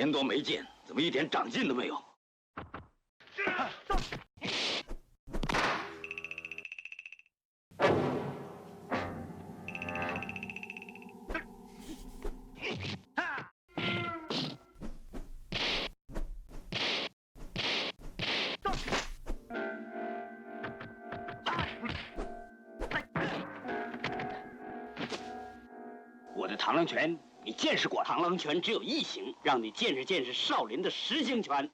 年多没见，怎么一点长进都没有？我的螳螂拳，你见识过？螳螂拳只有一形，让你见识见识少林的十形拳。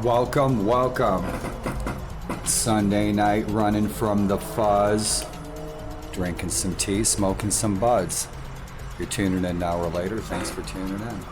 Welcome, welcome. Sunday night running from the fuzz, drinking some tea, smoking some buds. You're tuning in an hour later. Thanks for tuning in.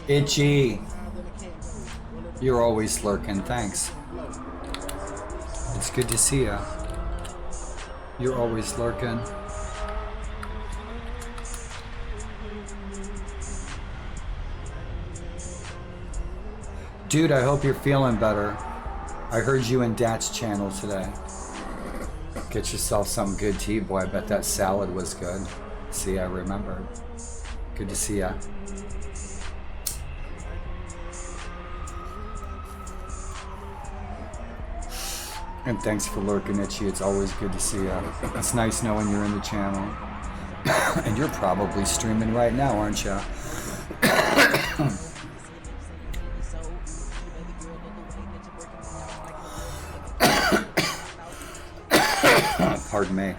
Itchy. You're always lurking. Thanks. It's good to see ya. You're always lurking. Dude, I hope you're feeling better. I heard you in Dat's channel today. Get yourself some good tea, boy. I bet that salad was good. See, I remembered. Good to see ya. And thanks for lurking, Itchy. It's always good to see ya. It's nice knowing you're in the channel. And you're probably streaming right now, aren't ya? Pardon me.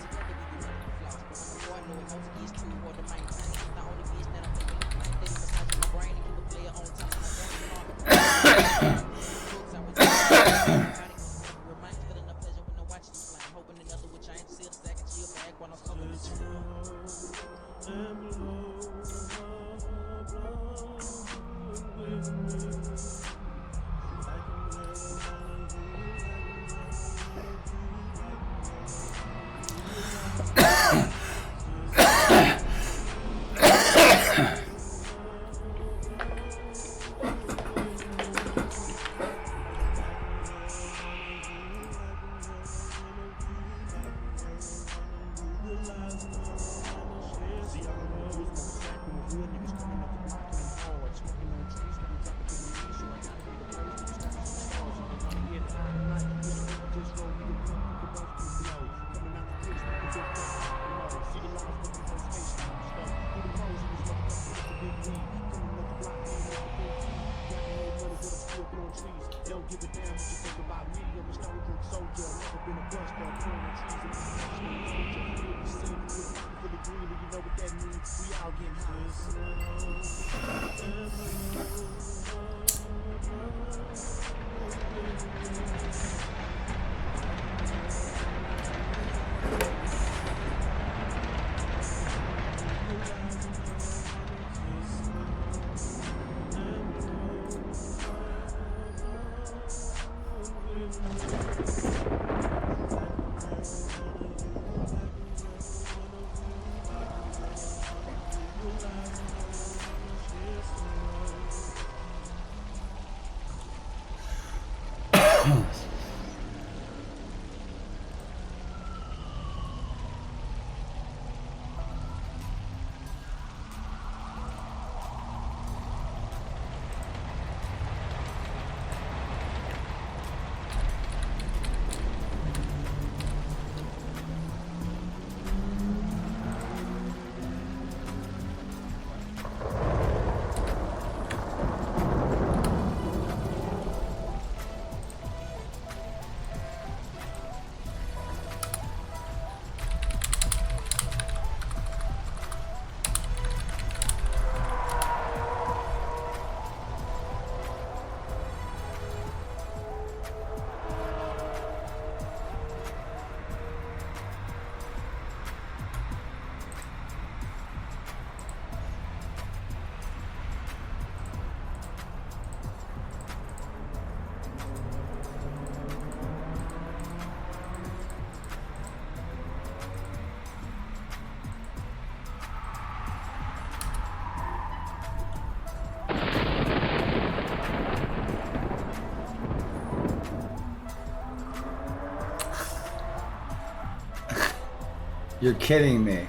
You're kidding me.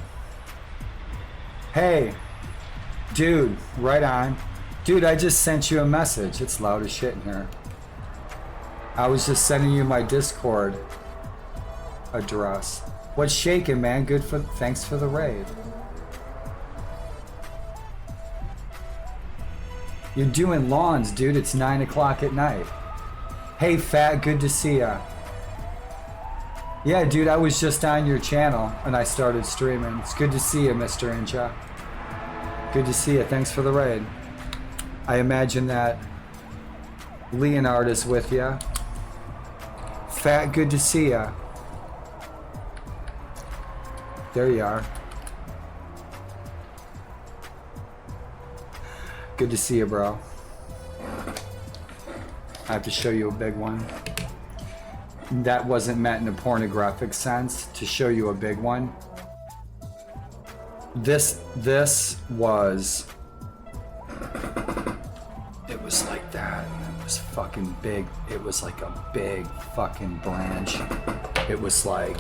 Hey, dude, right on. Dude, I just sent you a message. It's loud as shit in here. I was just sending you my Discord address. What's shaking, man? Thanks for the raid. You're doing lawns, dude. It's 9 o'clock at night. Hey, Fat, good to see ya. Yeah, dude, I was just on your channel and I started streaming. It's good to see you, Mr. Incha. Good to see you. Thanks for the raid. I imagine that Leonard is with you. Fat, good to see ya. There you are. Good to see you, bro. I have to show you a big one. That wasn't meant in a pornographic sense, to show you a big one. This was, it was like that. It was fucking big. It was like a big fucking branch. It was like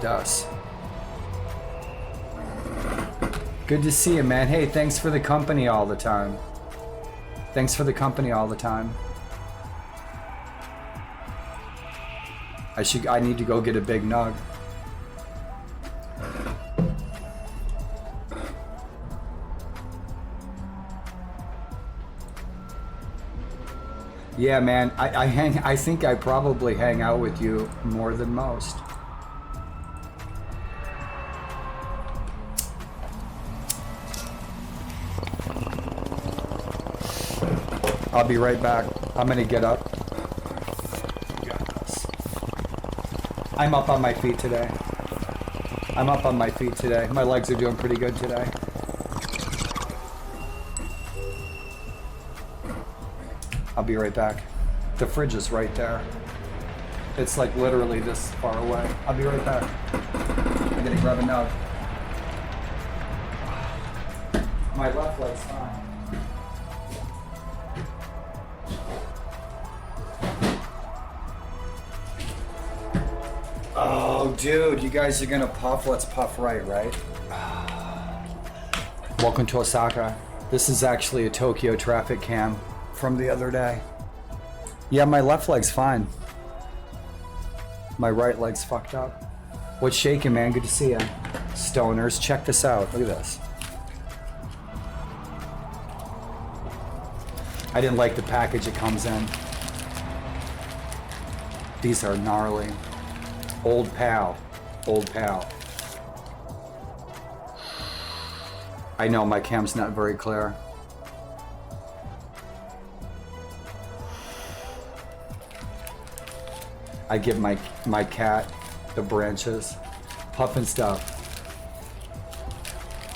this. Good to see you, man. Hey, thanks for the company all the time. Thanks for the company all the time. I need to go get a big nug. Yeah, man, I think I probably hang out with you more than most. I'll be right back. I'm gonna get up. I'm up on my feet today. My legs are doing pretty good today. I'll be right back. The fridge is right there. It's like literally this far away. I'll be right back. I'm gonna grab a nug. My left leg's fine. Oh, dude, you guys are gonna puff. Let's puff right? Welcome to Osaka. This is actually a Tokyo traffic cam from the other day. Yeah, my left leg's fine. My right leg's fucked up. What's shaking, man? Good to see ya. Stoners, check this out. Look at this. I didn't like the package it comes in. These are gnarly. Old pal. I know my cam's not very clear. I give my cat the branches. Puffin' stuff.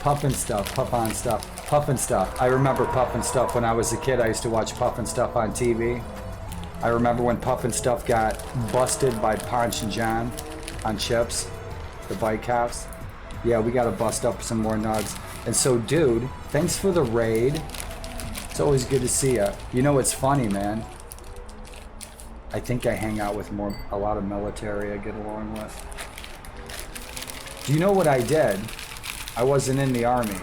Puffin' stuff. Puff on stuff. Puffin' stuff. I remember Puffin' stuff when I was a kid. I used to watch Puffin' stuff on TV. I remember when Puffin' stuff got busted by Ponch and John on chips, the bike caps. Yeah, we gotta bust up some more nugs. And so, dude, thanks for the raid. It's always good to see ya. You know what's funny, man? I think I hang out with a lot of military I get along with. Do you know what I did? I wasn't in the army.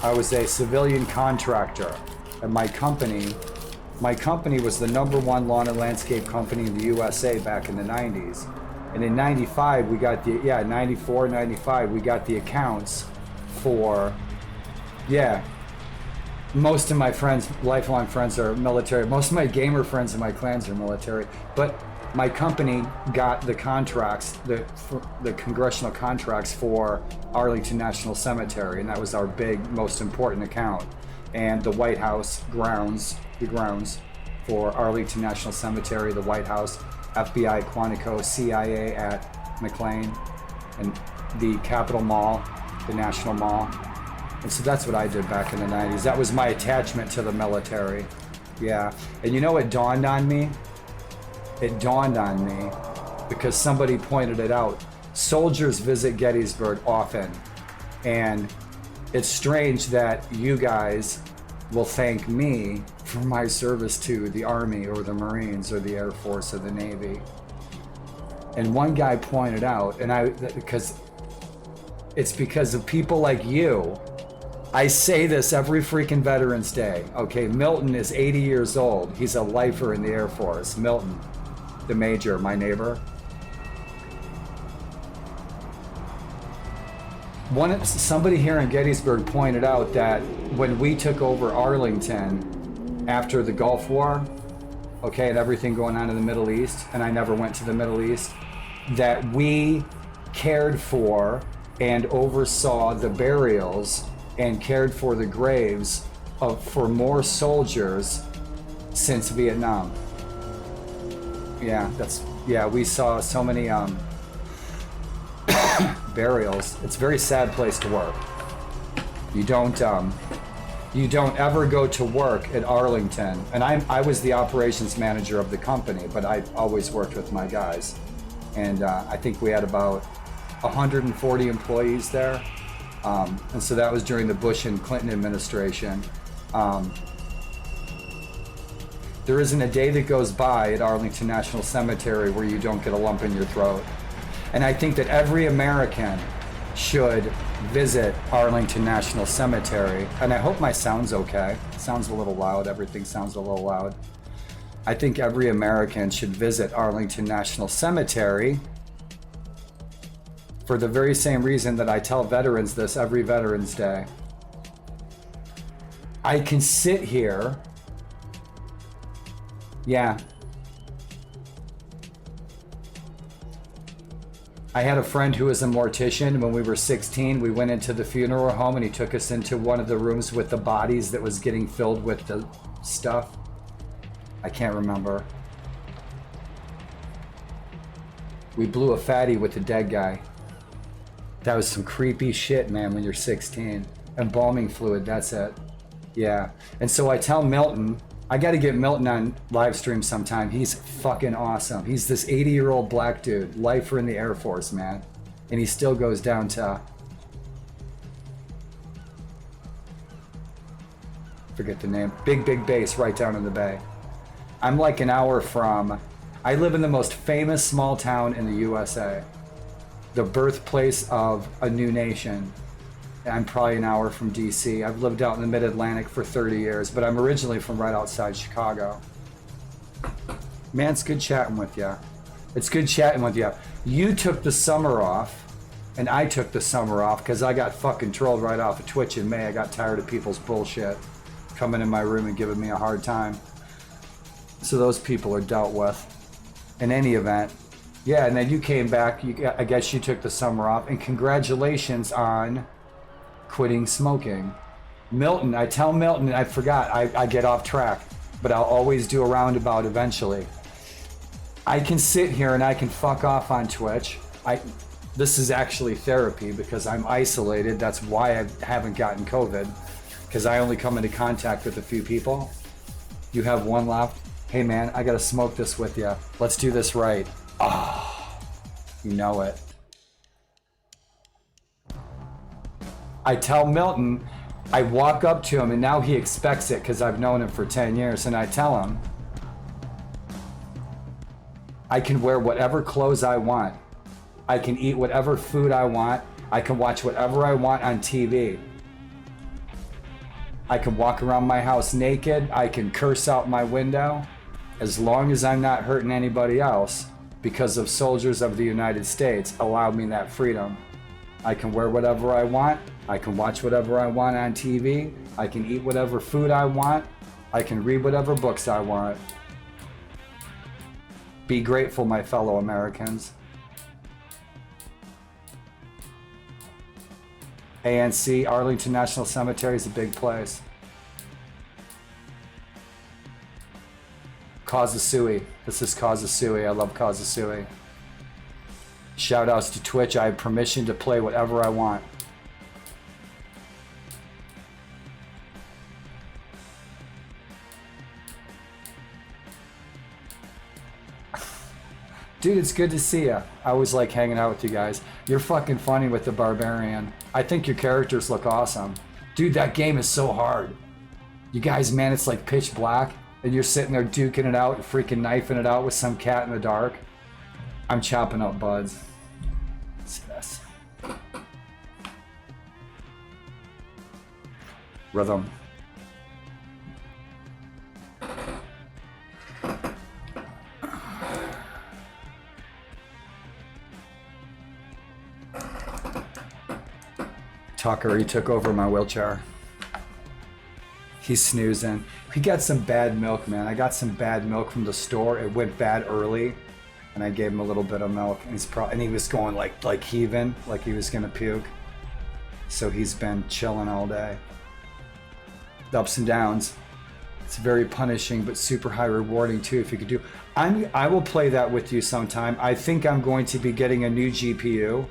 I was a civilian contractor, and my company was the #1 lawn and landscape company in the USA back in the 90s. And in 95, we got 94, 95, we got the accounts for, most of my friends, lifelong friends, are military. Most of my gamer friends and my clans are military. But my company got the contracts, the congressional contracts for Arlington National Cemetery, and that was our big, most important account. And the White House grounds, the grounds for Arlington National Cemetery, the White House, FBI at Quantico, CIA at McLean, and the Capitol Mall, the National Mall. And so that's what I did back in the 90s. That was my attachment to the military. Yeah. And you know what dawned on me? It dawned on me because somebody pointed it out. Soldiers visit Gettysburg often. And it's strange that you guys will thank me for my service to the Army or the Marines or the Air Force or the Navy. And one guy pointed out, and because of people like you. I say this every freaking Veterans Day. Okay, Milton is 80 years old. He's a lifer in the Air Force. Milton, the major, my neighbor. Somebody here in Gettysburg pointed out that when we took over Arlington after the Gulf War, okay, and everything going on in the Middle East, and I never went to the Middle East, that we cared for and oversaw the burials and cared for the graves for more soldiers since Vietnam. Yeah, we saw so many burials. It's a very sad place to work. You don't you don't ever go to work at Arlington. And I was the operations manager of the company, but I always worked with my guys. And I think we had about 140 employees there. And so that was during the Bush and Clinton administration. There isn't a day that goes by at Arlington National Cemetery where you don't get a lump in your throat. And I think that every American should visit Arlington National Cemetery. And I hope my sound's okay. It sounds a little loud. Everything sounds a little loud. I think every American should visit Arlington National Cemetery for the very same reason that I tell veterans this every Veterans Day. I can sit here. Yeah. I had a friend who was a mortician. When we were 16, we went into the funeral home and he took us into one of the rooms with the bodies that was getting filled with the stuff. I can't remember. We blew a fatty with the dead guy. That was some creepy shit, man, when you're 16. Embalming fluid, that's it. Yeah. And so I tell Milton, I got to get Milton on live stream sometime. He's fucking awesome. He's this 80-year-old black dude, lifer in the Air Force, man. And he still goes down to, forget the name, Big Base right down in the bay. I'm like an hour from, I live in the most famous small town in the USA. The birthplace of a new nation. I'm probably an hour from DC. I've lived out in the mid-Atlantic for 30 years, but I'm originally from right outside Chicago. Man, it's good chatting with you. It's good chatting with you. You took the summer off, and I took the summer off because I got fucking trolled right off of Twitch in May. I got tired of people's bullshit coming in my room and giving me a hard time. So those people are dealt with. In any event, yeah, and then you came back. I guess you took the summer off, and congratulations on quitting smoking. Milton, I tell Milton, I forgot, I get off track, but I'll always do a roundabout eventually. I can sit here and I can fuck off on Twitch. This is actually therapy because I'm isolated. That's why I haven't gotten COVID, because I only come into contact with a few people. You have one left. Hey man, I gotta smoke this with you. Let's do this right. Ah, you know it. I tell Milton, I walk up to him and now he expects it because I've known him for 10 years, and I tell him, I can wear whatever clothes I want. I can eat whatever food I want. I can watch whatever I want on TV. I can walk around my house naked. I can curse out my window. As long as I'm not hurting anybody else, because of soldiers of the United States allowed me that freedom. I can wear whatever I want. I can watch whatever I want on TV. I can eat whatever food I want. I can read whatever books I want. Be grateful, my fellow Americans. ANC, Arlington National Cemetery is a big place. Kazasui. This is Kazasui. I love Kazasui. Shout outs to Twitch. I have permission to play whatever I want. Dude, it's good to see you. I always like hanging out with you guys. You're fucking funny with the Barbarian. I think your characters look awesome. Dude, that game is so hard. You guys, man, it's like pitch black, and you're sitting there duking it out, freaking knifing it out with some cat in the dark. I'm chopping up buds. What's this? Rhythm. Tucker, he took over my wheelchair. He's snoozing. He got some bad milk, man. I got some bad milk from the store. It went bad early, and I gave him a little bit of milk, and he was going like heaving, like he was gonna puke. So he's been chilling all day. The ups and downs. It's very punishing, but super high rewarding too. If you could do, I will play that with you sometime. I think I'm going to be getting a new GPU.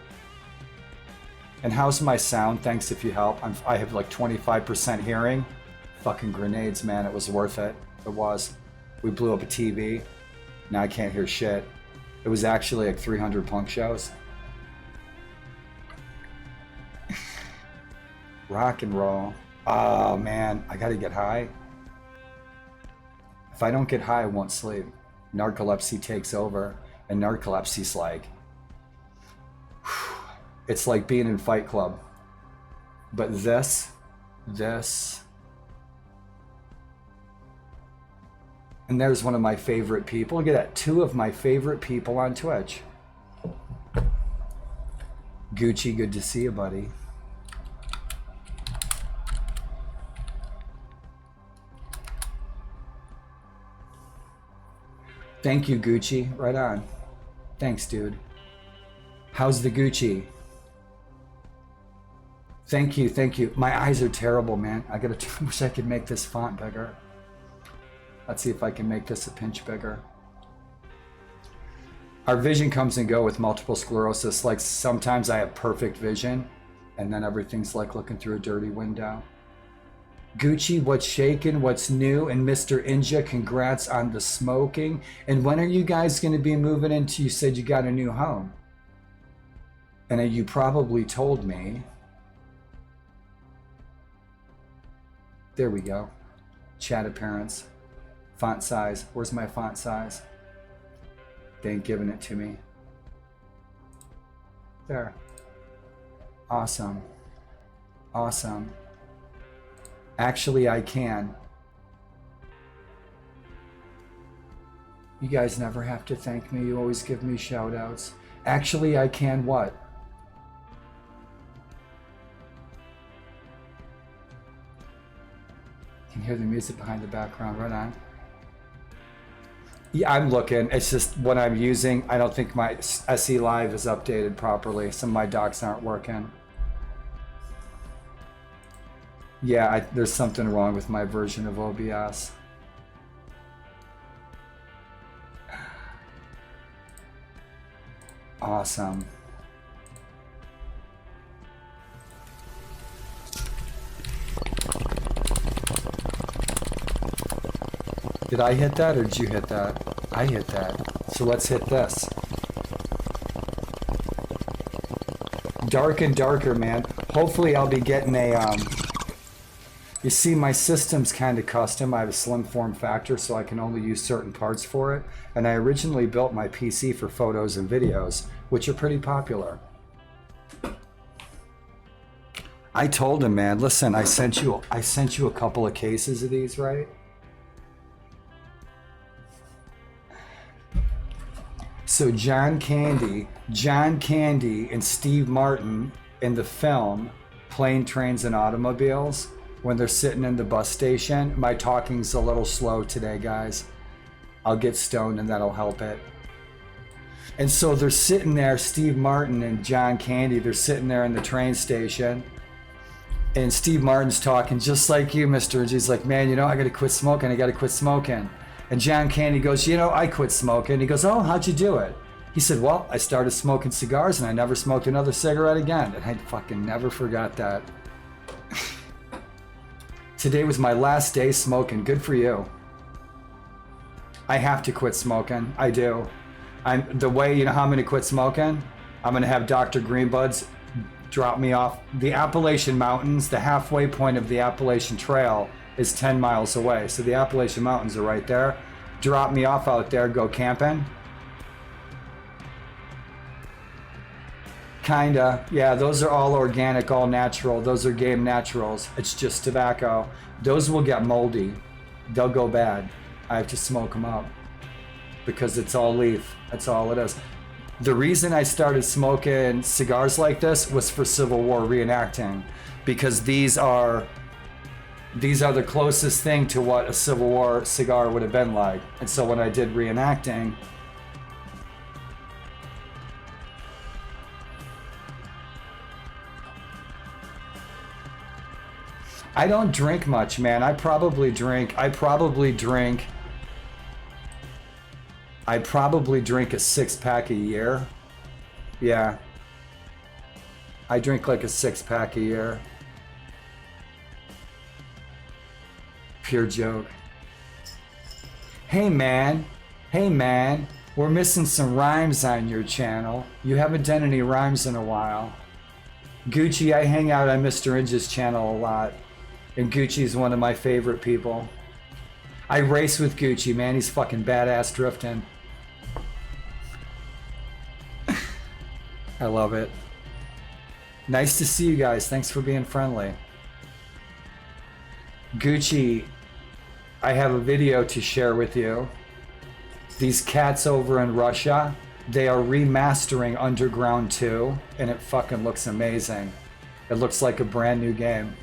And how's my sound? Thanks if you help. I have like 25% hearing. Fucking grenades, man. It was worth it. It was. We blew up a TV. Now I can't hear shit. It was actually like 300 punk shows. Rock and roll. Oh man, I gotta get high. If I don't get high, I won't sleep. Narcolepsy takes over, and narcolepsy's like, it's like being in Fight Club. But this, and there's one of my favorite people. Look at that, 2 of my favorite people on Twitch. Gucci, good to see you, buddy. Thank you, Gucci. Right on. Thanks, dude. How's the Gucci? Thank you, thank you. My eyes are terrible, man. I gotta wish I could make this font bigger. Let's see if I can make this a pinch bigger. Our vision comes and go with multiple sclerosis. Like sometimes I have perfect vision and then everything's like looking through a dirty window. Gucci, what's shaking, what's new? And Mr. Inja, congrats on the smoking. And when are you guys going to be moving into, you said you got a new home. And you probably told me. There we go. Chat appearance. Font size. Where's my font size? They ain't giving it to me. There. Awesome. Awesome. Actually, I can. You guys never have to thank me. You always give me shout outs. Actually, I can what? You can hear the music behind the background. Right on. Yeah, I'm looking. It's just what I'm using. I don't think my SE Live is updated properly. Some of my docs aren't working. Yeah, there's something wrong with my version of OBS. Awesome. Did I hit that or did you hit that? I hit that. So let's hit this. Dark and darker, man. Hopefully I'll be getting a you see, my system's kind of custom. I have a slim form factor, so I can only use certain parts for it. And I originally built my PC for photos and videos, which are pretty popular. I told him, man, listen, I sent you a couple of cases of these, right? So John Candy and Steve Martin in the film Plane, Trains, and Automobiles, when they're sitting in the bus station. My talking's a little slow today, guys. I'll get stoned and that'll help it. And so they're sitting there, Steve Martin and John Candy, they're sitting there in the train station. And Steve Martin's talking just like you, Mr. And he's like, man, you know, I gotta quit smoking. And John Candy goes, you know, I quit smoking. He goes, oh, how'd you do it? He said, well, I started smoking cigars and I never smoked another cigarette again. And I fucking never forgot that. Today was my last day smoking. Good for you. I have to quit smoking. I do. The way, you know how I'm gonna quit smoking? I'm gonna have Dr. Greenbuds drop me off. The Appalachian Mountains, the halfway point of the Appalachian Trail is 10 miles away. So the Appalachian Mountains are right there. Drop me off out there, go camping. Kinda, yeah, those are all organic, all natural. Those are game naturals. It's just tobacco. Those will get moldy. They'll go bad. I have to smoke them up because it's all leaf. That's all it is. The reason I started smoking cigars like this was for Civil War reenacting, because these are the closest thing to what a Civil War cigar would have been like. And so when I did reenacting, I don't drink much, man. I probably drink a 6-pack a year. Yeah. I drink like a 6-pack a year. Pure joke. Hey man, we're missing some rhymes on your channel. You haven't done any rhymes in a while. Gucci, I hang out on Mr. Fringes' channel a lot. And Gucci's one of my favorite people. I race with Gucci, man. He's fucking badass drifting. I love it. Nice to see you guys. Thanks for being friendly. Gucci, I have a video to share with you. These cats over in Russia, they are remastering Underground 2, and it fucking looks amazing. It looks like a brand new game.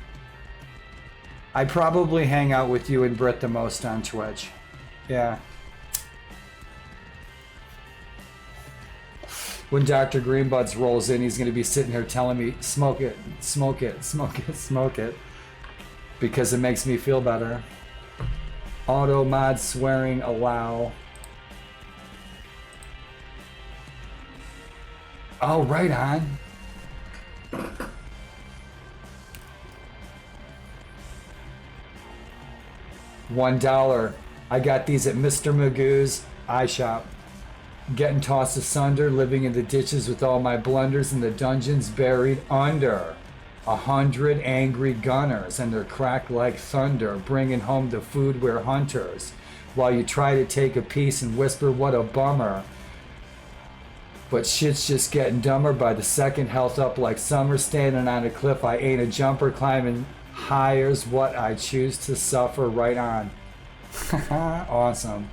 I probably hang out with you and Brit the most on Twitch. Yeah. When Dr. Greenbuds rolls in, he's going to be sitting here telling me, smoke it, smoke it, smoke it, smoke it. Because it makes me feel better. Auto mod swearing allow. Oh, right on. $1. I got these at Mr. Magoo's iShop. Getting tossed asunder, living in the ditches with all my blunders in the dungeons buried under 100 angry gunners and their crack like thunder, bringing home the food we're hunters. While you try to take a piece and whisper, what a bummer. But shit's just getting dumber by the second, health up like summer, standing on a cliff. I ain't a jumper, climbing higher's what I choose to suffer. Right on. Awesome.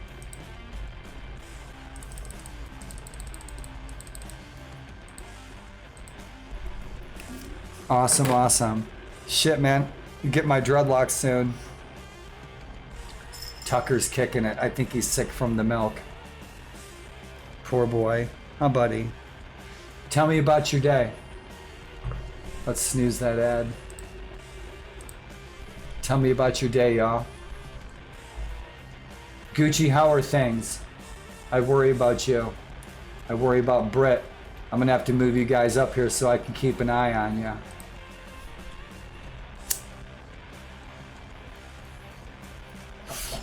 Awesome, awesome. Shit, man. Get my dreadlocks soon. Tucker's kicking it. I think he's sick from the milk. Poor boy. Huh, buddy? Tell me about your day. Let's snooze that ad. Tell me about your day, y'all. Gucci, how are things? I worry about you. I worry about Brit. I'm gonna have to move you guys up here so I can keep an eye on you.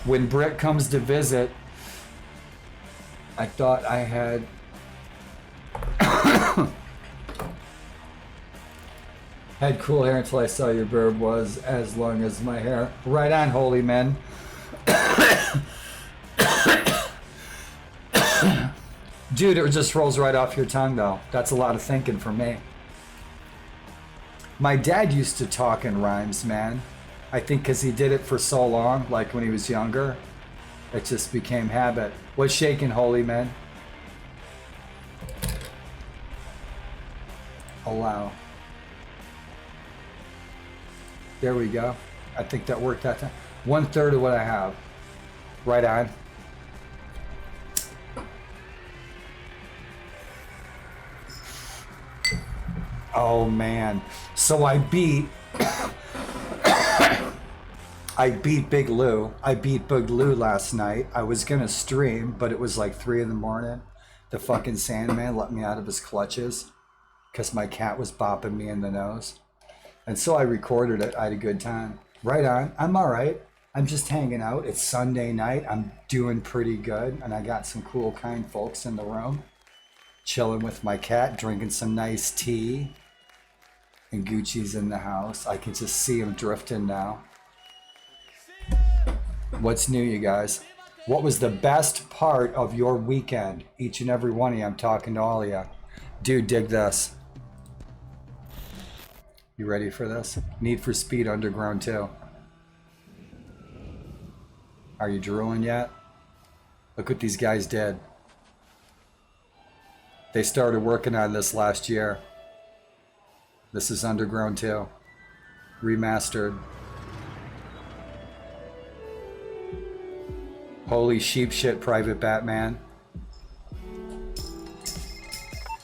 When Brit comes to visit, I thought I had had cool hair until I saw your beard was as long as my hair. Right on, holy men. Dude, it just rolls right off your tongue though. That's a lot of thinking for me. My dad used to talk in rhymes, man. I think because he did it for so long, like when he was younger, it just became habit. What's shaking, holy men? Allow. There we go. I think that worked that time. 1/3 of what I have. Right on. Oh man. So I beat Big Lou. I beat Big Lou last night. I was gonna stream, but it was like 3 in the morning. The fucking Sandman let me out of his clutches because my cat was bopping me in the nose. And so I recorded it. I had a good time. Right on. I'm all right. I'm just hanging out. It's Sunday night. I'm doing pretty good. And I got some cool, kind folks in the room. Chilling with my cat, drinking some nice tea. And Gucci's in the house. I can just see him drifting now. What's new, you guys? What was the best part of your weekend? Each and every one of you. I'm talking to all of you. Dude, dig this. You ready for this? Need for Speed Underground 2. Are you drooling yet? Look what these guys did. They started working on this last year. This is Underground 2. Remastered. Holy sheep shit, Private Batman.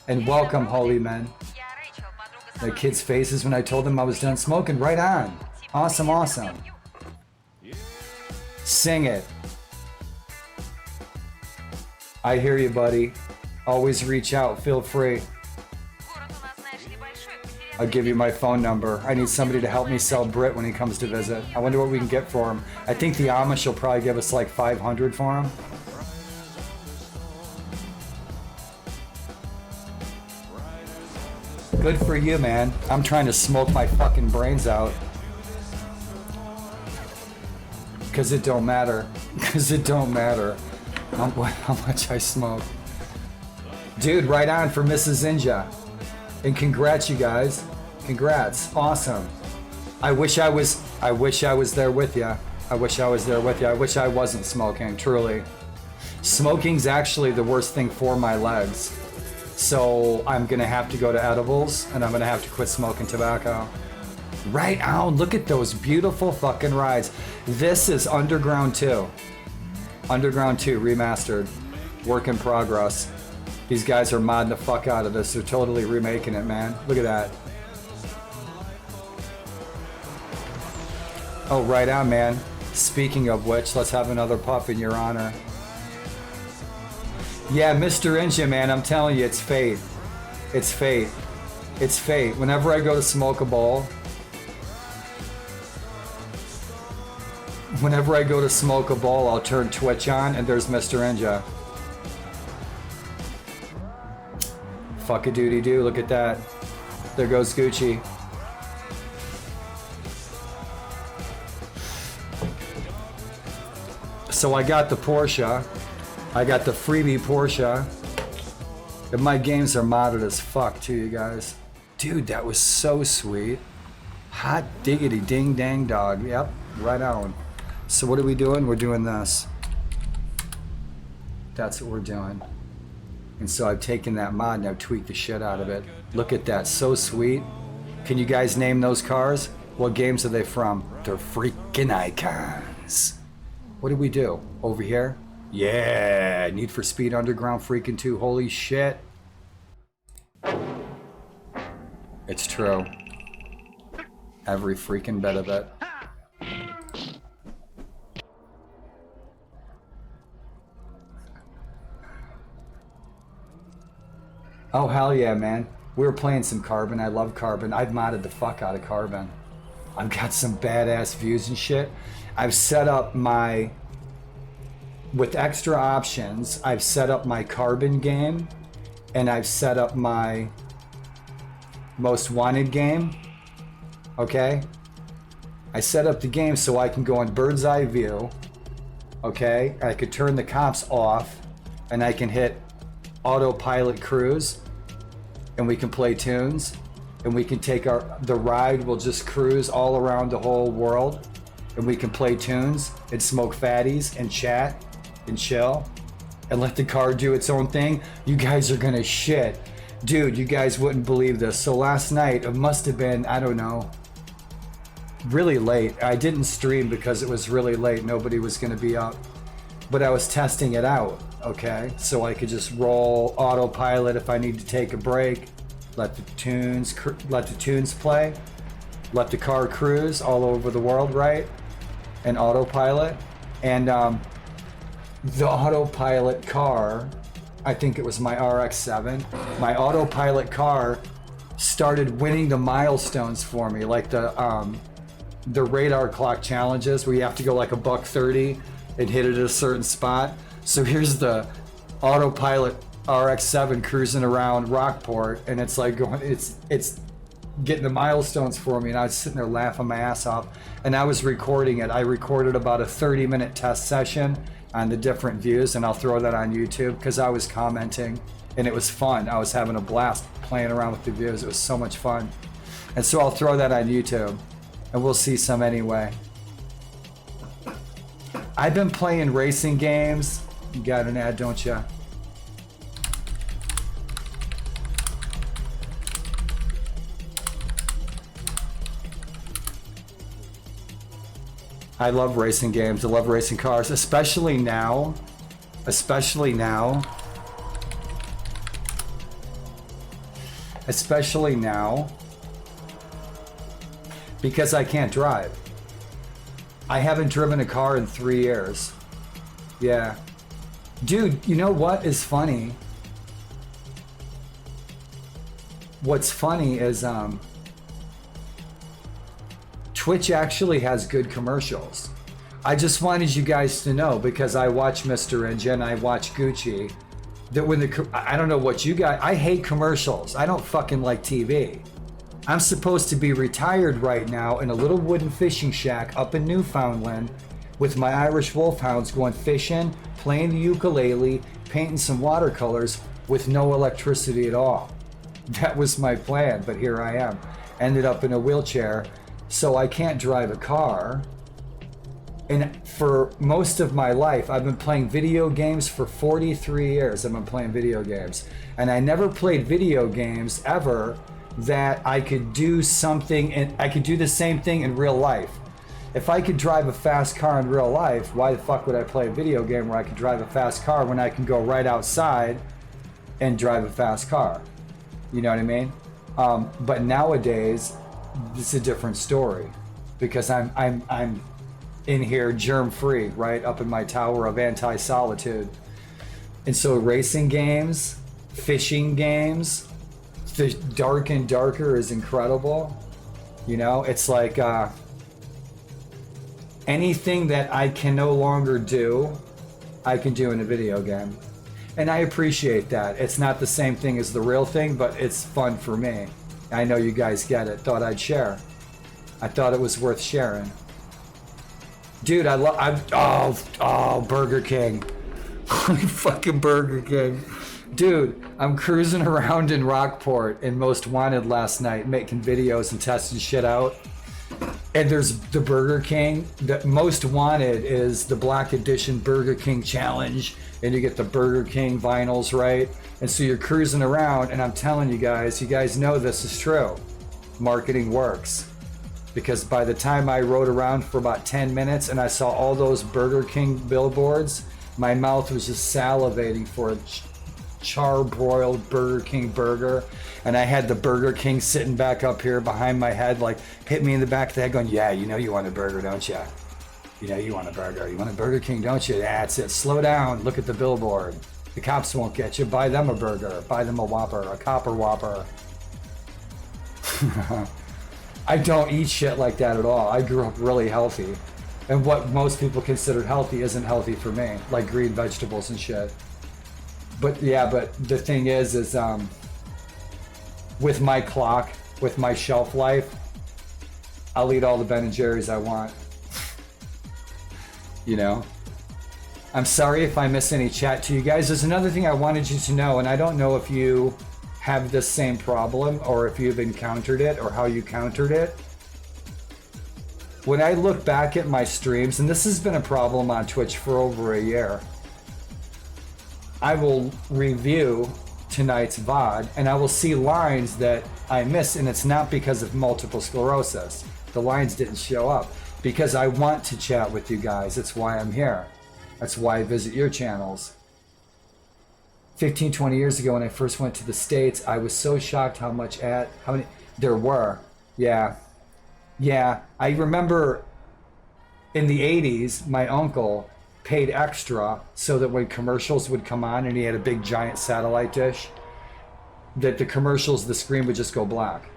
And welcome, holy men. The kids' faces when I told them I was done smoking. Right on. Awesome, awesome. Sing it. I hear you, buddy. Always reach out. Feel free. I'll give you my phone number. I need somebody to help me sell Brit when he comes to visit. I wonder what we can get for him. I think the Amish will probably give us like 500 for him. Good for you, man. I'm trying to smoke my fucking brains out. Cause it don't matter. Cause it don't matter how much I smoke. Dude, right on for Mrs. Inja. And congrats, you guys. Congrats. Awesome. I wish I was there with you. I wish I was there with you. I wish I wasn't smoking, truly. Smoking's actually the worst thing for my legs. So I'm gonna have to go to edibles and I'm gonna have to quit smoking tobacco. Right on, look at those beautiful fucking rides. This is Underground 2. Underground 2 remastered. Work in progress. These guys are modding the fuck out of this. They're totally remaking it, man. Look at that. Oh, right on, man. Speaking of which, let's have another puff in your honor. Yeah, Mr. Engine, man, I'm telling you, it's fate. It's fate. It's fate. Whenever I go to smoke a bowl, I'll turn Twitch on and there's Mr. Ninja. Fuck a doody doo, look at that. There goes Gucci. So I got the Porsche. I got the freebie Porsche. And my games are modded as fuck too, you guys. Dude, that was so sweet. Hot diggity ding dang dog. Yep, right on. So what are we doing? We're doing this. That's what we're doing. And so I've taken that mod and I've tweaked the shit out of it. Look at that, so sweet. Can you guys name those cars? What games are they from? They're freaking icons. What did we do? Over here? Yeah, Need for Speed Underground freaking 2. Holy shit. It's true. Every freaking bit of it. Oh, hell yeah, man. We were playing some Carbon. I love Carbon. I've modded the fuck out of Carbon. I've got some badass views and shit. I've set up my... With extra options, I've set up my Carbon game. And I've set up my Most Wanted game. Okay? I set up the game so I can go in bird's eye view. Okay? I could turn the cops off. And I can hit autopilot cruise. And we can play tunes, and we can take the ride. We'll just cruise all around the whole world, and we can play tunes and smoke fatties and chat and chill and let the car do its own thing. You guys are gonna shit. Dude, you guys wouldn't believe this. So last night, it must have been, I don't know, really late. I didn't stream because it was really late. Nobody was gonna be up, but I was testing it out. Okay, so I could just roll autopilot if I need to take a break, let the tunes play, let the car cruise all over the world, right? And autopilot. And the autopilot car, I think it was my RX-7, my autopilot car started winning the milestones for me, like the radar clock challenges where you have to go like $130 and hit it at a certain spot. So here's the autopilot RX-7 cruising around Rockport, and it's like going, it's getting the milestones for me, and I was sitting there laughing my ass off, and I was recording it. I recorded about a 30-minute test session on the different views, and I'll throw that on YouTube because I was commenting, and it was fun. I was having a blast playing around with the views. It was so much fun, and so I'll throw that on YouTube, and we'll see some anyway. I've been playing racing games. You got an ad, don't you? I love racing games. I love racing cars, especially now. Especially now. Because I can't drive. I haven't driven a car in 3 years. Yeah. Dude, you know what is funny? What's funny is Twitch actually has good commercials. I just wanted you guys to know, because I watch Mr. Engine, I watch Gucci, that when I don't know what you guys, I hate commercials. I don't fucking like TV. I'm supposed to be retired right now in a little wooden fishing shack up in Newfoundland with my Irish wolfhounds going fishing, playing the ukulele, painting some watercolors with no electricity at all. That was my plan, but here I am. Ended up in a wheelchair, so I can't drive a car. And for most of my life, I've been playing video games for 43 years. I've been playing video games. And I never played video games ever that I could do something, and I could do the same thing in real life. If I could drive a fast car in real life, why the fuck would I play a video game where I could drive a fast car when I can go right outside and drive a fast car? You know what I mean? But nowadays, it's a different story, because I'm in here germ-free, right up in my tower of anti-solitude. And so racing games, fishing games, the dark and darker is incredible. You know, it's like anything that I can no longer do, I can do in a video game. And I appreciate that. It's not the same thing as the real thing, but it's fun for me. I know you guys get it. Thought I'd share. I thought it was worth sharing. Dude, oh, Burger King. Fucking Burger King. Dude, I'm cruising around in Rockport in Most Wanted last night, making videos and testing shit out. And there's the Burger King. The Most Wanted is the Black Edition Burger King Challenge. And you get the Burger King vinyls, right? And so you're cruising around, and I'm telling you guys know this is true. Marketing works. Because by the time I rode around for about 10 minutes and I saw all those Burger King billboards, my mouth was just salivating for a char-broiled Burger King burger. And I had the Burger King sitting back up here behind my head, like hit me in the back of the head going, yeah, you know you want a burger, don't you? You know you want a burger. You want a Burger King, don't you? That's it. Slow down. Look at the billboard. The cops won't get you. Buy them a burger. Buy them a Whopper, a Copper Whopper. I don't eat shit like that at all. I grew up really healthy. And what most people consider healthy isn't healthy for me, like green vegetables and shit. But yeah, but the thing is with my clock, with my shelf life, I'll eat all the Ben & Jerry's I want. You know? I'm sorry if I miss any chat to you guys. There's another thing I wanted you to know, and I don't know if you have this same problem or if you've encountered it or how you countered it. When I look back at my streams, and this has been a problem on Twitch for over a year, I will review tonight's VOD and I will see lines that I miss, and it's not because of multiple sclerosis. The lines didn't show up because I want to chat with you guys. That's why I'm here. That's why I visit your channels. 15, 20 years ago when I first went to the States, I was so shocked how many there were. Yeah. I remember in the 80s, my uncle paid extra so that when commercials would come on, and he had a big giant satellite dish, that the commercials, the screen would just go black.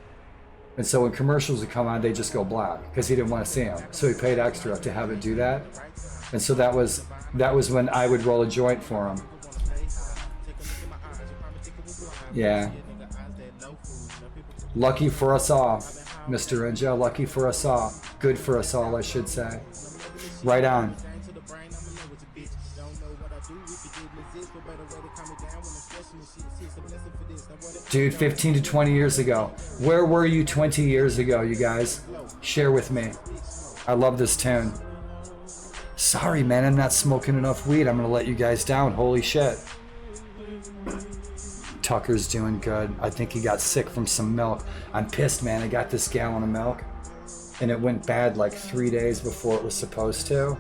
And so when commercials would come on, they just go black because he didn't want to see them. So he paid extra to have it do that. And so that was when I would roll a joint for him. Yeah. Lucky for us all, Mr. Ninja. Lucky for us all. Good for us all, I should say. Right on. Dude, 15 to 20 years ago. Where were you 20 years ago, you guys? Share with me. I love this tune. Sorry, man, I'm not smoking enough weed. I'm gonna let you guys down. Holy shit. Tucker's doing good. I think he got sick from some milk. I'm pissed, man. I got this gallon of milk and it went bad like 3 days before it was supposed to.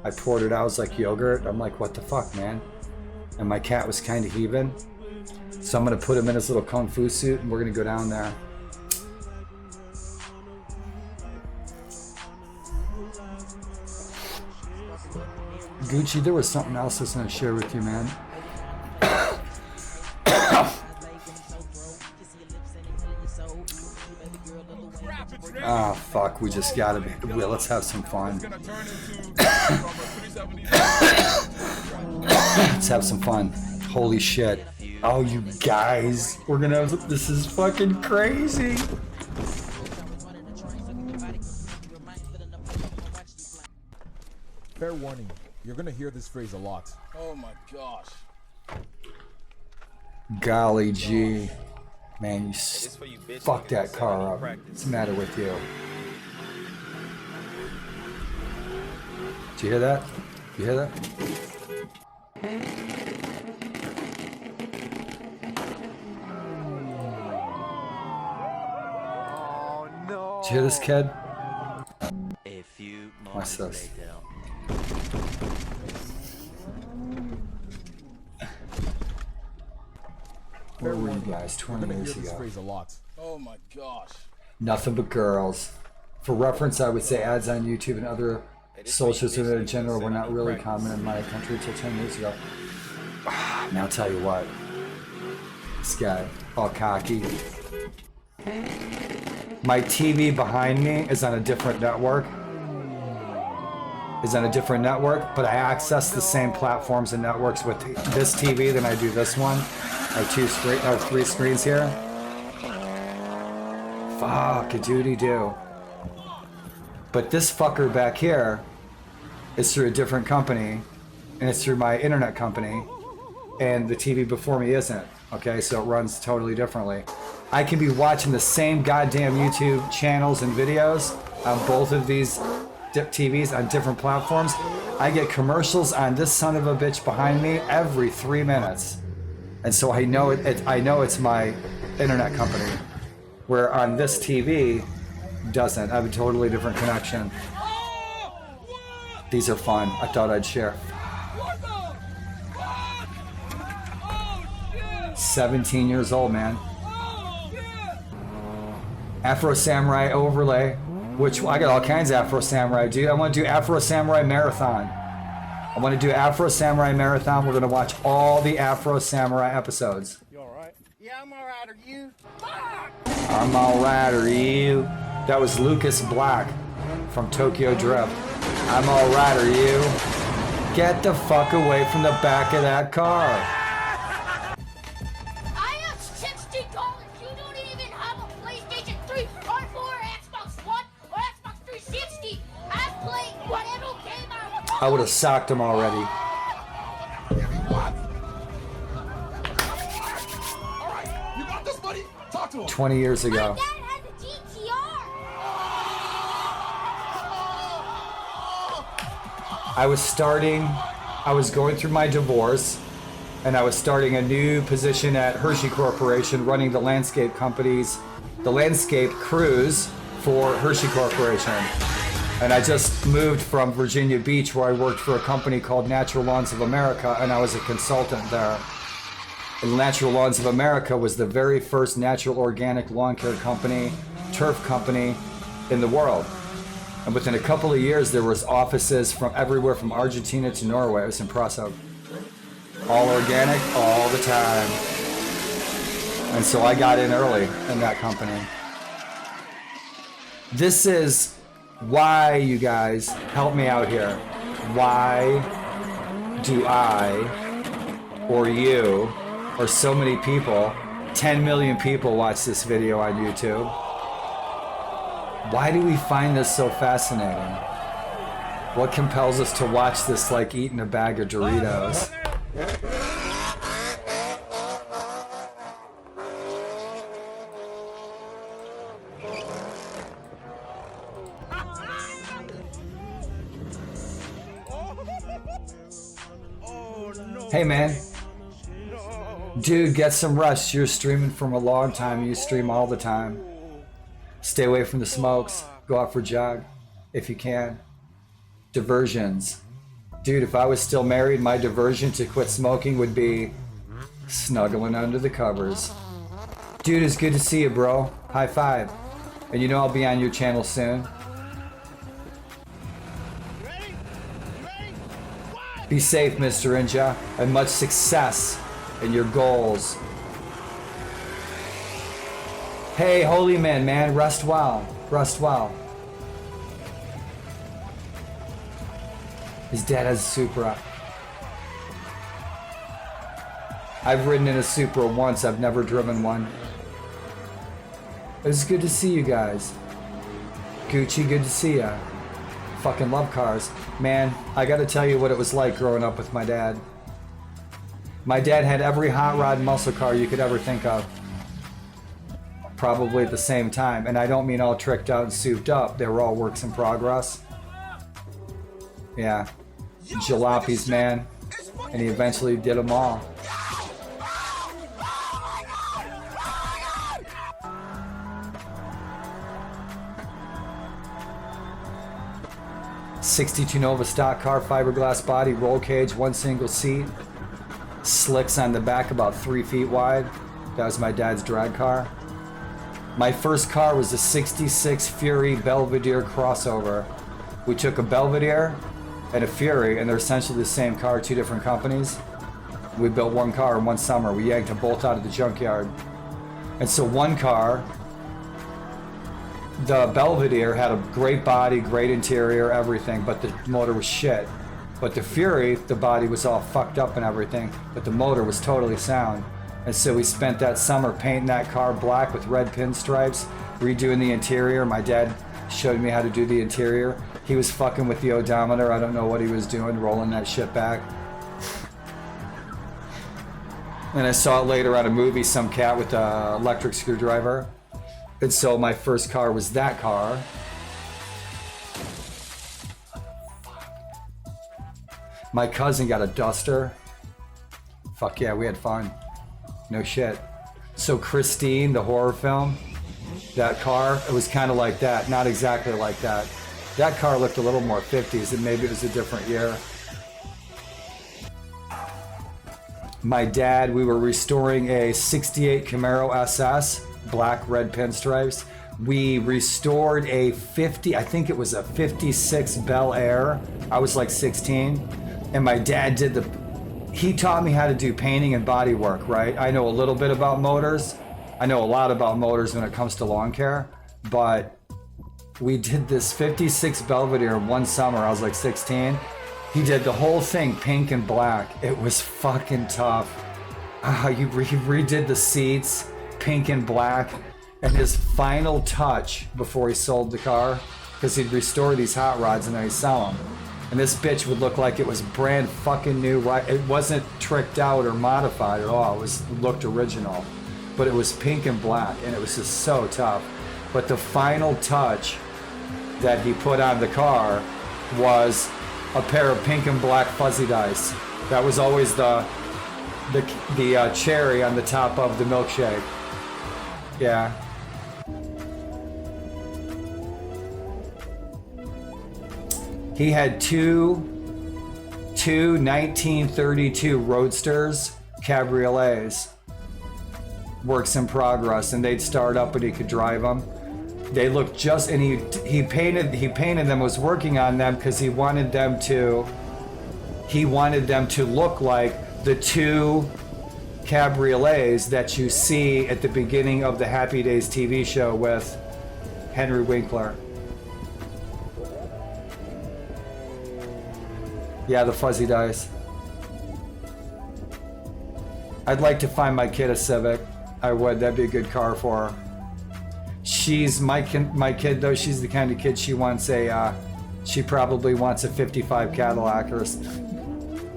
I poured it out. It was like yogurt. I'm like, what the fuck, man? And my cat was kind of heaving. So I'm going to put him in his little kung fu suit and we're going to go down there. Gucci, there was something else I was going to share with you, man. Ah, fuck, we just gotta be. Let's have some fun. Let's have some fun. Holy shit. Oh, you guys. We're gonna have. This is fucking crazy. Fair warning, you're gonna hear this phrase a lot. Oh my gosh. Golly gee. Man, you fucked that car up. What's the matter with you? Did you hear that? You hear that? Oh no. Did you hear this, kid? A few Watch moments this. later. Where were you guys You're 20 gonna years hear this ago? phrase a lot. Oh my gosh. Nothing but girls. For reference, I would say ads on YouTube and other socials in general were not really common in my country until 10 years ago. Man, I'll tell you what. This guy, all cocky. My TV behind me is on a different network. But I access the same platforms and networks with this TV than I do this one. I have 3 screens here. Fuck, a duty do. But this fucker back here is through a different company, and it's through my internet company, and the TV before me isn't. Okay, so it runs totally differently. I can be watching the same goddamn YouTube channels and videos on both of these TVs on different platforms. I get commercials on this son of a bitch behind me every 3 minutes. And so I know I know it's my internet company, where on this TV doesn't. I have a totally different connection. These are fun. I thought I'd share. 17 years old, man. Afro Samurai overlay, which I got all kinds of Afro Samurai, dude. I want to do Afro Samurai Marathon. I want to do Afro Samurai Marathon. We're going to watch all the Afro Samurai episodes. You alright? Yeah, I'm alright. Are you? I'm alright, are you? That was Lucas Black from Tokyo Drift. I'm alright, are you? Get the fuck away from the back of that car. I have $60. You don't even have a PlayStation 3 or 4 or Xbox One or Xbox 360. I'm playing whatever game I want. I would have socked him already. Alright, you got this, buddy? Talk to him. 20 years ago. My dad has a GTR. I was going through my divorce, and I was starting a new position at Hershey Corporation, running the landscape crews for Hershey Corporation. And I just moved from Virginia Beach, where I worked for a company called Natural Lawns of America, and I was a consultant there. And Natural Lawns of America was the very first natural organic lawn care company, turf company in the world. And within a couple of years, there was offices from everywhere from Argentina to Norway. It was impressive. All organic, all the time. And so I got in early in that company. This is why, you guys, help me out here. Why do I, or you, or so many people, 10 million people watch this video on YouTube? Why do we find this so fascinating? What compels us to watch this like eating a bag of Doritos? Hey man. Dude, get some rest. You're streaming from a long time. You stream all the time. Stay away from the smokes. Go out for a jog if you can. Diversions. Dude, if I was still married, my diversion to quit smoking would be snuggling under the covers. Dude, it's good to see you, bro. High five. And you know I'll be on your channel soon. Be safe, Mr. Inja, and much success in your goals. Hey, holy man, rest well. Rest well. His dad has a Supra. I've ridden in a Supra once. I've never driven one. It was good to see you guys. Gucci, good to see ya. Fucking love cars. Man, I gotta tell you what it was like growing up with my dad. My dad had every hot rod muscle car you could ever think of. Probably at the same time. And I don't mean all tricked out and souped up. They were all works in progress. Yeah. Jalopies, man. And he eventually did them all. '62 Nova stock car, fiberglass body, roll cage, one single seat, slicks on the back about 3 feet wide. That was my dad's drag car. My first car was a '66 Fury Belvedere crossover. We took a Belvedere and a Fury, and they're essentially the same car, two different companies. We built one car in one summer. We yanked them both out of the junkyard. And so one car, the Belvedere, had a great body, great interior, everything, but the motor was shit. But the Fury, the body was all fucked up and everything, but the motor was totally sound. And so we spent that summer painting that car black with red pinstripes, redoing the interior. My dad showed me how to do the interior. He was fucking with the odometer. I don't know what he was doing, rolling that shit back. And I saw it later on a movie, some cat with an electric screwdriver. And so my first car was that car. My cousin got a Duster. Fuck yeah, we had fun. No shit. So Christine, the horror film, that car, it was kind of like that. Not exactly like that. That car looked a little more 50s, and maybe it was a different year. My dad, we were restoring a '68 Camaro SS, black, red pinstripes. We restored a 50, I think it was a '56 Bel Air. I was like 16, and my dad did he taught me how to do painting and body work, right? I know a little bit about motors. I know a lot about motors when it comes to lawn care, but we did this '56 Belvedere one summer. I was like 16. He did the whole thing pink and black. It was fucking tough. He redid the seats pink and black, and his final touch before he sold the car, because he'd restore these hot rods and then he'd sell them. And this bitch would look like it was brand fucking new, right? It wasn't tricked out or modified at all. It looked original, but it was pink and black, and it was just so tough. But the final touch that he put on the car was a pair of pink and black fuzzy dice. That was always the cherry on the top of the milkshake. Yeah. He had two 1932 Roadsters cabriolets, works in progress, and they'd start up and he could drive them. They looked just, and he painted them, was working on them because he wanted them to look like the two cabriolets that you see at the beginning of the Happy Days TV show with Henry Winkler. Yeah, the fuzzy dice. I'd like to find my kid a Civic. I would. That'd be a good car for her. She's my kid though. She's the kind of kid she wants she probably wants a 55 Cadillac or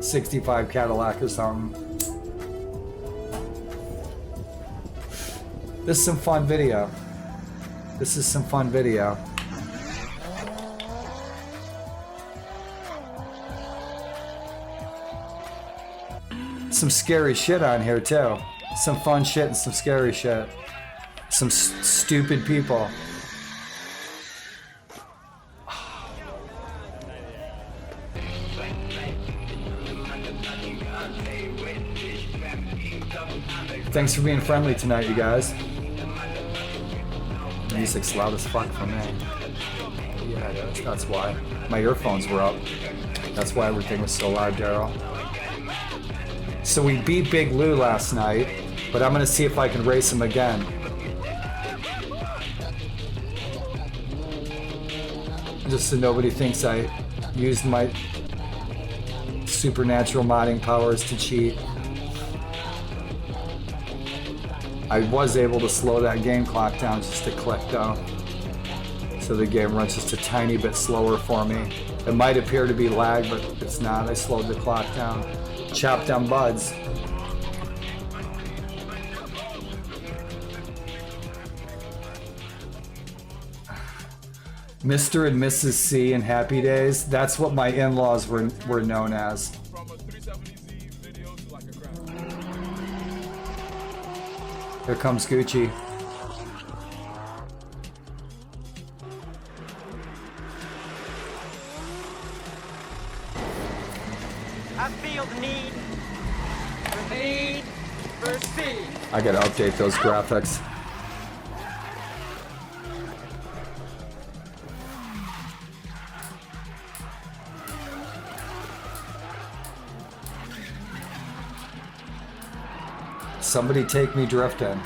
65 Cadillac or something. This is some fun video. Some scary shit on here too. Some fun shit and some scary shit. Some stupid people. Thanks for being friendly tonight, you guys. Music's loud as fuck for me. Yeah, that's why. My earphones were up. That's why everything was so loud, Daryl. So we beat Big Lou last night, but I'm gonna see if I can race him again. Just so nobody thinks I used my supernatural modding powers to cheat. I was able to slow that game clock down just a click though. So the game runs just a tiny bit slower for me. It might appear to be lag, but it's not. I slowed the clock down. Chop down buds. Mr. and Mrs. C in Happy Days. That's what my in-laws were known as. From a 370Z video to like a crap. Here comes Gucci. I feel the need for speed. I gotta update those graphics. Somebody take me drifting.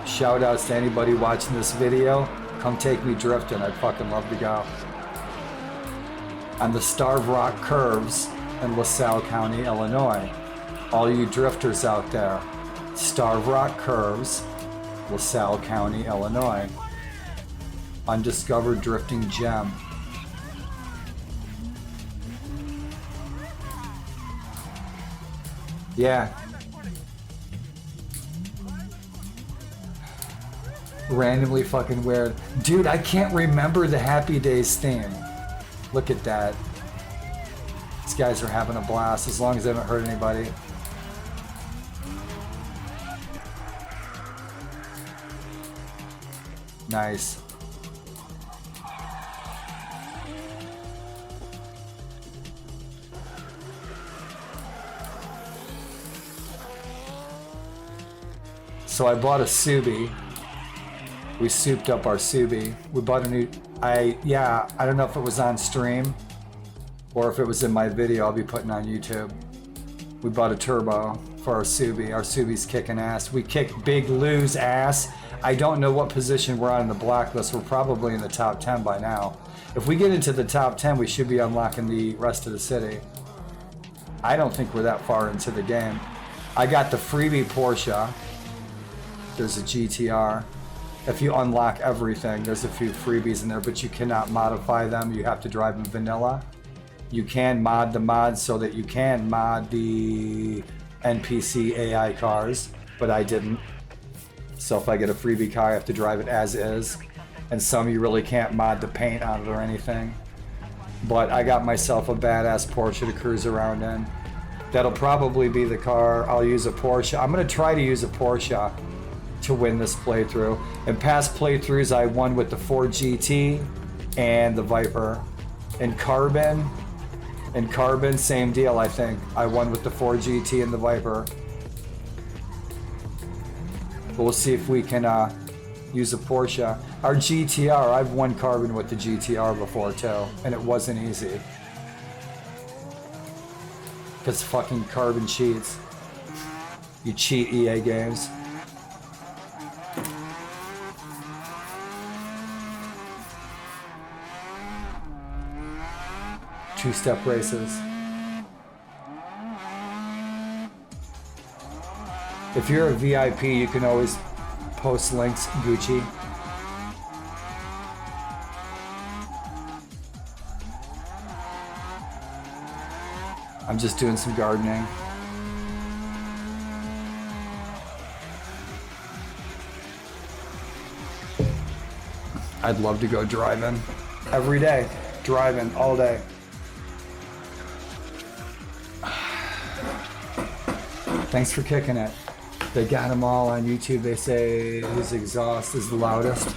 Shout outs to anybody watching this video. Come take me drifting. I'd fucking love to go. On the Starved Rock Curves in LaSalle County, Illinois. All you drifters out there. Starved Rock Curves, LaSalle County, Illinois. Undiscovered drifting gem. Yeah. Randomly fucking weird. Dude, I can't remember the Happy Days theme. Look at that. These guys are having a blast as long as they haven't hurt anybody. Nice. So I bought a Subi. We souped up our Subi. We bought a new, I don't know if it was on stream or if it was in my video I'll be putting on YouTube. We bought a turbo for our Subi. Our Subi's kicking ass. We kicked Big Lou's ass. I don't know what position we're on in the blacklist. We're probably in the top 10 by now. If we get into the top 10, we should be unlocking the rest of the city. I don't think we're that far into the game. I got the freebie Porsche. There's a GTR. If you unlock everything, there's a few freebies in there, but you cannot modify them. You have to drive them vanilla. You can mod the mods so that you can mod the NPC AI cars, but I didn't. So if I get a freebie car, I have to drive it as is. And some you really can't mod the paint on it or anything. But I got myself a badass Porsche to cruise around in. That'll probably be the car. I'll use a Porsche. I'm gonna try to use a Porsche to win this playthrough. In past playthroughs, I won with the Ford GT and the Viper. In Carbon, same deal, I think. I won with the Ford GT and the Viper. But we'll see if we can use a Porsche. Our GTR, I've won Carbon with the GTR before too, and it wasn't easy. Because fucking Carbon cheats. You cheat, EA Games. Two-step races. If you're a VIP, you can always post links, Gucci. I'm just doing some gardening. I'd love to go driving every day, driving all day. Thanks for kicking it. They got them all on YouTube. They say his exhaust is the loudest.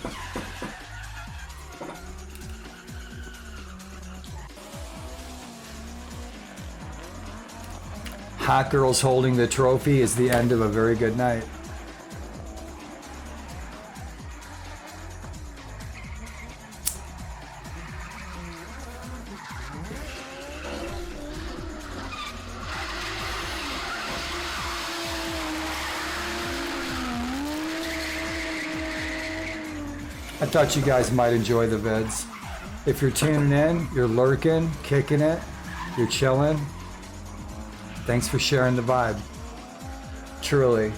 Hot girls holding the trophy is the end of a very good night. I thought you guys might enjoy the vids. If you're tuning in, you're lurking, kicking it, you're chilling. Thanks for sharing the vibe. Truly.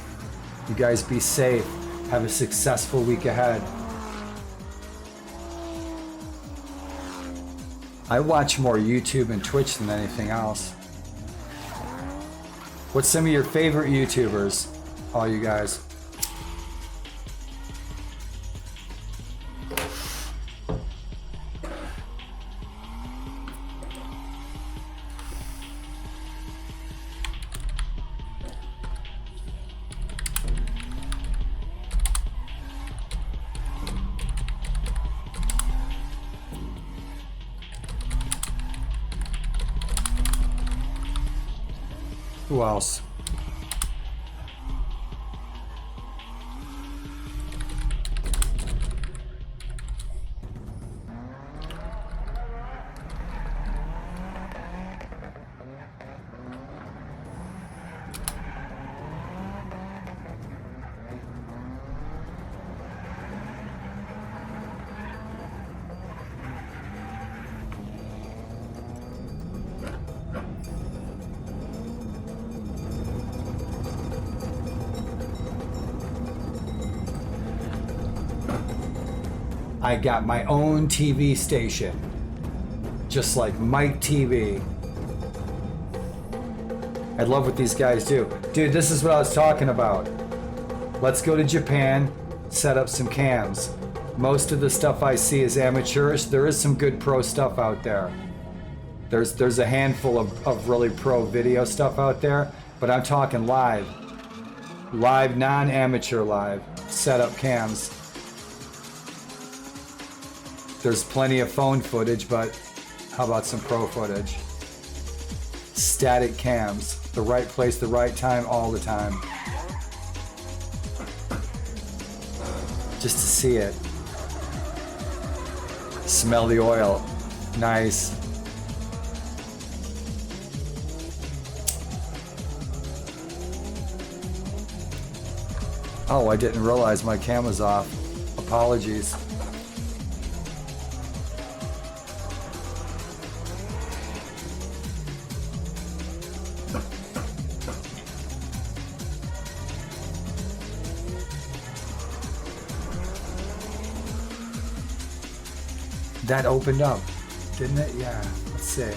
You guys be safe. Have a successful week ahead. I watch more YouTube and Twitch than anything else. What's some of your favorite YouTubers? All you guys. Who else? I got my own TV station, just like Mike TV. I love what these guys do. Dude, this is what I was talking about. Let's go to Japan, set up some cams. Most of the stuff I see is amateurish. There is some good pro stuff out there. There's a handful of really pro video stuff out there, but I'm talking live. Live, non-amateur live, set up cams. There's plenty of phone footage, but how about some pro footage? Static cams, the right place, the right time, all the time. Just to see it. Smell the oil. Nice. Oh, I didn't realize my camera's off. Apologies. That opened up, didn't it? Yeah, let's see.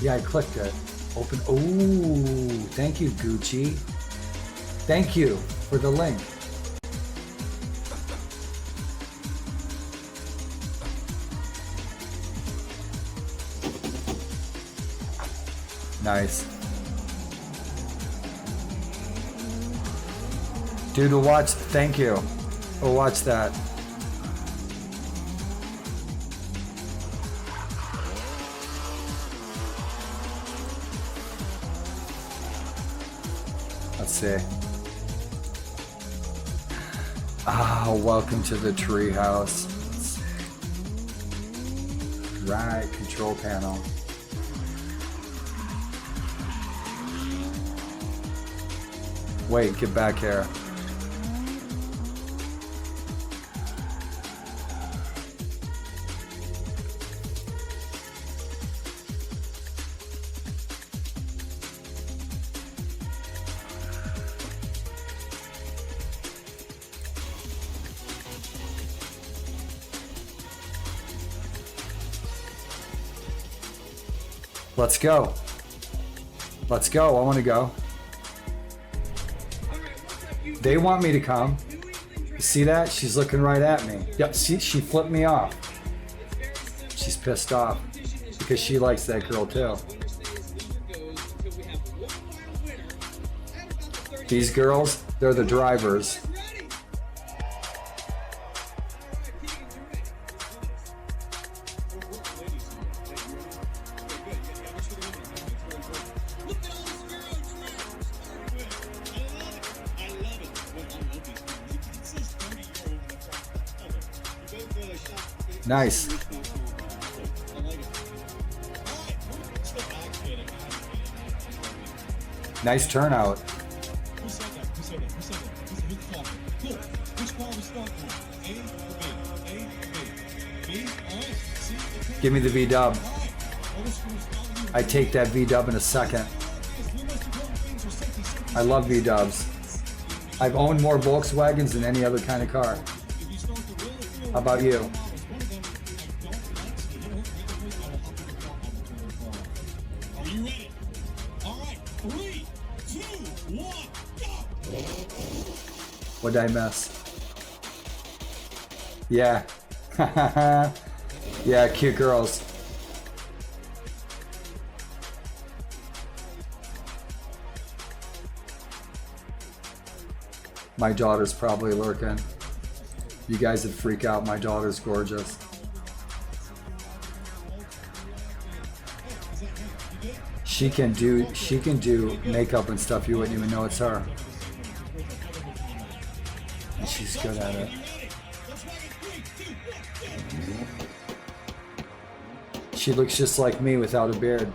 Yeah, I clicked it. Open, ooh, thank you, Gucci. Thank you for the link. Nice. Dude, we'll watch, thank you. We'll watch that. Let's see. Ah, welcome to the treehouse. Right, control panel. Wait, get back here. Let's go. Let's go. I want to go. They want me to come. You see that? She's looking right at me. Yep, see, she flipped me off. She's pissed off because she likes that girl too. These girls, they're the drivers. Nice. Nice turnout. Give me the V-dub. I take that V-dub in a second. I love V-dubs. I've owned more Volkswagens than any other kind of car. How about you? Are you ready? All right, 3, 2, 1, go! What did I miss? Yeah. Yeah, cute girls. My daughter's probably lurking. You guys would freak out. My daughter's gorgeous. She can do makeup and stuff. You wouldn't even know it's her. And she's good at it. She looks just like me without a beard.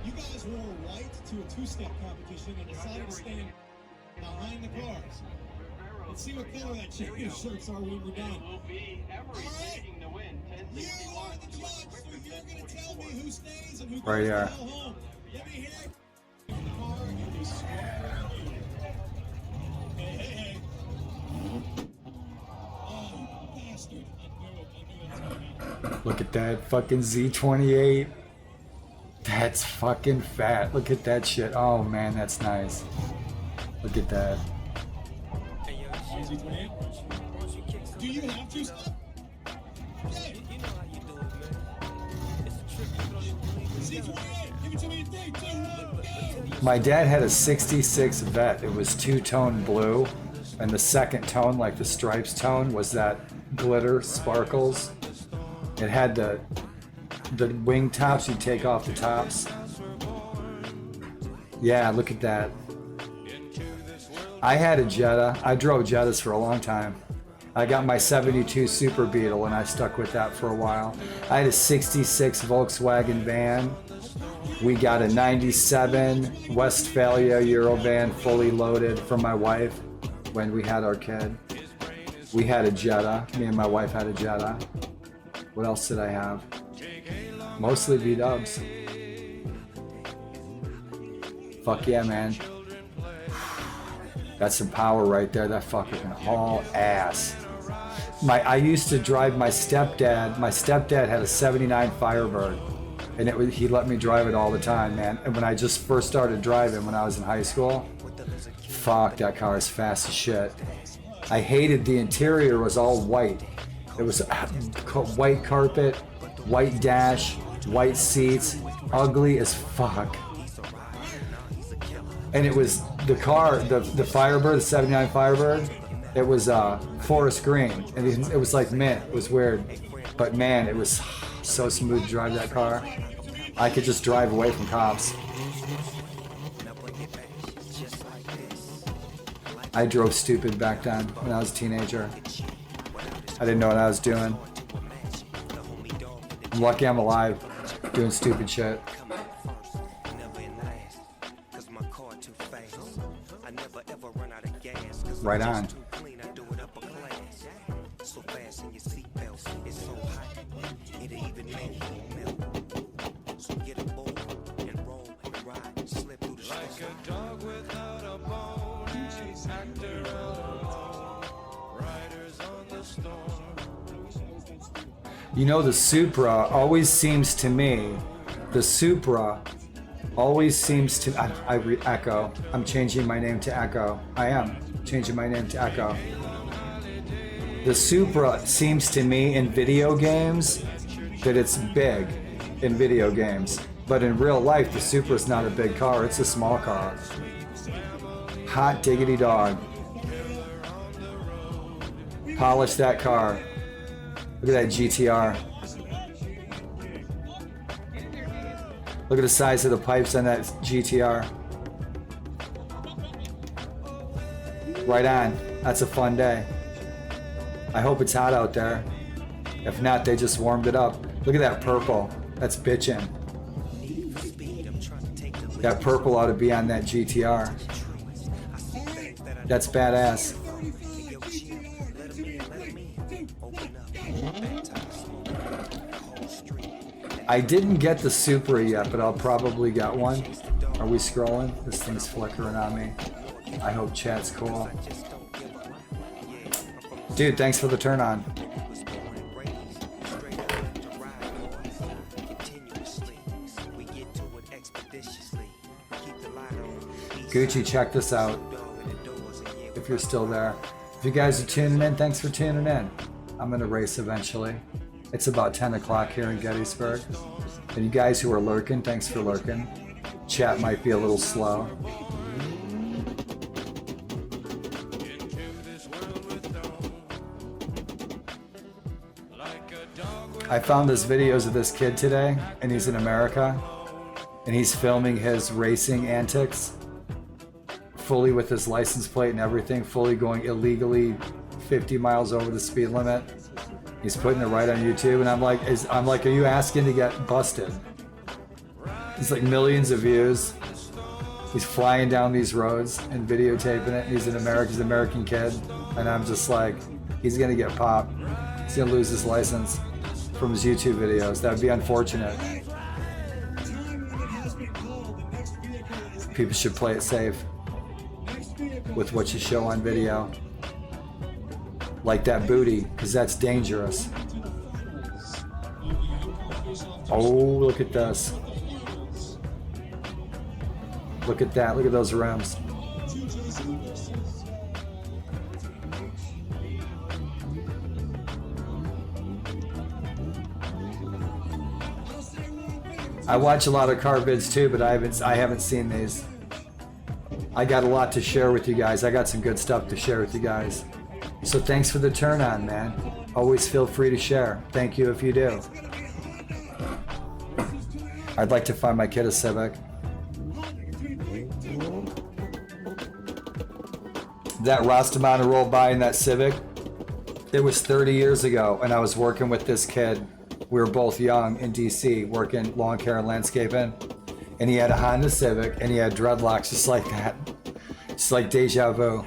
You guys wore white to a two-step competition and decided to stand behind the cars. Let's see what color that champion shirts are when we're done. All right. You are the judge, so you're going to tell me who stays and who Right goes here. home. Let me hear it. The car and be smarter than you. Hey, hey, hey. Oh, you bastard. I knew it. I knew that was going to happen. Look at that fucking Z28. That's fucking fat. Look at that shit. Oh man, that's nice. Look at that. Do you have to stop? My dad had a 66 Vet. It was two-tone blue, and the second tone, like the stripes tone, was that glitter sparkles. It had the wing tops. You take off the tops. Yeah, look at that. I had a Jetta. I drove Jettas for a long time. I got my 72 Super Beetle and I stuck with that for a while. I had a 66 Volkswagen van. We got a 97 Westphalia Eurovan fully loaded for my wife when we had our kid. We had a Jetta. Me and my wife had a Jetta. What else did I have? Mostly V-dubs. Fuck yeah, man. That's some power right there. That fucker can haul ass. I used to drive my stepdad. My stepdad had a 79 Firebird, and he let me drive it all the time, man. And when I just first started driving when I was in high school, fuck, that car is fast as shit. I hated the interior was all white. It was white carpet, white dash, white seats, ugly as fuck. And it was the car, the Firebird, the 79 Firebird, it was forest green. And it was like mint. It was weird. But man, it was so smooth to drive that car. I could just drive away from cops. I drove stupid back then when I was a teenager. I didn't know what I was doing. I'm lucky I'm alive, doing stupid shit. Right on. You know, the Supra always seems to me, Echo. I'm changing my name to Echo. I am changing my name to Echo. The Supra seems to me in video games that it's big in video games. But in real life, the Supra's not a big car, it's a small car. Hot diggity dog. Polish that car. Look at that GTR. Look at the size of the pipes on that GTR. Right on. That's a fun day. I hope it's hot out there. If not, they just warmed it up. Look at that purple. That's bitchin'. That purple ought to be on that GTR. That's badass. I didn't get the Supra yet, but I'll probably get one. Are we scrolling? This thing's flickering on me. I hope chat's cool. Dude, thanks for the turn on. Gucci, check this out. If you're still there. If you guys are tuning in, thanks for tuning in. I'm gonna race eventually. It's about 10 o'clock here in Gettysburg. And you guys who are lurking, thanks for lurking. Chat might be a little slow. I found this videos of this kid today, and he's in America, and he's filming his racing antics, fully with his license plate and everything, fully going illegally 50 miles over the speed limit. He's putting it right on YouTube, and I'm like, are you asking to get busted? He's like millions of views. He's flying down these roads and videotaping it. He's an American kid, and I'm just like, he's gonna get popped. He's gonna lose his license from his YouTube videos. That would be unfortunate. People should play it safe with what you show on video. Like that booty, because that's dangerous. Oh, look at this. Look at that. Look at those rims. I watch a lot of car vids too, but I haven't seen these. I got a lot to share with you guys. I got some good stuff to share with you guys. So thanks for the turn on, man. Always feel free to share. Thank you if you do. I'd like to find my kid a Civic. That Rastamana rolled by in that Civic, it was 30 years ago, and I was working with this kid. We were both young in DC, working lawn care and landscaping, and he had a Honda Civic, and he had dreadlocks just like that. It's like deja vu.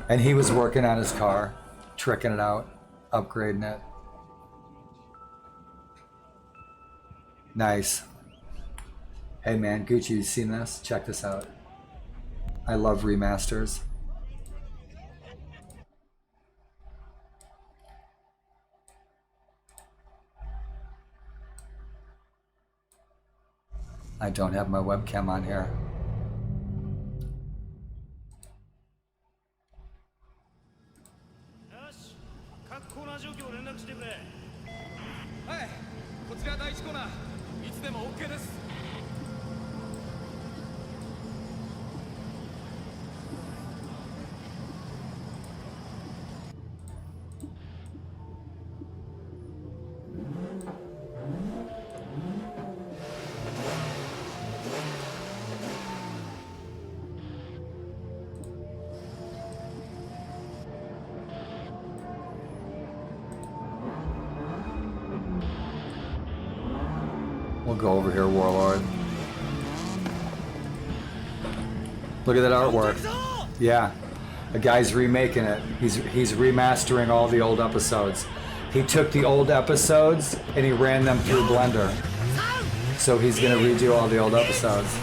And he was working on his car, tricking it out, upgrading it. Nice. Hey man, Gucci, you seen this? Check this out. I love remasters. I don't have my webcam on here. We'll go over here, Warlord. Look at that artwork. Yeah, a guy's remaking it. He's remastering all the old episodes. He took the old episodes and he ran them through Blender. So he's gonna redo all the old episodes.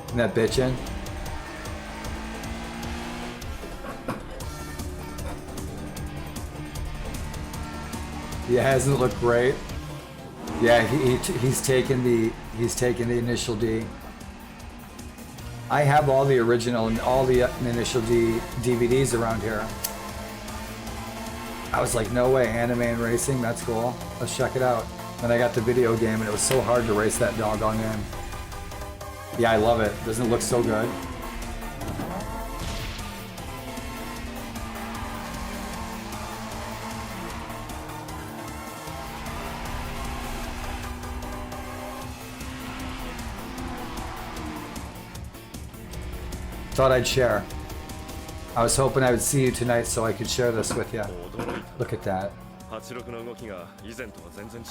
Isn't that bitchin'? Yeah, hasn't it looked great? Yeah, he's taken the initial D. I have all the original and all the initial D DVDs around here. I was like, no way, anime and racing, that's cool. Let's check it out. Then I got the video game and it was so hard to race that doggone game. Yeah, I love it. Doesn't it look so good? Thought I'd share. I was hoping I would see you tonight so I could share this with you. Look at that. 86の動きが以前とは全然違う。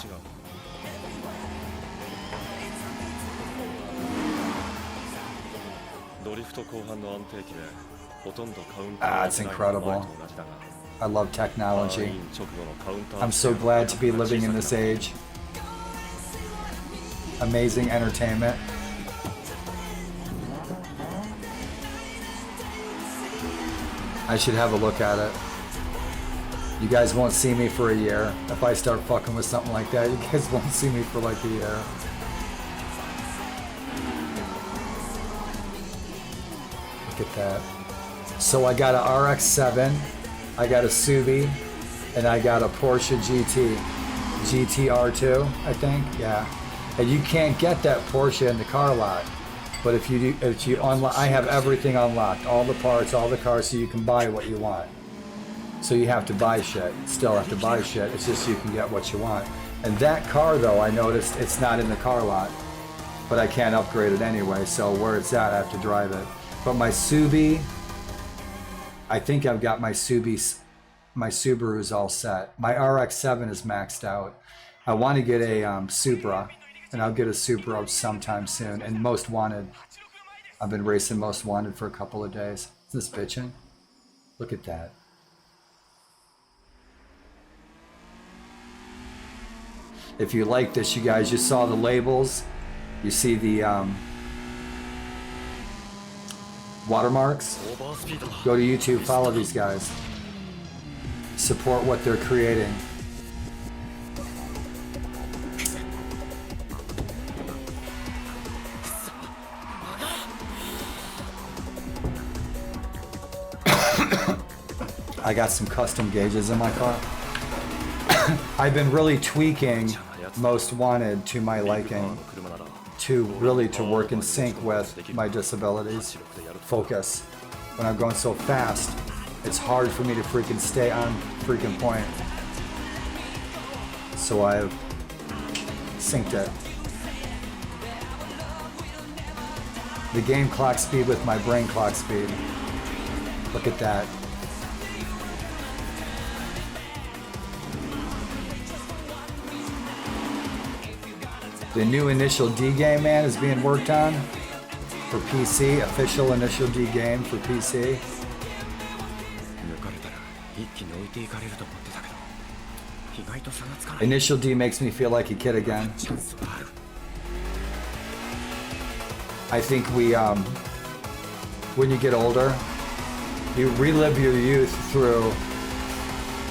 ドリフト後半の安定期でほとんどカウンター It's incredible. I love technology. I'm so glad to be living in this age. Amazing entertainment. I should have a look at it. You guys won't see me for a year. If I start fucking with something like that, you guys won't see me for like a year. Look at that. So I got a RX-7, I got a Subi, and I got a Porsche GTR2, I think, yeah. And you can't get that Porsche in the car lot. But if you unlock, I have everything unlocked, all the parts, all the cars, so you can buy what you want. So you have to buy shit, still have to buy shit, it's just you can get what you want. And that car though, I noticed it's not in the car lot, but I can't upgrade it anyway, so where it's at, I have to drive it. But my Subi, I think I've got my Subaru's all set. My RX-7 is maxed out. I want to get a Supra, and I'll get a Supra sometime soon. And Most Wanted. I've been racing Most Wanted for a couple of days. Is this bitching? Look at that. If you like this, you guys, you saw the labels. You see the watermarks. Go to YouTube, follow these guys. Support what they're creating. I got some custom gauges in my car. I've been really tweaking Most Wanted to my liking, to work in sync with my disabilities. Focus. When I'm going so fast, it's hard for me to freaking stay on freaking point. So I've synced it. The game clock speed with my brain clock speed. Look at that. The new Initial D game, man, is being worked on for PC. Official Initial D game for PC. Initial D makes me feel like a kid again. I think when you get older, you relive your youth through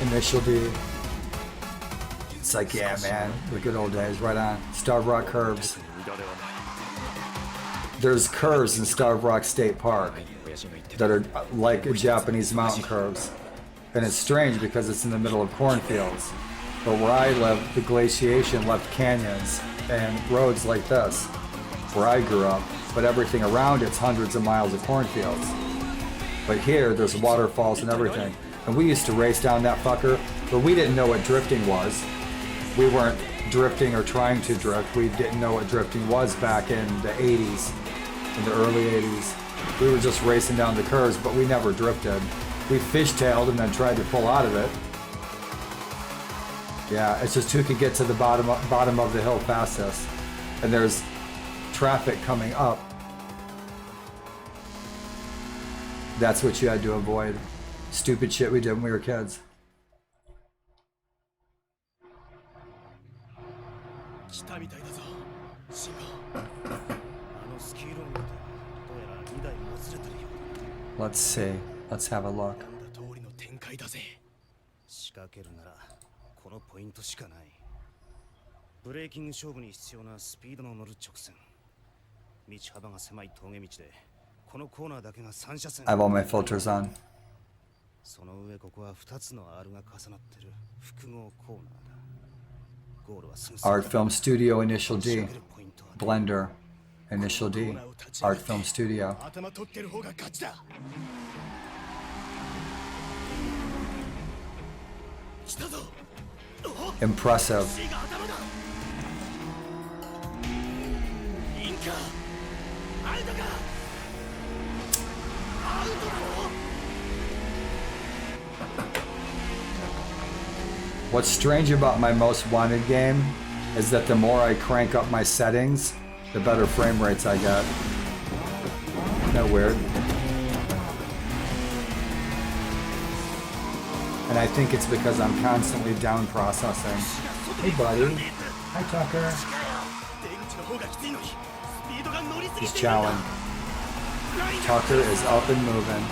Initial D. It's like, yeah, man, the good old days, right on. Starved Rock curves. There's curves in Starved Rock State Park that are like Japanese mountain curves. And it's strange because it's in the middle of cornfields. But where I live, the glaciation left canyons and roads like this, where I grew up. But everything around it's hundreds of miles of cornfields. But here, there's waterfalls and everything. And we used to race down that fucker, but we didn't know what drifting was. We weren't drifting or trying to drift. We didn't know what drifting was back in the 80s, in the early 80s. We were just racing down the curves, but we never drifted. We fishtailed and then tried to pull out of it. Yeah, it's just who could get to the bottom of the hill fastest. And there's traffic coming up. That's what you had to avoid. Stupid shit we did when we were kids. Let's see. Let's have a look. I have all my filters on. Art Film Studio Initial D. Blender Initial D. Art Film Studio. Impressive. What's strange about my Most Wanted game is that the more I crank up my settings, the better frame rates I get. Isn't that weird? And I think it's because I'm constantly down processing. Hey buddy. Hi Tucker. He's chowing. Tucker is up and moving.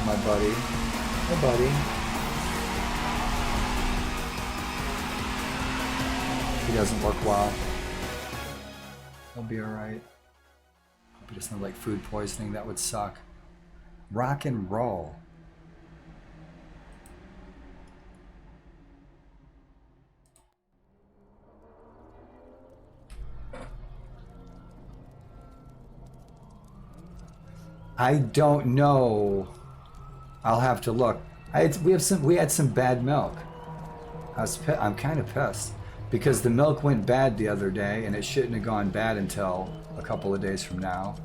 My buddy. Hey buddy. He doesn't look well. He'll be alright. Hope he doesn't have like food poisoning, that would suck. Rock and roll. I don't know. I'll have to look. We had some bad milk. I'm kind of pissed because the milk went bad the other day, and it shouldn't have gone bad until a couple of days from now.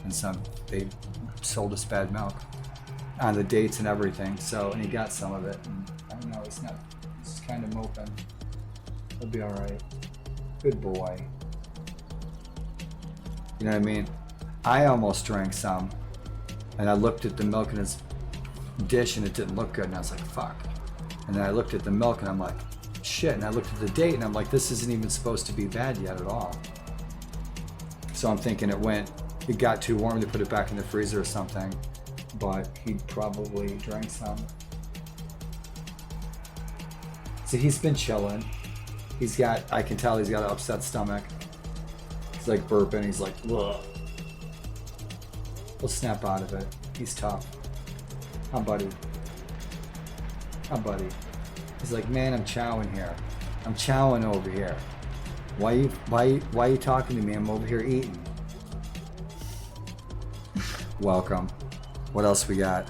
And they sold us bad milk on the dates and everything. So, and he got some of it. And I don't know. He's kind of moping. He'll be all right. Good boy. You know what I mean? I almost drank some, and I looked at the milk in his dish and it didn't look good, and I was like, fuck. And then I looked at the milk and I'm like, shit. And I looked at the date and I'm like, this isn't even supposed to be bad yet at all. So I'm thinking it got too warm to put it back in the freezer or something, but he probably drank some. So he's been chilling. I can tell he's got an upset stomach. He's like burping, he's like, ugh. We'll snap out of it. He's tough. Huh, buddy? Huh, buddy? He's like, man, I'm chowing here. I'm chowing over here. Why you talking to me? I'm over here eating. Welcome. What else we got?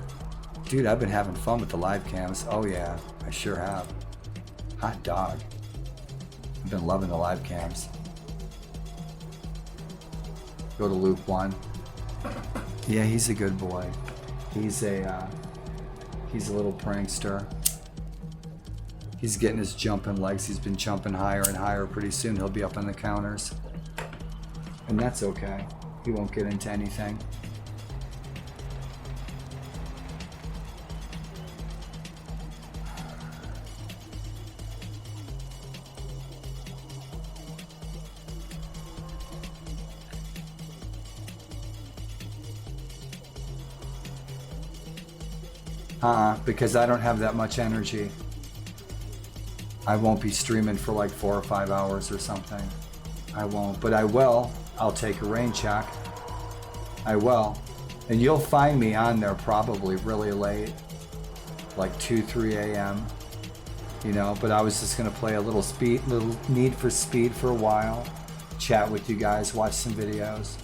Dude, I've been having fun with the live cams. Oh yeah, I sure have. Hot dog. I've been loving the live cams. Go to loop 1. Yeah, he's a good boy. He's a little prankster. He's getting his jumping legs. He's been jumping higher and higher. Pretty soon he'll be up on the counters. And that's okay. He won't get into anything. Because I don't have that much energy. I won't be streaming for like 4 or 5 hours or something. I won't, but I will. I'll take a rain check. I will. And you'll find me on there probably really late, like 2, 3 a.m. You know, but I was just gonna play a little Need for Speed for a while, chat with you guys, watch some videos.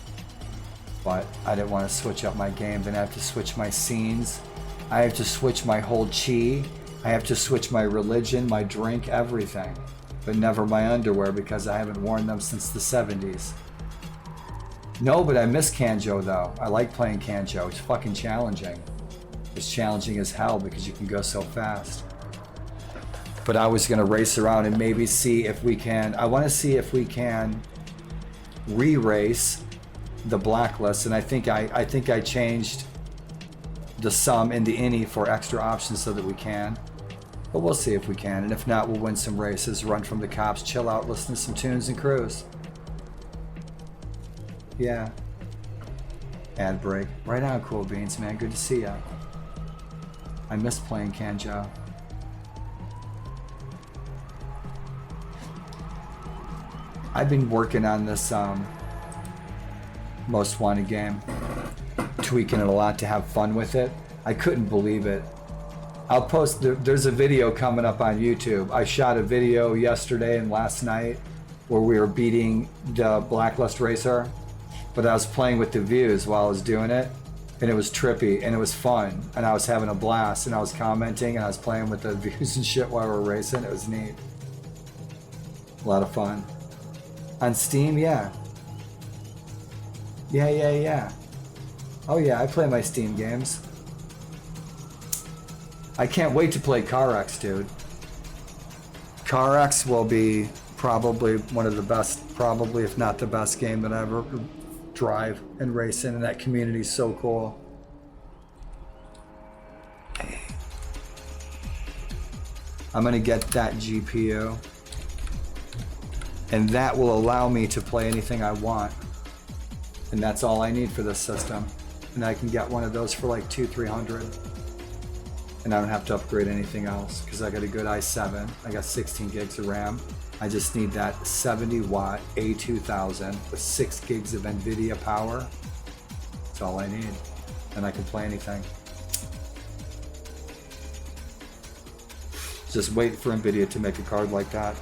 But I didn't want to switch up my game. Then I have to switch my scenes. I have to switch my whole chi. I have to switch my religion, my drink, everything. But never my underwear because I haven't worn them since the 70s. No, but I miss Kanjo though. I like playing Kanjo. It's fucking challenging. It's challenging as hell because you can go so fast. But I was gonna race around and maybe see if we can, I wanna see if we can re-race the blacklist, and I think I changed the sum in the innie for extra options so that we can. But we'll see if we can, and if not, we'll win some races, run from the cops, chill out, listen to some tunes, and cruise. Yeah. Ad break. Right on, Cool Beans, man. Good to see ya. I miss playing Kanjo. I've been working on this Most Wanted game, tweaking it a lot to have fun with it. I couldn't believe it. I'll post, there's a video coming up on YouTube. I shot a video yesterday and last night where we were beating the Blacklist Racer, but I was playing with the views while I was doing it, and it was trippy and it was fun, and I was having a blast, and I was commenting and I was playing with the views and shit while we were racing. It was neat. A lot of fun. On Steam, yeah. Yeah. Oh yeah, I play my Steam games. I can't wait to play CarX, dude. CarX will be probably one of the best, probably if not the best game that I ever drive and race in, and that community is so cool. I'm gonna get that GPU, and that will allow me to play anything I want, and that's all I need for this system. And I can get one of those for like $200-300, and I don't have to upgrade anything else because I got a good i7. I got 16 gigs of RAM. I just need that 70-watt A2000 with 6 gigs of NVIDIA power. That's all I need, and I can play anything. Just wait for NVIDIA to make a card like that.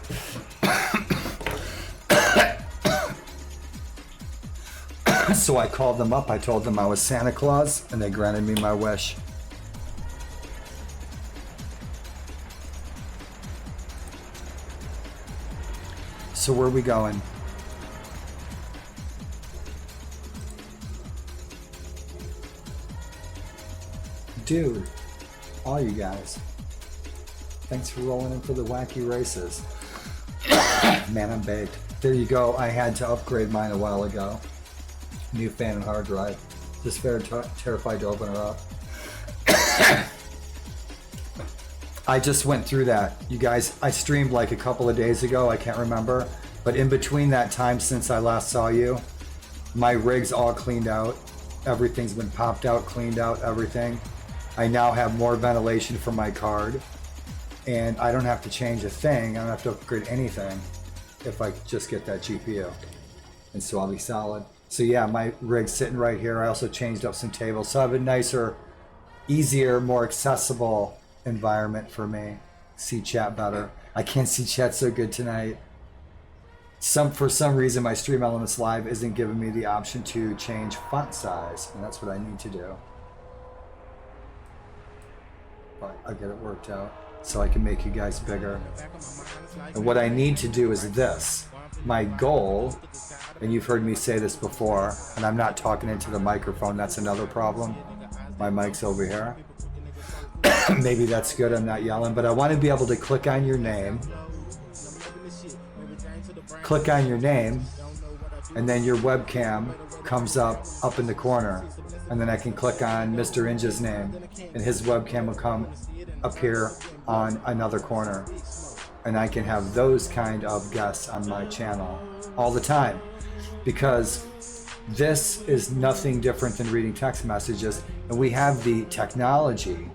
So I called them up, I told them I was Santa Claus, and they granted me my wish. So where are we going? Dude, all you guys, thanks for rolling in for the wacky races. Man, I'm baked. There you go, I had to upgrade mine a while ago. New fan and hard drive. Just very terrified to open it up. I just went through that. You guys, I streamed like a couple of days ago, I can't remember. But in between that time since I last saw you, my rig's all cleaned out. Everything's been popped out, cleaned out, everything. I now have more ventilation for my card. And I don't have to change a thing. I don't have to upgrade anything if I just get that GPU. And so I'll be solid. So yeah, my rig's sitting right here. I also changed up some tables. So I have a nicer, easier, more accessible environment for me. See chat better. I can't see chat so good tonight. For some reason, my Stream Elements Live isn't giving me the option to change font size, and that's what I need to do. But I'll get it worked out so I can make you guys bigger. And what I need to do is this. My goal, and you've heard me say this before, and I'm not talking into the microphone, that's another problem. My mic's over here. Maybe that's good, I'm not yelling, but I want to be able to click on your name, and then your webcam comes up in the corner, and then I can click on Mr. Inge's name, and his webcam will appear on another corner. And I can have those kind of guests on my channel all the time, because this is nothing different than reading text messages, and we have the technology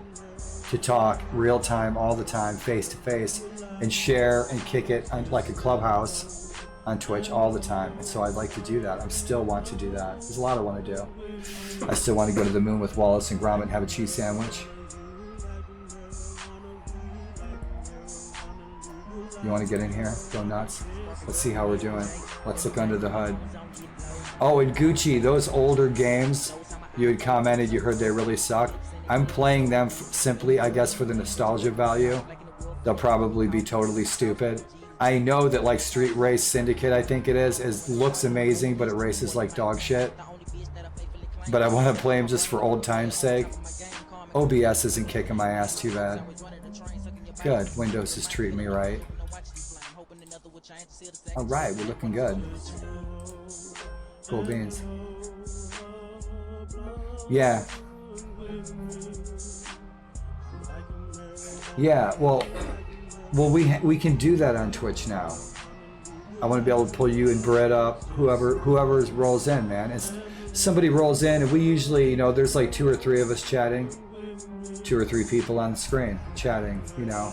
to talk real time, all the time, face to face, and share and kick it on, like a clubhouse on Twitch all the time. And so I'd like to do that. I still want to do that. There's a lot I want to do. I still want to go to the moon with Wallace and Gromit and have a cheese sandwich. You want to get in here? Go nuts. Let's see how we're doing. Let's look under the hood. Oh, and Gucci, those older games you had commented you heard they really suck. I'm playing them simply, I guess, for the nostalgia value. They'll probably be totally stupid. I know that like Street Race Syndicate, I think it is looks amazing, but it races like dog shit. But I want to play them just for old time's sake. OBS isn't kicking my ass too bad. Good, Windows is treating me right. Alright, we're looking good. Cool beans. Yeah. Yeah, well we can do that on Twitch now. I want to be able to pull you and Brett up, whoever rolls in, man. It's somebody rolls in, and we usually, you know, there's like 2 or 3 of us chatting, 2 or 3 people on the screen chatting, you know,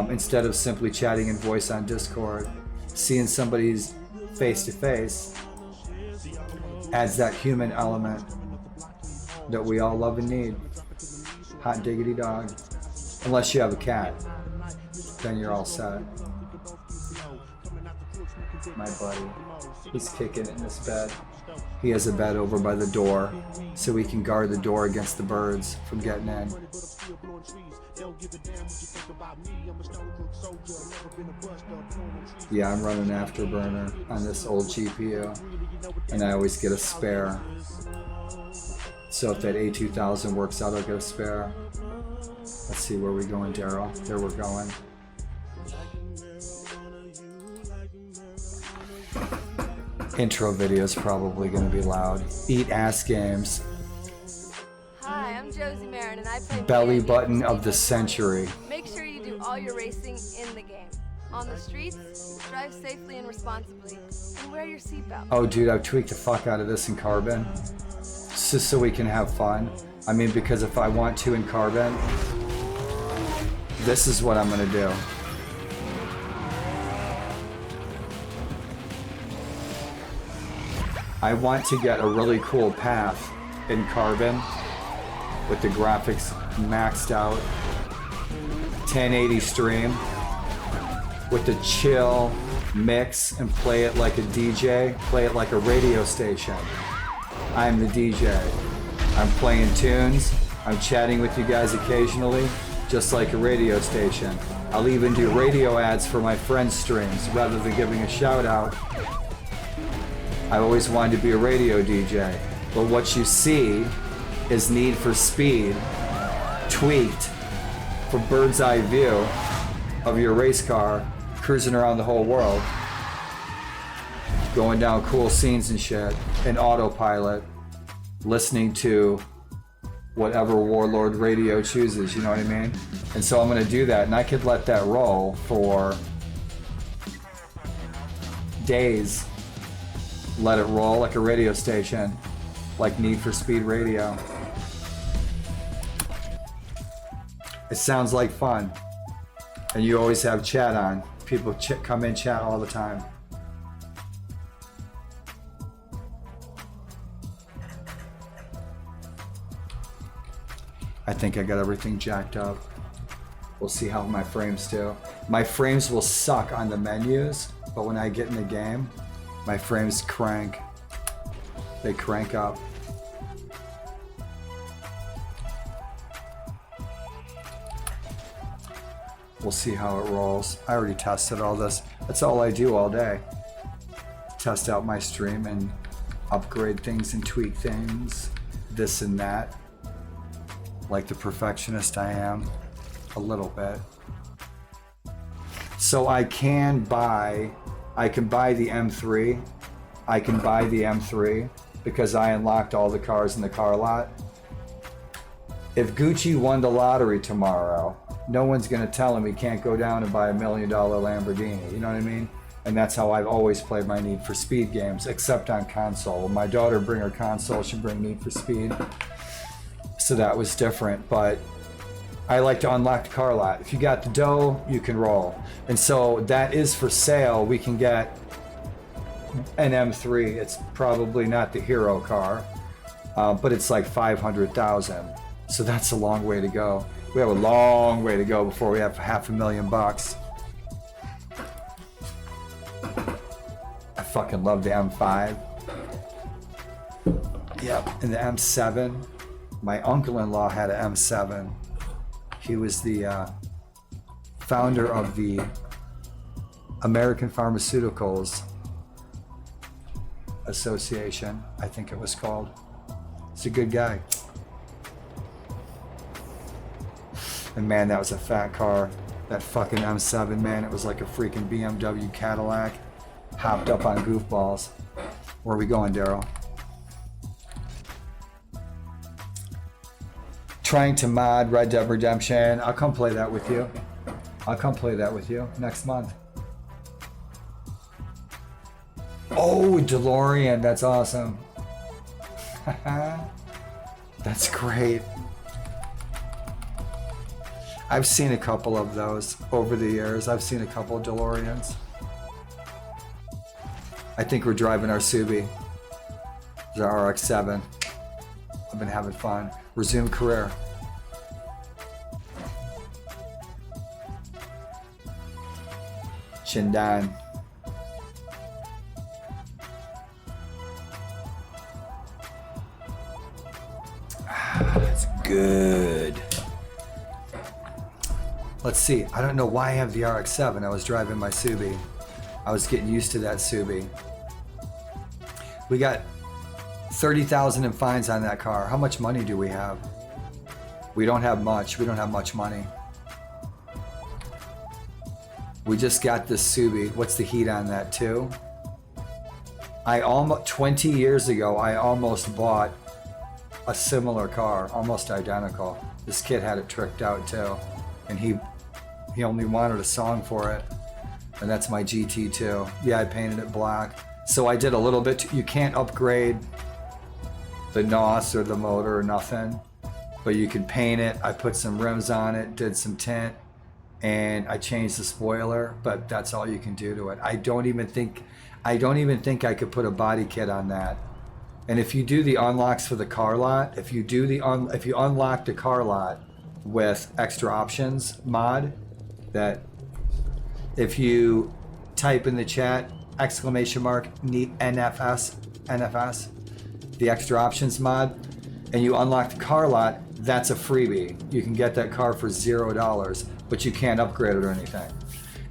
instead of simply chatting in voice on Discord. Seeing somebody's face to face adds that human element that we all love and need. Hot diggity dog. Unless you have a cat, then you're all set. My buddy, he's kicking it in his bed. He has a bed over by the door, so he can guard the door against the birds from getting in. Yeah, I'm running Afterburner on this old GPU, and I always get a spare. So if that A2000 works out, I'll get a spare. Let's see where we're going, Daryl. There we're going. Intro video is probably going to be loud. Eat ass games. Hi, I'm Josie Marin, and I play Belly WiiD button for of the Speed century. Motorsport. Make sure you do all your racing in the game. On the streets, drive safely and responsibly, and wear your seatbelt. Oh, dude, I've tweaked the fuck out of this in Carbon. Just so we can have fun. I mean, because if I want to in Carbon, this is what I'm going to do. I want to get a really cool path in Carbon with the graphics maxed out, 1080 stream, with the chill mix and play it like a DJ, play it like a radio station. I'm the DJ. I'm playing tunes, I'm chatting with you guys occasionally, just like a radio station. I'll even do radio ads for my friends' streams rather than giving a shout out. I always wanted to be a radio DJ, but what you see is Need for Speed tweaked for bird's eye view of your race car cruising around the whole world, going down cool scenes and shit in autopilot, listening to whatever Warlord radio chooses, you know what I mean? And so I'm gonna do that, and I could let that roll for days. Let it roll like a radio station, like Need for Speed Radio. It sounds like fun. And you always have chat on. People come in chat all the time. I think I got everything jacked up. We'll see how my frames do. My frames will suck on the menus, but when I get in the game, my frames crank. They crank up. We'll see how it rolls. I already tested all this. That's all I do all day. Test out my stream and upgrade things and tweak things, this and that. Like the perfectionist I am, a little bit. So I can buy the M3. I can buy the M3 because I unlocked all the cars in the car lot. If Gucci won the lottery tomorrow, no one's gonna tell him he can't go down and buy $1 million Lamborghini, you know what I mean? And that's how I've always played my Need for Speed games, except on console. When my daughter bring her console, she'd bring Need for Speed. So that was different, but I like to unlock the car lot. If you got the dough, you can roll. And so that is for sale. We can get an M3. It's probably not the hero car, but it's like 500,000. So that's a long way to go. We have a long way to go before we have $500,000. I fucking love the M5. Yep, and the M7. My uncle-in-law had an M7. He was the founder of the American Pharmaceuticals Association, I think it was called. He's a good guy. And man, that was a fat car. That fucking M7, man, it was like a freaking BMW Cadillac. Hopped up on goofballs. Where are we going, Daryl? Trying to mod Red Dead Redemption. I'll come play that with you. I'll come play that with you next month. Oh, DeLorean, that's awesome. That's great. I've seen a couple of those over the years. I've seen a couple of DeLoreans. I think we're driving our Subi. It's our RX-7. I've been having fun. Resume career. Chindan. That's good. Let's see. I don't know why I have the RX-7. I was driving my Subi. I was getting used to that Subi. We got 30,000 in fines on that car. How much money do we have? We don't have much. We don't have much money. We just got this Subi. What's the heat on that too? 20 years ago, I almost bought a similar car, almost identical. This kid had it tricked out too, and he only wanted a song for it, and that's my GT2. Yeah, I painted it black. So I did a little bit. You can't upgrade the NOS or the motor or nothing, but you can paint it. I put some rims on it, did some tint, and I changed the spoiler, but that's all you can do to it. I don't even think I could put a body kit on that. And if you do the unlocks for the car lot, if you unlock the car lot with extra options mod, that if you type in the chat !NFS, the extra options mod, and you unlock the car lot, that's a freebie. You can get that car for $0, but you can't upgrade it or anything.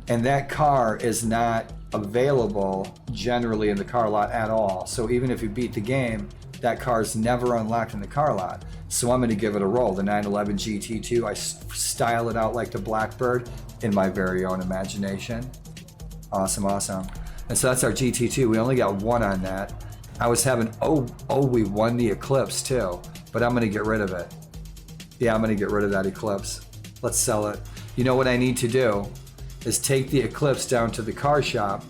And that car is not available generally in the car lot at all. So even if you beat the game, that car's never unlocked in the car lot. So I'm going to give it a roll. The 911 GT2, I style it out like the Blackbird in my very own imagination. Awesome, awesome. And so that's our GT2. We only got one on that. I was having, we won the Eclipse too, but I'm going to get rid of it. Yeah, I'm going to get rid of that Eclipse. Let's sell it. You know what I need to do is take the Eclipse down to the car shop,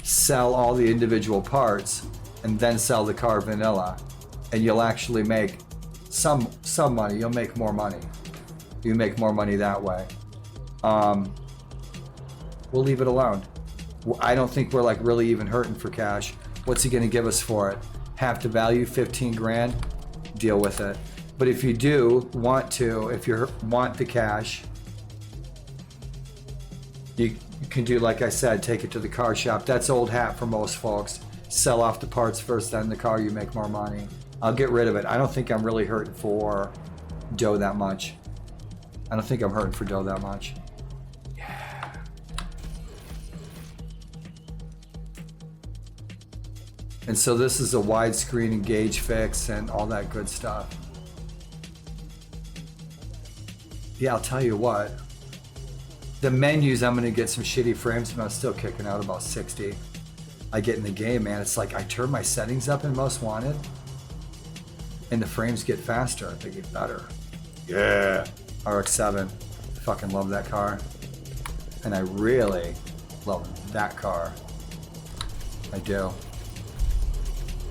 sell all the individual parts, and then sell the car vanilla. And you'll actually make some money. You'll make more money. You make more money that way. We'll leave it alone. I don't think we're like really even hurting for cash. What's he gonna give us for it? Half the value, 15 grand, deal with it. But if you do want to, if you want the cash, you can do, like I said, take it to the car shop. That's old hat for most folks. Sell off the parts first, then the car, you make more money. I'll get rid of it. I don't think I'm really hurting for dough that much. I don't think I'm hurting for dough that much. Yeah. And so this is a widescreen engage fix and all that good stuff. Yeah, I'll tell you what. The menus, I'm gonna get some shitty frames, but I'm still kicking out about 60. I get in the game, man. It's like I turn my settings up in Most Wanted, and the frames get faster. They get better. Yeah. RX-7. Fucking love that car. And I really love that car. I do.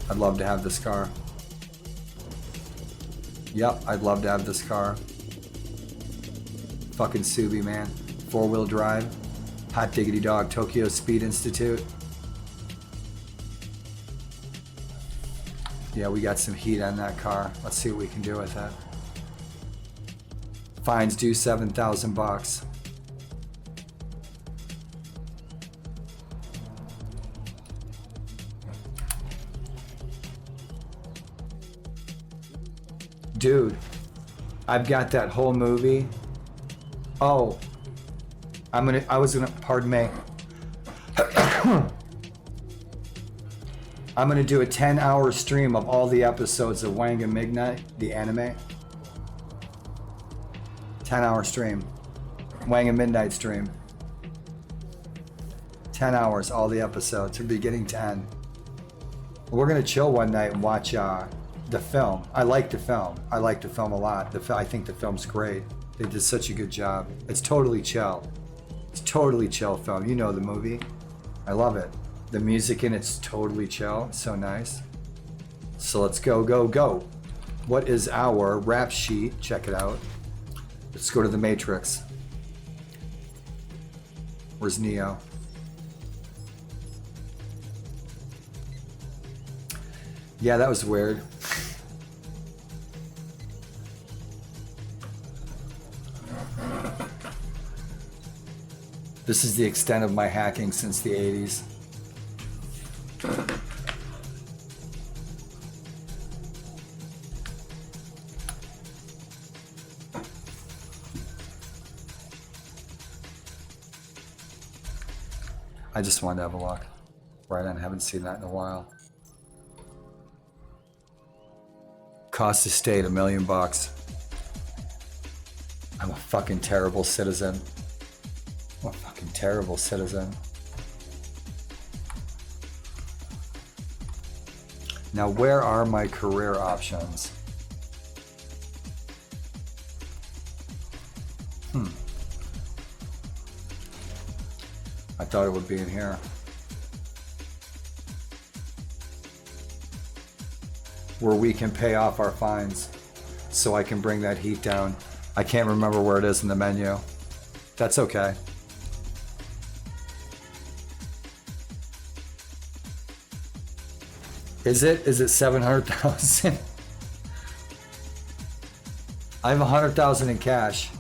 I'd love to have this car. Yep, I'd love to have this car. Fucking Subi, man. 4-wheel drive. Hot diggity dog. Tokyo Speed Institute. Yeah, we got some heat on that car. Let's see what we can do with it. Fines due $7,000. Dude, I've got that whole movie. Oh, pardon me. I'm gonna do a 10-hour stream of all the episodes of Wang and Midnight, the anime. 10-hour stream. Wang and Midnight stream. 10 hours, all the episodes, from beginning to end. We're gonna chill one night and watch the film. I like the film. I like the film a lot. I think the film's great. They did such a good job. It's totally chill. It's totally chill film. You know the movie. I love it. The music in it's totally chill. It's so nice. So let's go, go, go. What is our rap sheet? Check it out. Let's go to the Matrix. Where's Neo? Yeah, that was weird. This is the extent of my hacking since the 80s. I just wanted to have a look. Right on, haven't seen that in a while. Cost estate $1 million. I'm a fucking terrible citizen. I'm a fucking terrible citizen. Now, where are my career options? I thought it would be in here. Where we can pay off our fines so I can bring that heat down. I can't remember where it is in the menu. That's okay. Is it 700,000? I have 100,000 in cash,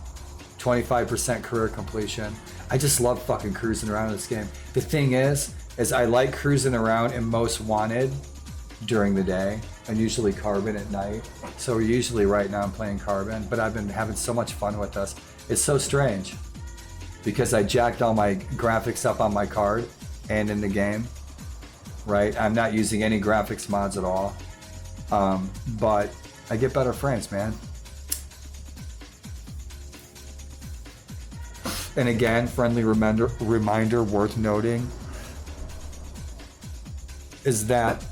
25% career completion. I just love fucking cruising around in this game. The thing is I like cruising around in Most Wanted during the day and usually Carbon at night. So usually right now I'm playing Carbon, but I've been having so much fun with this. It's so strange because I jacked all my graphics up on my card and in the game, right? I'm not using any graphics mods at all, but I get better frames, man. And again, friendly reminder worth noting is that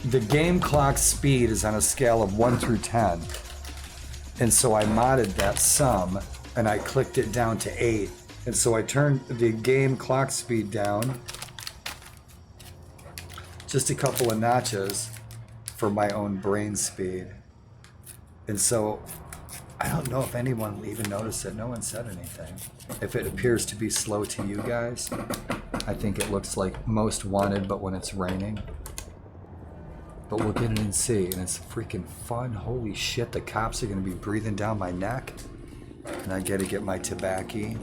the game clock speed is on a scale of 1 through 10. And so I modded that some and I clicked it down to 8. And so I turned the game clock speed down just a couple of notches for my own brain speed. And so I don't know if anyone even noticed it. No one said anything. If it appears to be slow to you guys, I think it looks like Most Wanted, but when it's raining. But we'll get it and see, and it's freaking fun. Holy shit, the cops are gonna be breathing down my neck. And I gotta get my tobacco.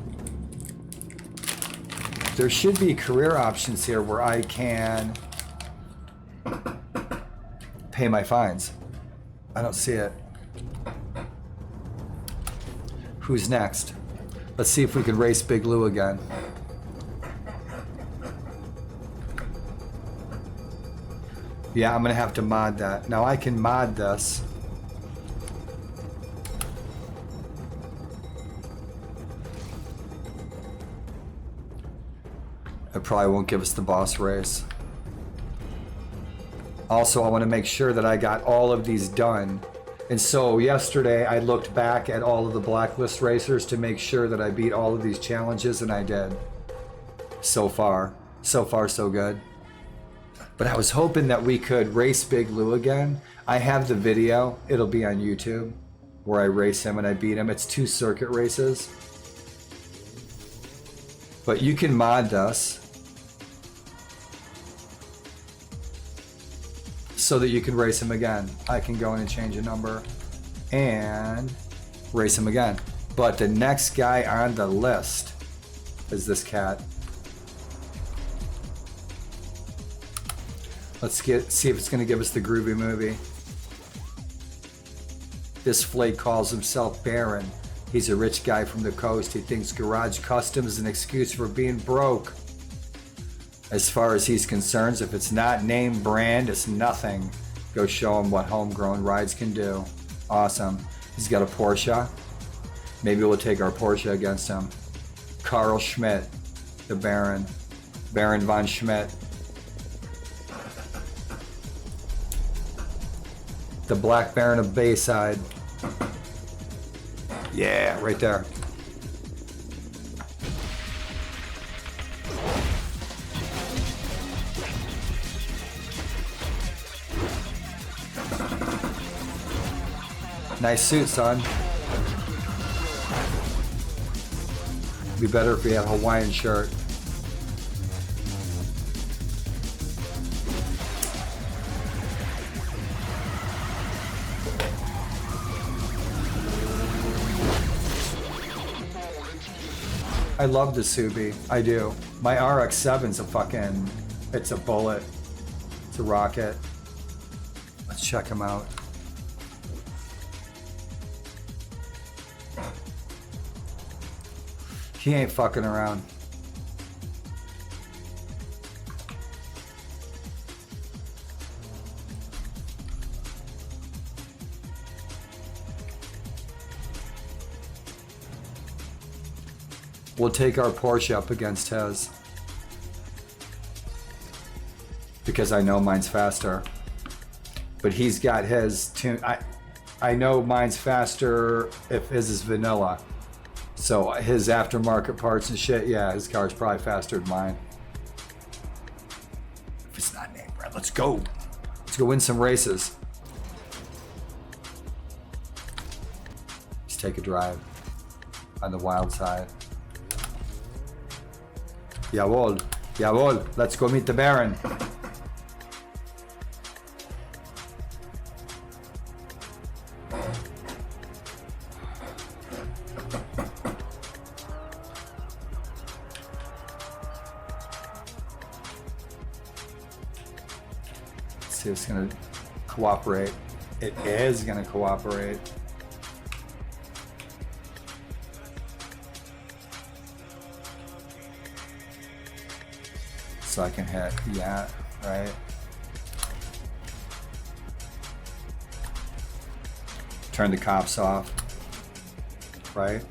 There should be career options here where I can pay my fines. I don't see it. Who's next? Let's see if we can race Big Lou again. Yeah, I'm gonna have to mod that. Now I can mod this. It probably won't give us the boss race. Also, I want to make sure that I got all of these done. And so yesterday I looked back at all of the blacklist racers to make sure that I beat all of these challenges, and I did. So far so good. But I was hoping that we could race Big Lou again. I have the video, it'll be on YouTube, where I race him and I beat him. It's 2 circuit races. But you can mod this so that you can race him again. I can go in and change a number and race him again. But the next guy on the list is this cat. Let's see if it's gonna give us the groovy movie. This flake calls himself Baron. He's a rich guy from the coast. He thinks garage custom is an excuse for being broke. As far as he's concerned, if it's not name brand, it's nothing. Go show him what homegrown rides can do. Awesome. He's got a Porsche. Maybe we'll take our Porsche against him. Carl Schmidt, the Baron. Baron von Schmidt. The Black Baron of Bayside. Yeah, right there. Nice suit, son. Be better if we had a Hawaiian shirt. I love the Subi. I do. My RX-7's a fucking... It's a bullet. It's a rocket. Let's check him out. He ain't fucking around. We'll take our Porsche up against his. Because I know mine's faster. But he's got his tune. I know mine's faster if his is vanilla. So his aftermarket parts and shit, yeah, his car's probably faster than mine. If it's not name brand, let's go. Let's go win some races. Let's take a drive on the wild side. Jawohl, jawohl, let's go meet the Baron. See if it's gonna cooperate. It is gonna cooperate. So I can hit, yeah, right? Turn the cops off, right?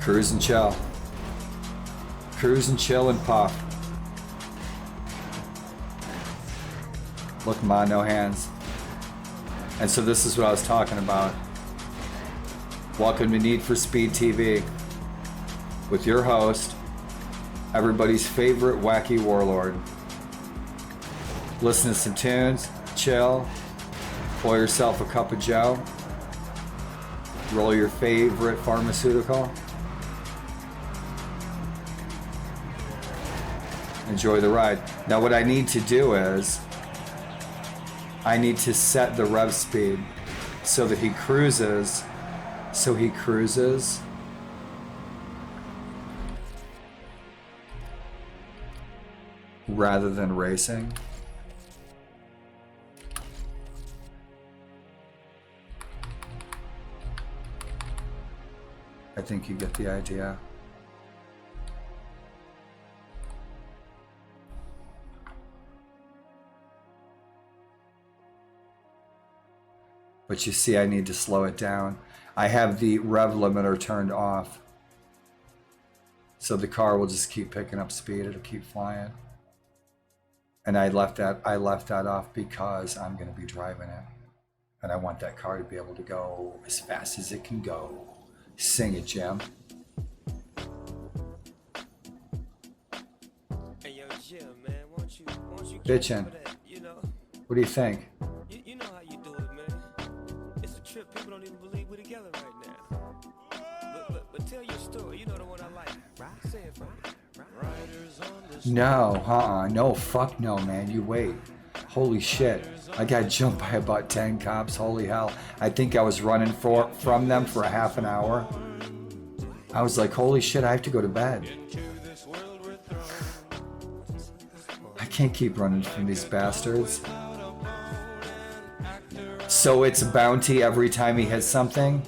Cruise and chill. Cruise and chill and puff. Look, ma, no hands. And so this is what I was talking about. Welcome to Need for Speed TV with your host, everybody's favorite wacky warlord. Listen to some tunes, chill, pour yourself a cup of joe, roll your favorite pharmaceutical, enjoy the ride. Now what I need to do is, I need to set the rev speed so that he cruises. Rather than racing. I think you get the idea. But you see, I need to slow it down. I have the rev limiter turned off. So the car will just keep picking up speed, it'll keep flying. And I left that off because I'm gonna be driving it. And I want that car to be able to go as fast as it can go. Sing it, Jim. Hey, yo, Jim, man, won't you Bitchin'. You know, What do you think? you know how you do it, man. It's a trip. People don't even believe we're together right now. But tell your story. You know the one I like. Say it for me. No, no, fuck no, man. You wait. Holy shit. I got jumped by about 10 cops. Holy hell. I think I was running from them for a half an hour. I was like, holy shit, I have to go to bed. I can't keep running from these bastards. So it's a bounty every time he hits something.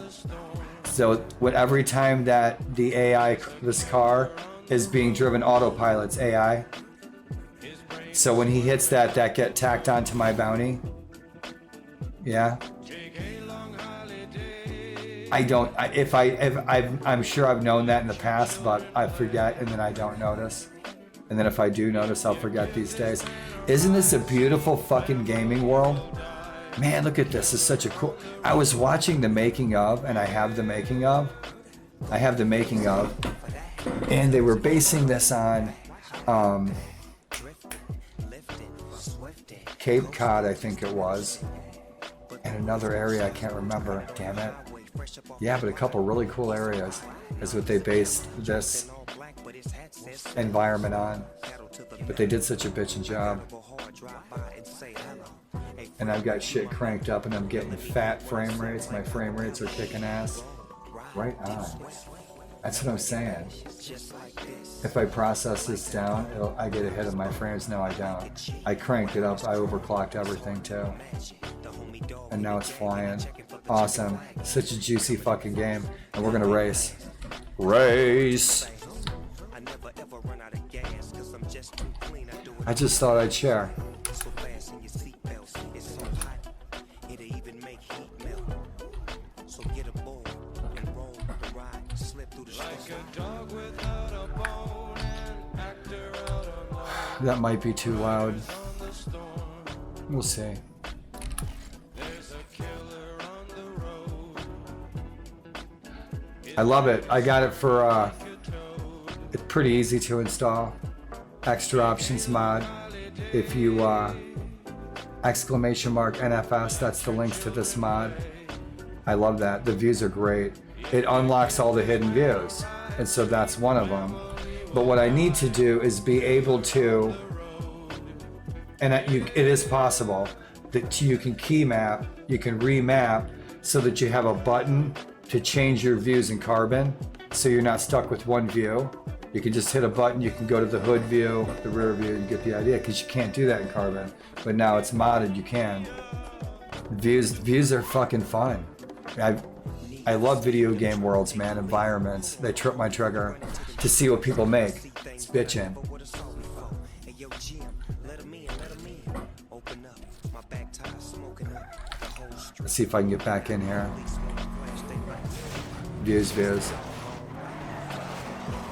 So every time that the AI, this car, is being driven autopilot's AI. So when he hits that get tacked onto my bounty. Yeah. I'm sure I've known that in the past, but I forget and then I don't notice. And then if I do notice, I'll forget these days. Isn't this a beautiful fucking gaming world? Man, look at this. It's such a cool... I was watching the making of, and I have the making of. And they were basing this on Cape Cod, I think it was. And another area, I can't remember. Damn it. Yeah, but a couple really cool areas is what they based this environment on. But they did such a bitchin' job. And I've got shit cranked up and I'm getting fat frame rates. My frame rates are kicking ass. Right on. That's what I'm saying. If I process this down, I get a hit of my frames. No, I don't. I cranked it up. I overclocked everything too. And now it's flying. Awesome. Such a juicy fucking game. And we're gonna race. Race! I just thought I'd share. That might be too loud. We'll see. I love it. I got it for, it's pretty easy to install. Extra options mod. If you, exclamation mark NFS, that's the links to this mod. I love that. The views are great. It unlocks all the hidden views. And so that's one of them. But what I need to do is be able to, and it is possible that you can key map, you can remap so that you have a button to change your views in Carbon, so you're not stuck with one view. You can just hit a button, you can go to the hood view, the rear view, you get the idea, because you can't do that in Carbon. But now it's modded, you can. Views are fucking fun. I love video game worlds, man, environments. They trip my trigger to see what people make. It's bitchin'. Let's see if I can get back in here. Views.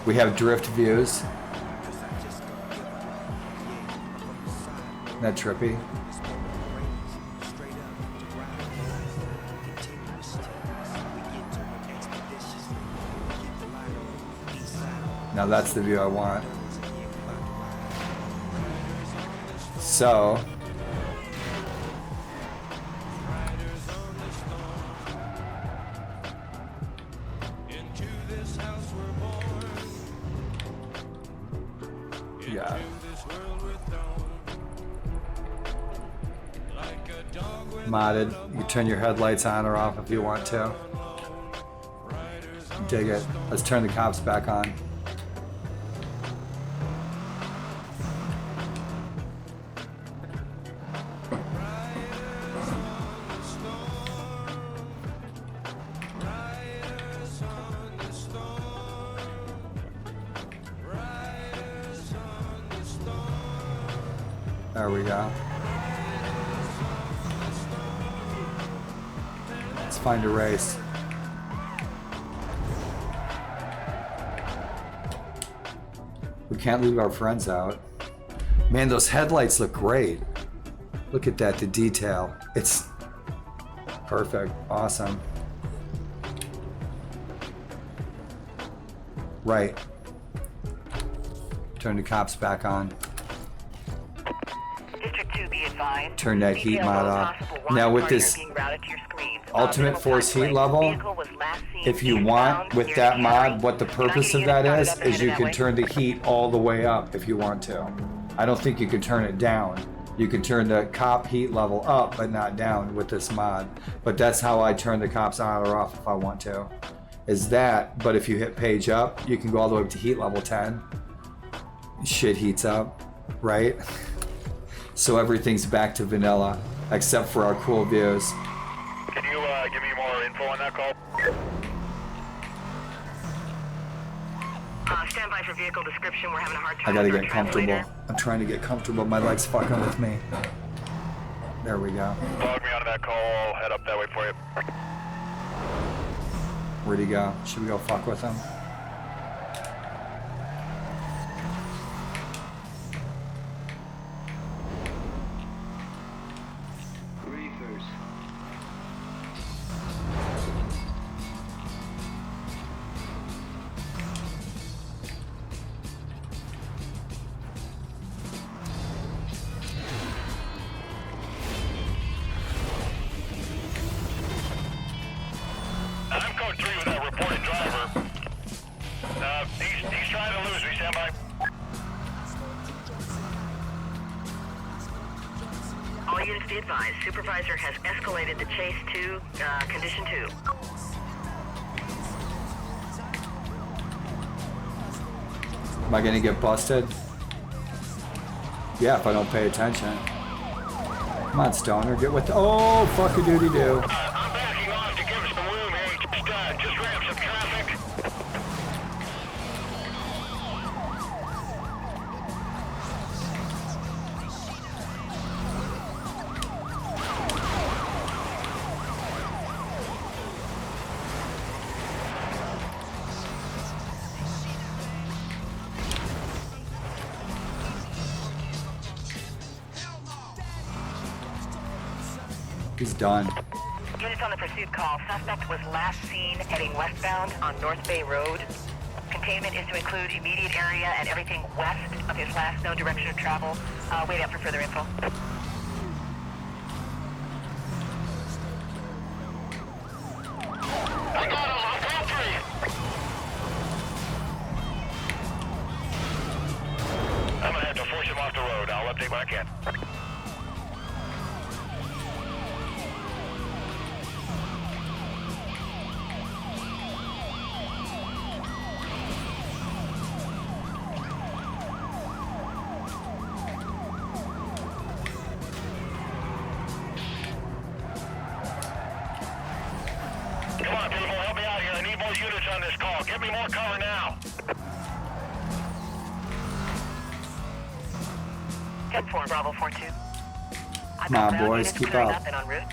We have drift views. Isn't that trippy? Now that's the view I want. So, yeah. Modded. You can turn your headlights on or off if you want to. Dig it. Let's turn the cops back on. There we go. Let's find a race. We can't leave our friends out. Man, those headlights look great. Look at that, the detail. It's perfect, awesome. Right. Turn the cops back on. Turn that heat mod off. Now with this Ultimate Force heat level, if you want, with that mod, what the purpose of that is you can turn the heat all the way up if you want to. I don't think you can turn it down. You can turn the cop heat level up, but not down with this mod. But that's how I turn the cops on or off if I want to. Is that, but if you hit page up, you can go all the way up to heat level 10. Shit heats up, right? So everything's back to vanilla, except for our cool views. Can you give me more info on that call? Stand by for vehicle description. We're having a hard time. I gotta get comfortable. I'm trying to get comfortable. My leg's fucking with me. There we go. Log me onto that call. I'll head up that way for you. Where'd he go? Should we go fuck with him? I'm code 3 with that reported driver. He's trying to lose me. Stand by. All units be advised. Supervisor has escalated the chase to condition 2. Am I gonna get busted? Yeah, if I don't pay attention. Come on, Stoner, get with the— oh, fuck a doody do. I'm backing off to give us some room here. Just ramp some traffic. He's done. Units on the pursuit call. Suspect was last seen heading westbound on North Bay Road. Containment is to include immediate area and everything west of his last known direction of travel. Wait up for further info. I got him. I'm going free. I'm gonna have to force him off the road. I'll update when I can. Come on, people, help me out here. I need more units on this call. Give me more cover now. 10-4, Bravo 4-2. Come on, boys, keep up. And en route.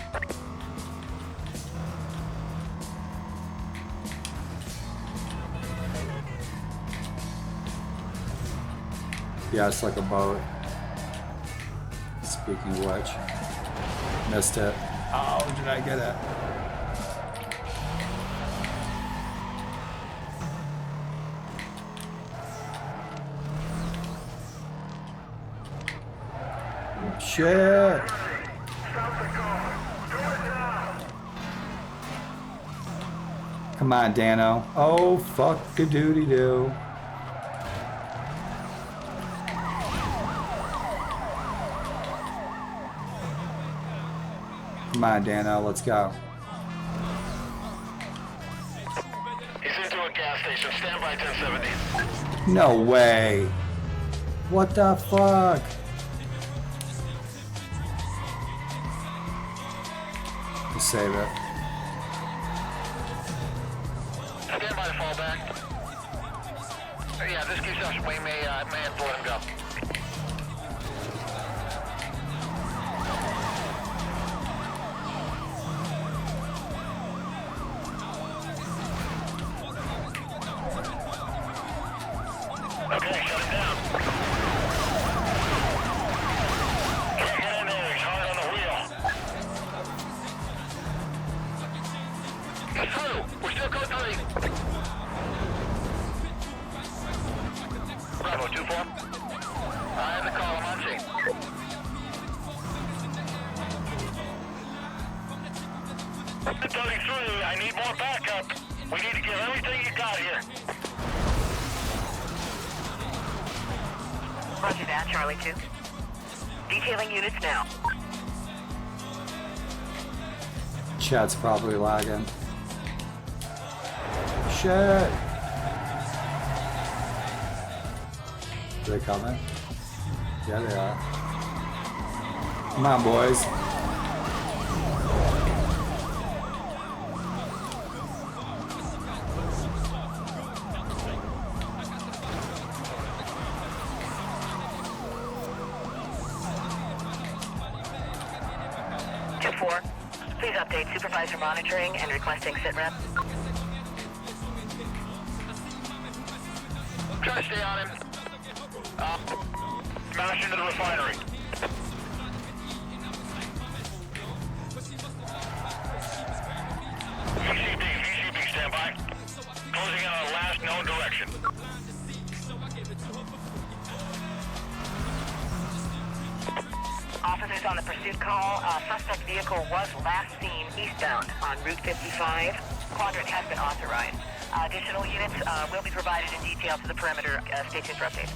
Yeah, it's like a boat. Speaking of which, missed it. Oh, did I get it? Shit! Come on, Dano. Oh, fuck-a-doody-doo. Come on, Dano, let's go. He's into a gas station. Stand by 1070. No way. What the fuck? Let's save it. Stand by to fall back. Yeah, this keeps us. We may have to let him go. Okay, shut him down. Can't get in there. He's hard on the wheel. He's through. We're still code 3. Bravo 2-4. I have the call. I'm on scene. I'm 33. I need more backup. We need to get everything you got here. Roger that, Charlie 2. Detailing units now. Chat's probably lagging. Shit! Are they coming? Yeah, they are. Come on, boys. Please update supervisor monitoring and requesting sitrep. Try to stay on him. Smash into the refinery. VCB, stand by. Closing in on last known direction. Officers on the pursuit call. Suspect vehicle was last seen eastbound on Route 55. Quadrant has been authorized. Additional units will be provided in detail to the perimeter. Stay tuned for updates.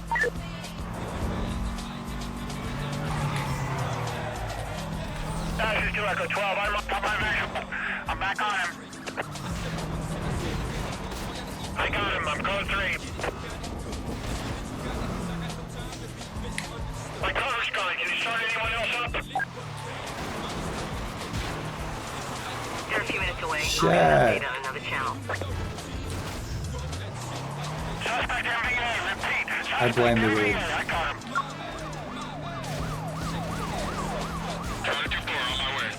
This is 2 Echo 12. I'm up on my visual. I'm back on him. I got him. I'm code 3. My cover's going. Can you start anyone else up? You're a few minutes away. Shit. I'll update on another channel. Suspect MVA. Repeat. I blame the Suspect WiiD. MVA. I got him. Charlie 2-4 on my way.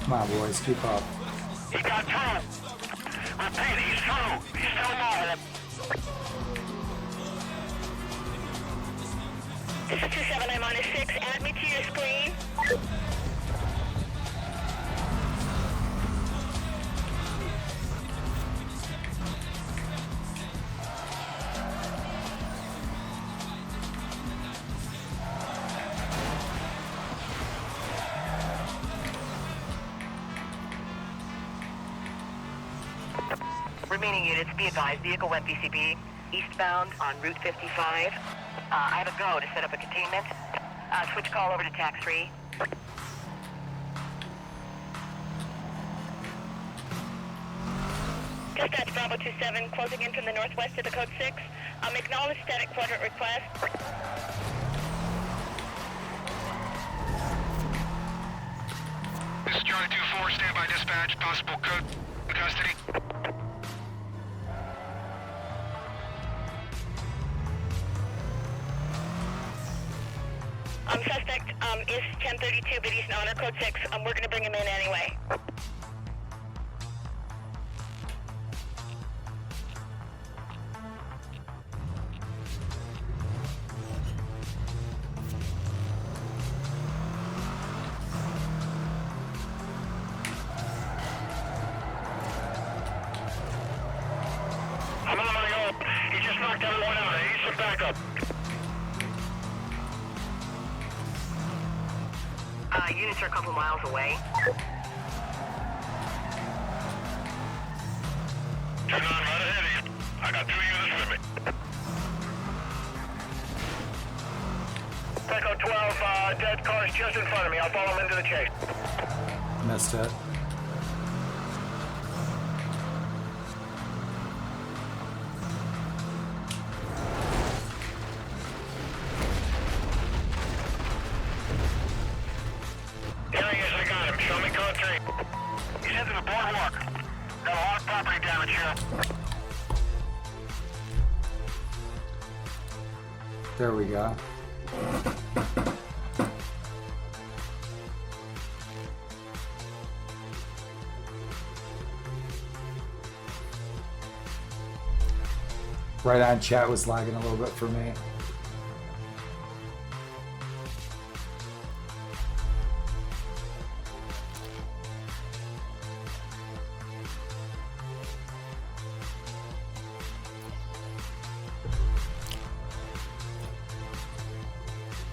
Come on, boys, keep up. He got through. Repeat. He's through. He's still mobile. This is 279-6. Add me to your screen. Remaining units, be advised, vehicle went VCB, eastbound on Route 55. I have a go to set up a containment. Switch call over to TAC 3. Dispatch Bravo 27, closing in from the northwest to the code 6. Acknowledge static quadrant request. This is Charlie 2-4, standby dispatch, possible code custody. Suspect is 1032, but he's not on code 6. We're going to bring him in anyway. I'm on my own. He just knocked everyone out. I need some backup. Units are a couple miles away. Turn on right ahead of you. I got 2 units with me. Echo 12, dead cars just in front of me. I'll follow them into the chase. Missed it. There he is, I got him. Show me code 3. He's headed to the boardwalk. Got a lot of property damage here. There we go. Right on, chat was lagging a little bit for me.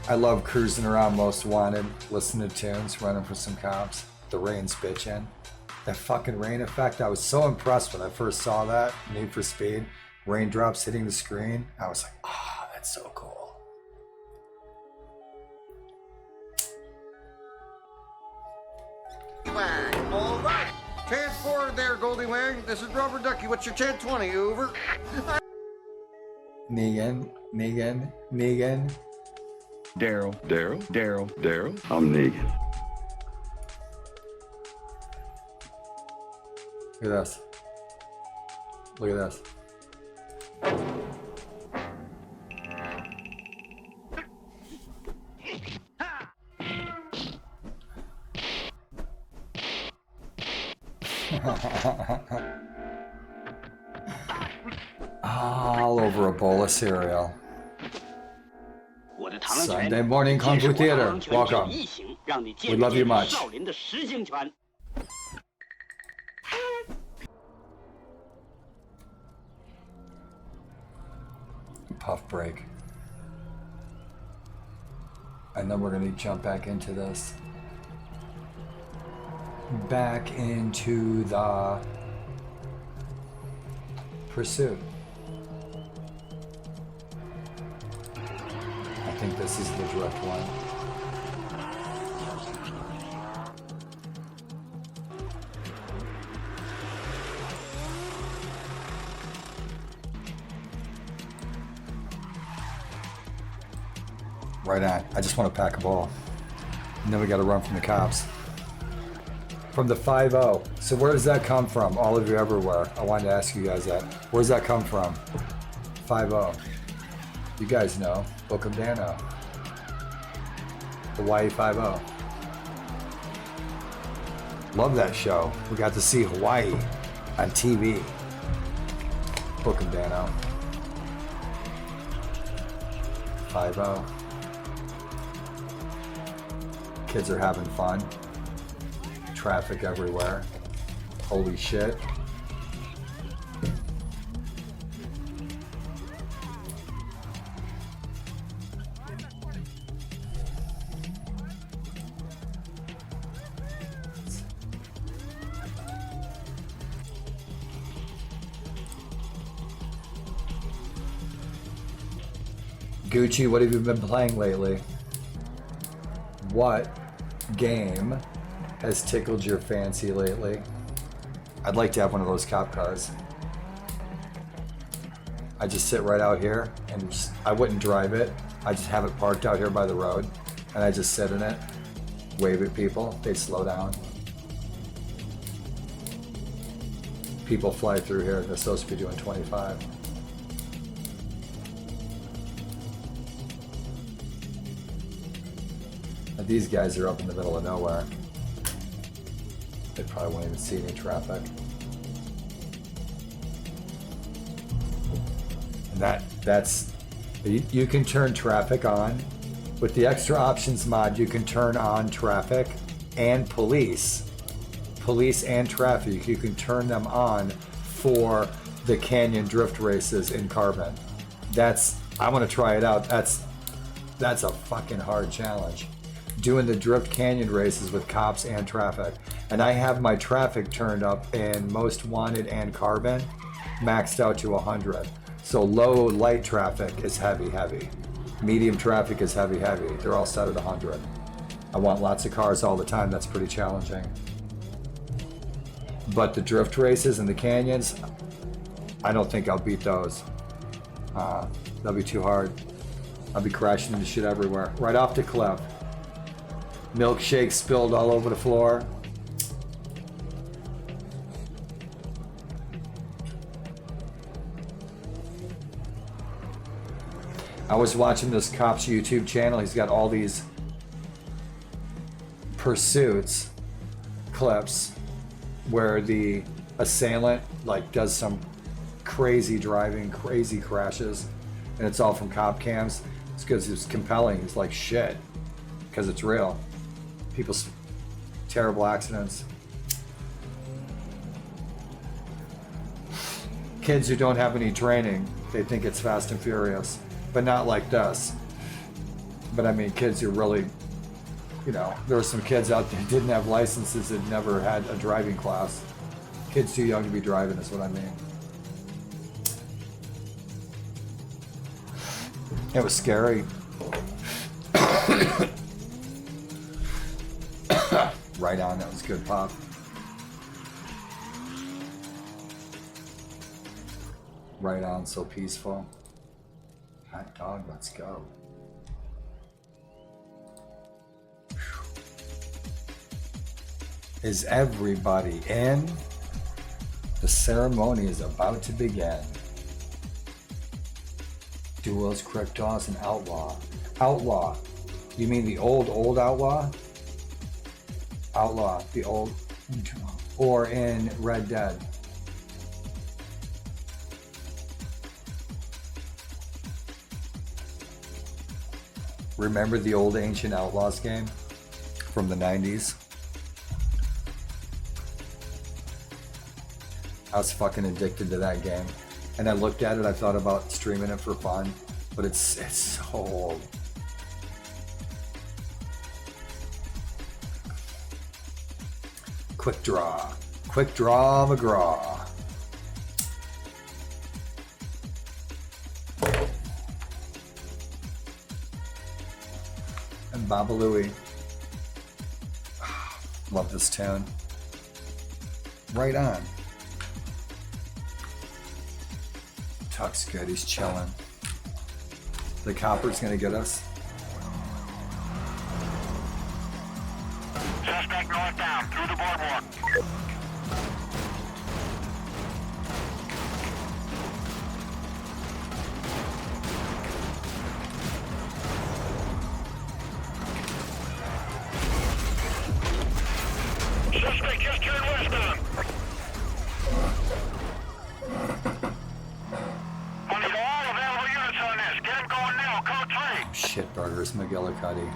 I love cruising around Most Wanted, listening to tunes, running for some cops. The rain's bitching. That fucking rain effect, I was so impressed when I first saw that. Need for Speed. Raindrops hitting the screen. I was like, oh, that's so cool. All right. Transport there, Goldie Wang. This is Rubber Ducky. What's your 1020? Over. Negan. Daryl. I'm Negan. Look at this. Look at this. All over a bowl of cereal. Sunday morning Kung Fu Theater. Welcome. We love you much. Puff break. And then we're going to jump back into this. Back into the pursuit. I think this is the direct one. Right on. I just want to pack a ball. And then we got to run from the cops. From the 5-0. So where does that come from? All of you everywhere. I wanted to ask you guys that. Where does that come from? 5-0. You guys know. Book of Dano. Hawaii 5-0. Love that show. We got to see Hawaii on TV. Book of Dano. 5-0. Kids are having fun. Traffic everywhere. Holy shit. Gucci, what have you been playing lately? What game has tickled your fancy lately? I'd like to have one of those cop cars. I just sit right out here and just, I wouldn't drive it. I just have it parked out here by the road and I just sit in it, wave at people, they slow down. People fly through here, they're supposed to be doing 25. But these guys are up in the middle of nowhere. They probably won't even see any traffic. And that's you can turn traffic on. With the extra options mod, you can turn on traffic and police. Police and traffic, you can turn them on for the canyon drift races in Carbon. I want to try it out. That's a fucking hard challenge. Doing the drift canyon races with cops and traffic. And I have my traffic turned up in Most Wanted and Carbon, maxed out to 100. So low light traffic is heavy. Medium traffic is heavy. They're all set at 100. I want lots of cars all the time. That's pretty challenging. But the drift races and the canyons, I don't think I'll beat those. That'll be too hard. I'll be crashing into shit everywhere. Right off the cliff. Milkshake spilled all over the floor. I was watching this cop's YouTube channel. He's got all these pursuits clips where the assailant like does some crazy driving, crazy crashes, and it's all from cop cams. It's because it's compelling. It's like shit because it's real. People's terrible accidents. Kids who don't have any training, they think it's Fast and Furious. But not like this. But I mean, kids who really, there were some kids out there who didn't have licenses that never had a driving class. Kids too young to be driving is what I mean. It was scary. Right on, that was good pop. Right on, so peaceful. Hot dog, let's go. Is everybody in? The ceremony is about to begin. Duos, Kryptos, and Outlaw. Outlaw. You mean the old Outlaw? Outlaw, the old, or in Red Dead. Remember the old Ancient Outlaws game from the 90s? I was fucking addicted to that game. And I looked at it, I thought about streaming it for fun, but it's so old. Quick Draw McGraw. And Babalooey. Love this tune. Right on. Tuck's good, he's chilling. The copper's gonna get us. Suspect northbound, through the boardwalk. Suspect just turned westbound. I need all available units on this. Get him going now, code 3. Shit burgers, McGillicuddy.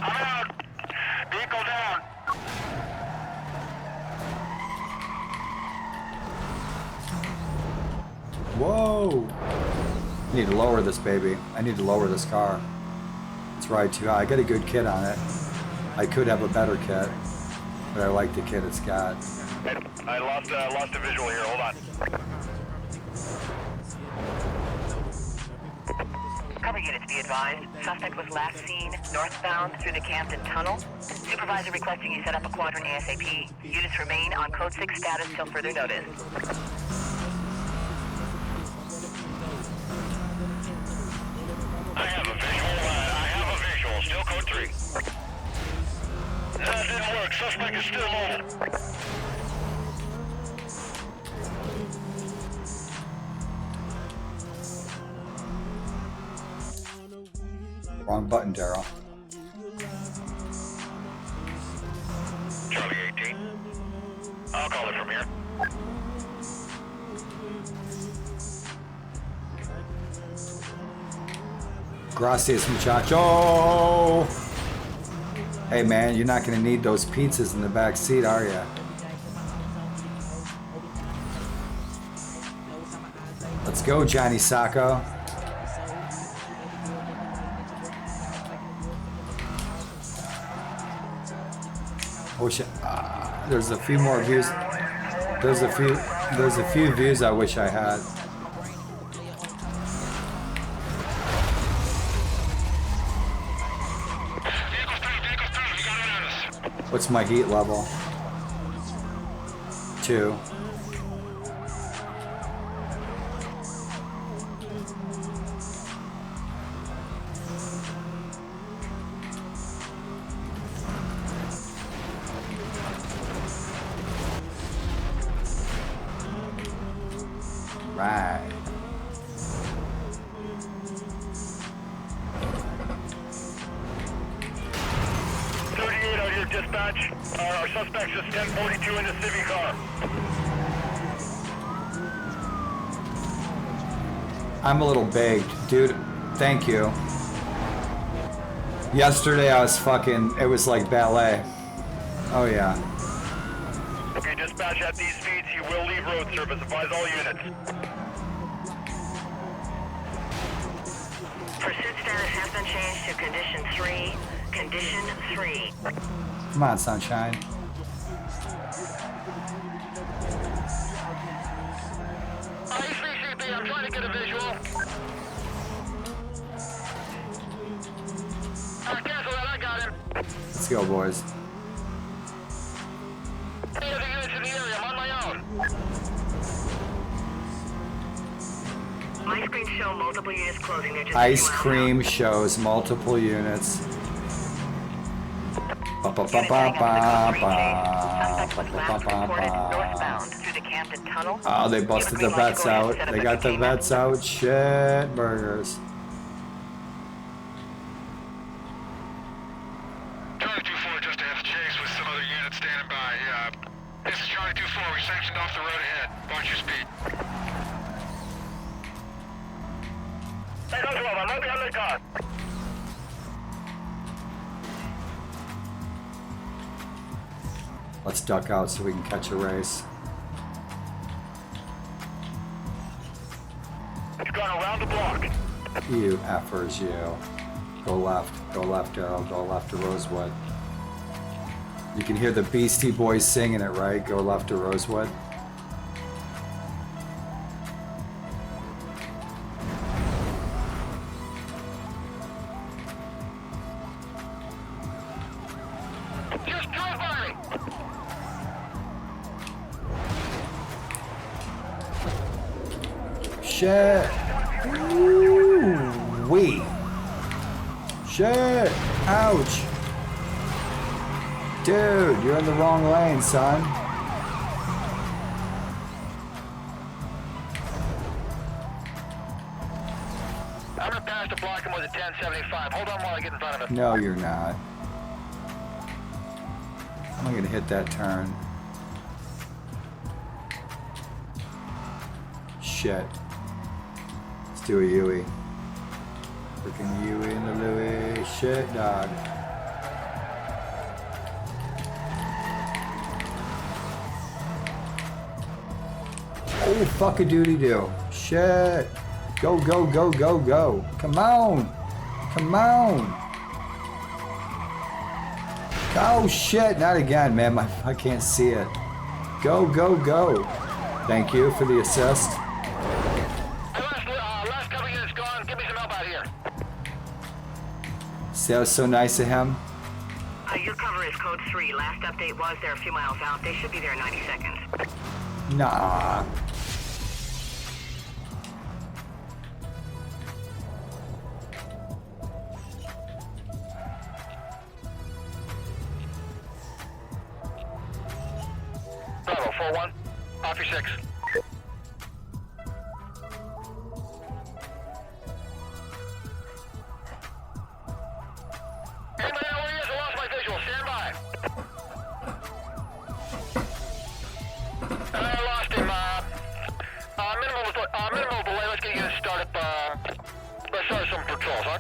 I'm out. Vehicle down. Whoa! I need to lower this baby. I need to lower this car. It's right too high. I got a good kit on it. I could have a better kit, but I like the kit it's got. I lost a visual here. Hold on. Cover units be advised. Suspect was last seen northbound through the Camden Tunnel. Supervisor requesting you set up a quadrant ASAP. Units remain on Code 6 status till further notice. I have a visual. Still Code 3. That didn't work. Suspect is still moving. Wrong button, Daryl. Charlie 18. I'll call it from here. Gracias, muchacho. Hey, man, you're not gonna need those pizzas in the back seat, are ya? Let's go, Johnny Sacco. Wish there's a few more views. There's a few views I wish I had. What's my heat level? 2. Right. Dispatch, our suspect's just 1042 in the Civic car. I'm a little baked, dude. Thank you. Yesterday I was it was like ballet. Oh yeah. Okay, dispatch, at these speeds, you will leave road service. Advise all units. Pursuit status has been changed to Condition 3. Condition 3. Come on, sunshine. ECCP, I'm trying to get a visual. Cancel that, I got him. Let's go, boys. Any other units in the area? I'm on my own. My screens show multiple units closing. They're just Ice cream shows multiple units. Oh, they busted the vets out. They got the vets out. Shit burgers. Charlie 24 just had a chase with some other units standing by. This is Charlie 24. We sanctioned off the road ahead. Watch your speed. Hey, don't move. I'm right behind the car. Let's duck out so we can catch a race. It's gone around the block. You effers, you. Go left, Daryl. Go left to Rosewood. You can hear the Beastie Boys singing it, right? Go left to Rosewood. Just drive by me. Shit. Ooh-wee. Shit. Ouch. Dude, you're in the wrong lane, son. I'm gonna pass the block him with a 1075. Hold on while I get in front of him. No, you're not. I'm gonna hit that turn. Shit. Let's do a Yui. Freaking Yui in the Louis. Shit, dog. Oh, fuck a doody do. Shit. Go, go, go, go, go. Come on. Come on. Oh shit, not again, man. I can't see it. Go, go, go. Thank you for the assist. Last couple units gone. Give me some help out here. See, that was so nice of him. Your cover is code 3. Last update was they're a few miles out. They should be there in 90 seconds. Nah. Bravo, 4-1. Off your 6. Anybody know where he is? I lost my visual. Stand by. I lost him. Minimal delay. Let's get you to start up. Let's start some patrols, huh?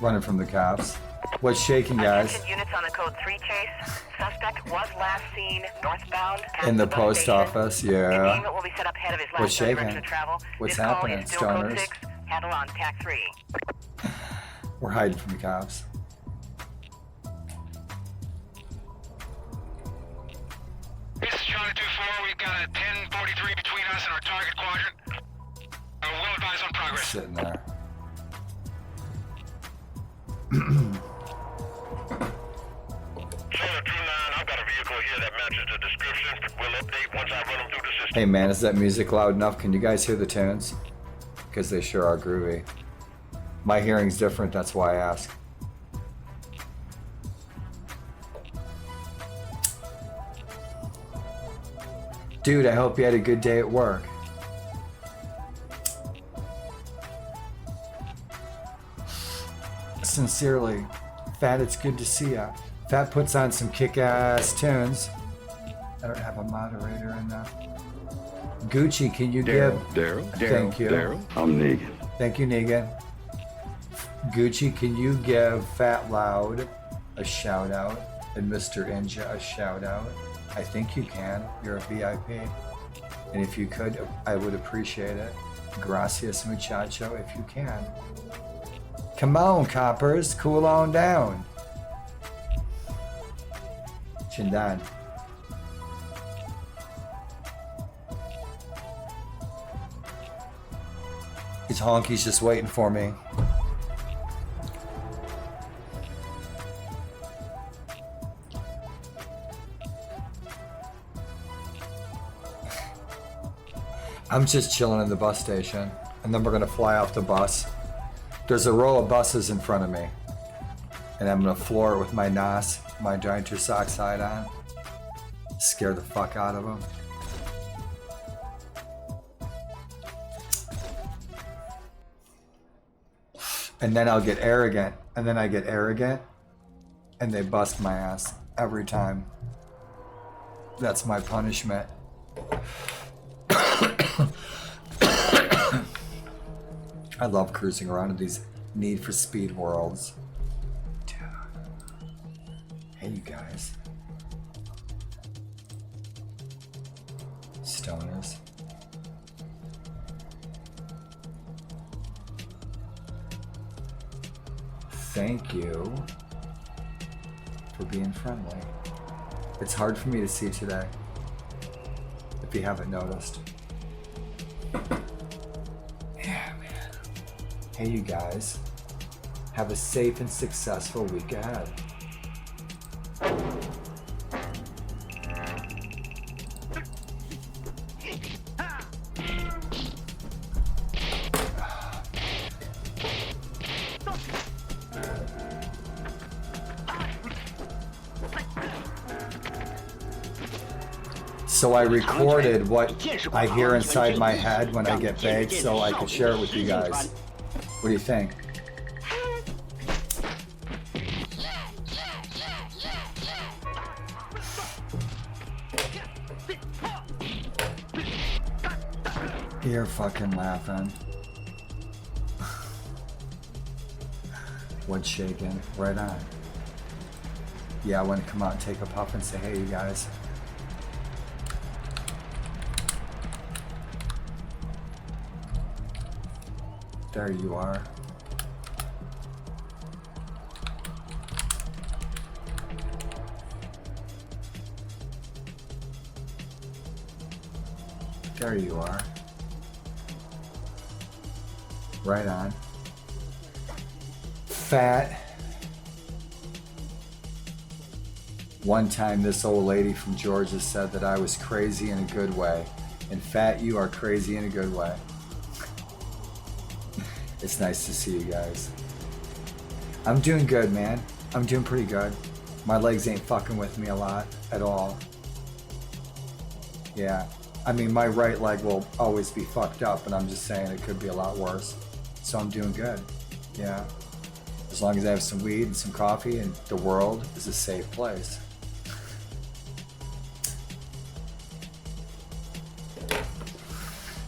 Running from the cops. What's shaking, guys? Attention units on the code 3 chase. Suspect was last seen northbound. In the post office, yeah. Containment will be set up ahead of his What's last direction shaking? of travel. What's This call happening, is still code stoners? 6. Handle on TAC 3. We're hiding from the cops. This is Charlie 2-4. We've got a 1043 between us and our target quadrant. We'll advise on progress. Sitting there. I've got a vehicle here that matches the description. We'll update once I run them through the system. Hey man, is that music loud enough? Can you guys hear the tunes? Because they sure are groovy. My hearing's different, that's why I ask. Dude, I hope you had a good day at work. Sincerely, Fat, it's good to see ya. Fat puts on some kick-ass tunes. I don't have a moderator in that. Gucci, can you give... Thank you. I'm Negan. Thank you, Negan. Gucci, can you give Fat Loud a shout out and Mr. Inja a shout out? I think you can. You're a VIP. And if you could, I would appreciate it. Gracias, muchacho, if you can. Come on, coppers, cool on down. Chindan. His honky's just waiting for me. I'm just chilling in the bus station, and then we're gonna fly off the bus. There's a row of buses in front of me, and I'm gonna floor it with my NOS, my nitrous oxide on. Scare the fuck out of them. And then I'll get arrogant, and then I get arrogant, and they bust my ass every time. That's my punishment. I love cruising around in these Need for Speed worlds. Dude. Hey, you guys. Stoners. Thank you for being friendly. It's hard for me to see today, if you haven't noticed. Yeah, man. Hey, you guys. Have a safe and successful week ahead. So I recorded what I hear inside my head when I get baked so I could share it with you guys. What do you think? You're fucking laughing. What's shaking? Right on. Yeah, I want to come out and take a puff and say, hey, you guys. There you are. There you are. Right on. Fat. One time this old lady from Georgia said that I was crazy in a good way. And Fat, you are crazy in a good way. It's nice to see you guys. I'm doing good, man. I'm doing pretty good. My legs ain't fucking with me a lot at all. Yeah. I mean, my right leg will always be fucked up, and I'm just saying it could be a lot worse. So I'm doing good. Yeah. As long as I have some weed and some coffee, and the world is a safe place.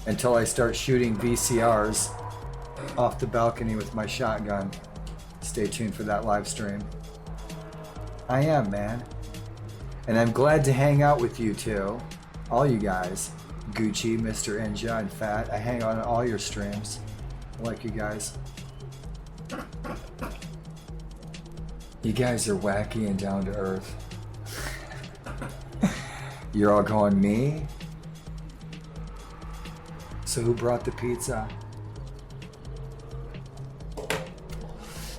Until I start shooting VCRs off the balcony with my shotgun. Stay tuned for that live stream. I am, man. And I'm glad to hang out with you too. All you guys. Gucci, Mr. Ninja, and Fat. I hang out on all your streams. I like you guys. You guys are wacky and down to earth. You're all going, me? So who brought the pizza?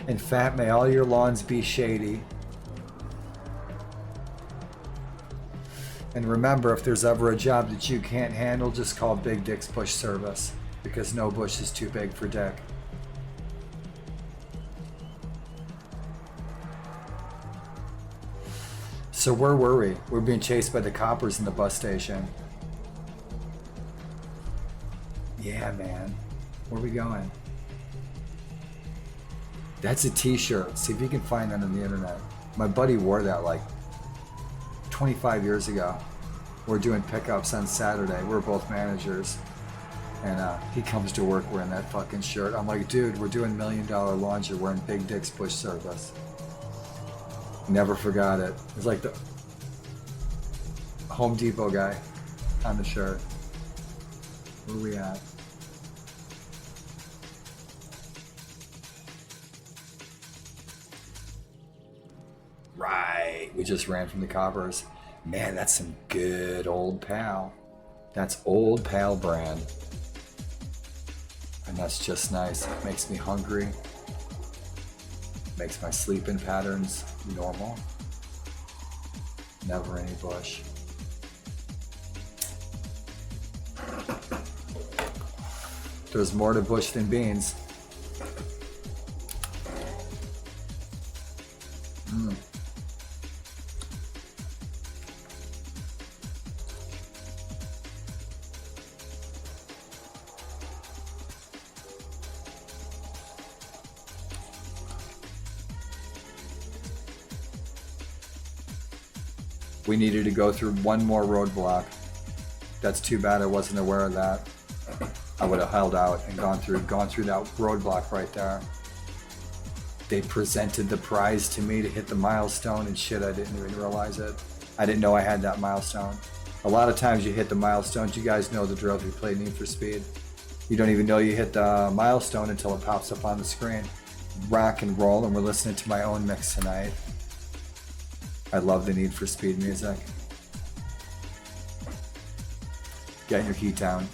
And Fat, may all your lawns be shady. And remember, if there's ever a job that you can't handle, just call Big Dick's Bush Service, because no bush is too big for Dick. So where were we? We're being chased by the coppers in the bus station. Yeah, man. Where are we going? That's a t-shirt. See if you can find that on the internet. My buddy wore that like 25 years ago. We're doing pickups on Saturday. We're both managers. And he comes to work wearing that fucking shirt. I'm like, dude, we're doing $1 Million Lawns. You're wearing Big Dick's Bush Service. Never forgot it. It's like the Home Depot guy on the shirt. Where are we at? Right. We just ran from the coppers. Man, that's some good old pal. That's old pal brand. And that's just nice. It makes me hungry. Makes my sleeping patterns normal. Never any bush. There's more to bush than beans. We needed to go through one more roadblock. That's too bad I wasn't aware of that. I would have held out and gone through that roadblock right there. They presented the prize to me to hit the milestone, and shit, I didn't even realize it. I didn't know I had that milestone. A lot of times you hit the milestones. You guys know the drill if you play Need for Speed. You don't even know you hit the milestone until it pops up on the screen. Rock and roll, and we're listening to my own mix tonight. I love the Need for Speed music. Get your heat down.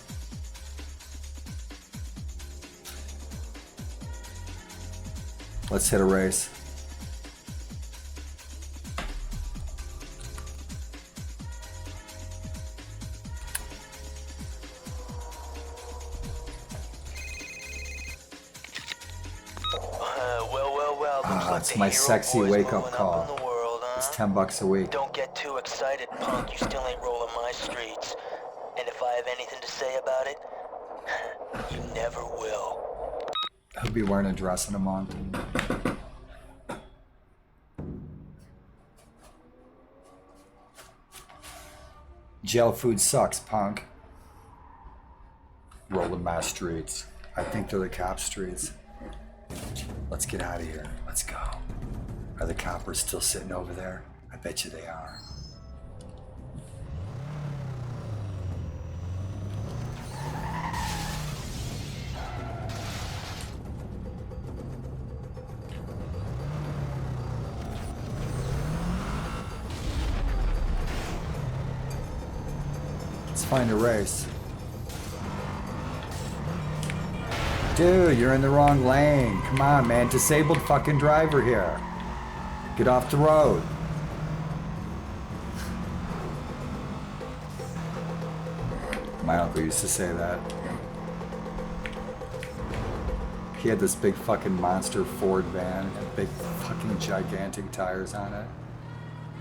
Let's hit a race. Well. It's my sexy wake-up call. It's $10 a week. Don't get too excited, punk. You still ain't rolling my streets. And if I have anything to say about it, you never will. He'll be wearing a dress in a month. Jail food sucks, punk. Rolling my streets. I think they're the cop streets. Let's get out of here. Let's go. Are the coppers still sitting over there? I bet you they are. Let's find a race. Dude, you're in the wrong lane. Come on, man. Disabled fucking driver here. Get off the road. My uncle used to say that. He had this big fucking monster Ford van and big fucking gigantic tires on it.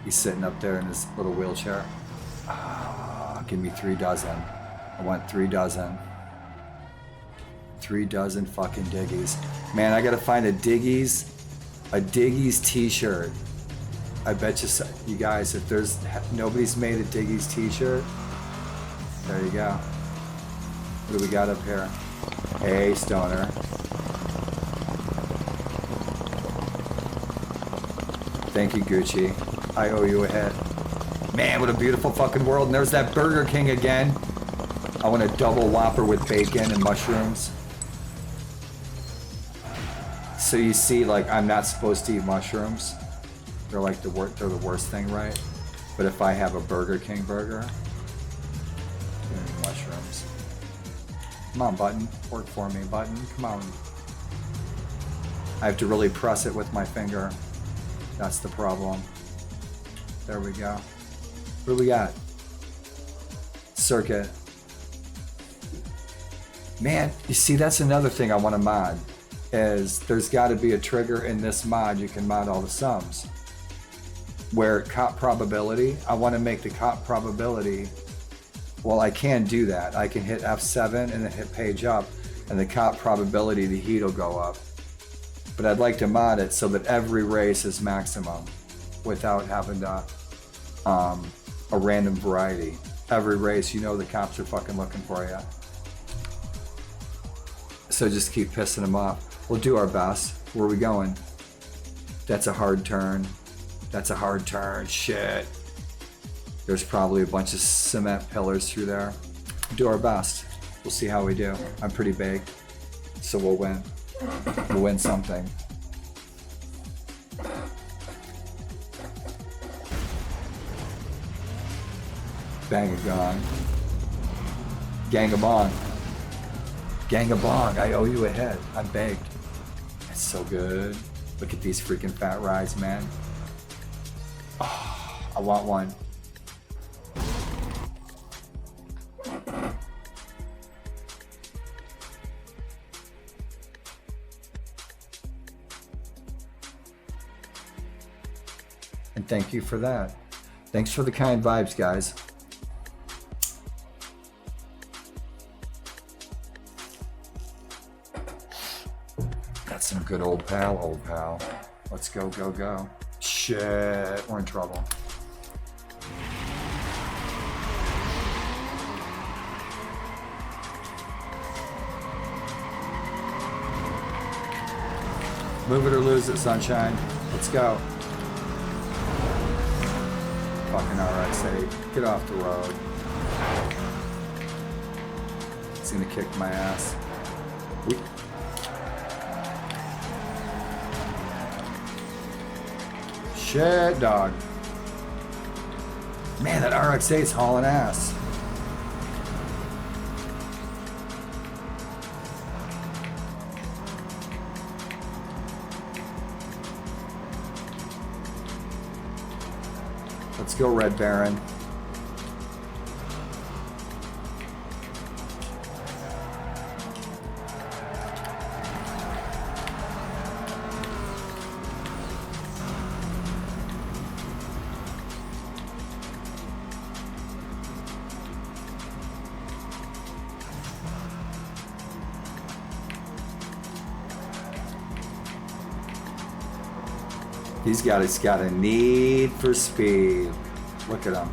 He's sitting up there in his little wheelchair. Oh, give me 3 dozen. I want 3 dozen. 3 dozen fucking Diggies. Man, I gotta find a Diggies t-shirt. I bet you guys, if there's nobody's made a Diggies t-shirt, there you go. What do we got up here? Hey, Stoner. Thank you, Gucci. I owe you a head. Man, what a beautiful fucking world. And there's that Burger King again. I want a double Whopper with bacon and mushrooms. So you see, like, I'm not supposed to eat mushrooms. They're like they're the worst thing, right? But if I have a Burger King burger, give me mushrooms. Come on, button. Work for me, button. Come on. I have to really press it with my finger. That's the problem. There we go. What do we got? Circuit. Man, you see, that's another thing I want to mod. Is there's got to be a trigger in this mod. You can mod all the sums. Where cop probability, I want to make the cop probability. Well, I can do that. I can hit F7 and then hit page up, and the cop probability the heat will go up. But I'd like to mod it so that every race is maximum without having to a random variety. Every race, you know the cops are fucking looking for you. So just keep pissing them off. We'll do our best. Where are we going? That's a hard turn. That's a hard turn. Shit. There's probably a bunch of cement pillars through there. Do our best. We'll see how we do. I'm pretty big, so we'll win. We'll win something. Bang a gong. Gang a bong. Gang a bong. I owe you a head. I'm baked. That's so good. Look at these freaking fat rides, man. Oh, I want one. And thank you for that. Thanks for the kind vibes, guys. That's some good old pal. Let's go, go, go. Shit, we're in trouble. Move it or lose it, sunshine. Let's go. Fucking RX-8. Get off the road. It's gonna kick my ass. Shit, dog. Man, that RX-8's hauling ass. Let's go, Red Baron. He's got a need for speed. Look at him.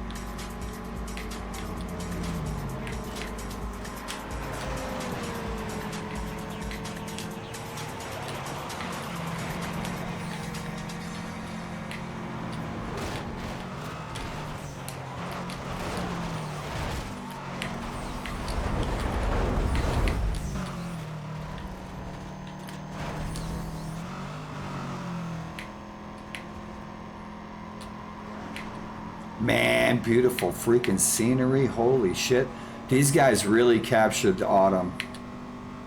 Man, beautiful freaking scenery. Holy shit. These guys really captured the autumn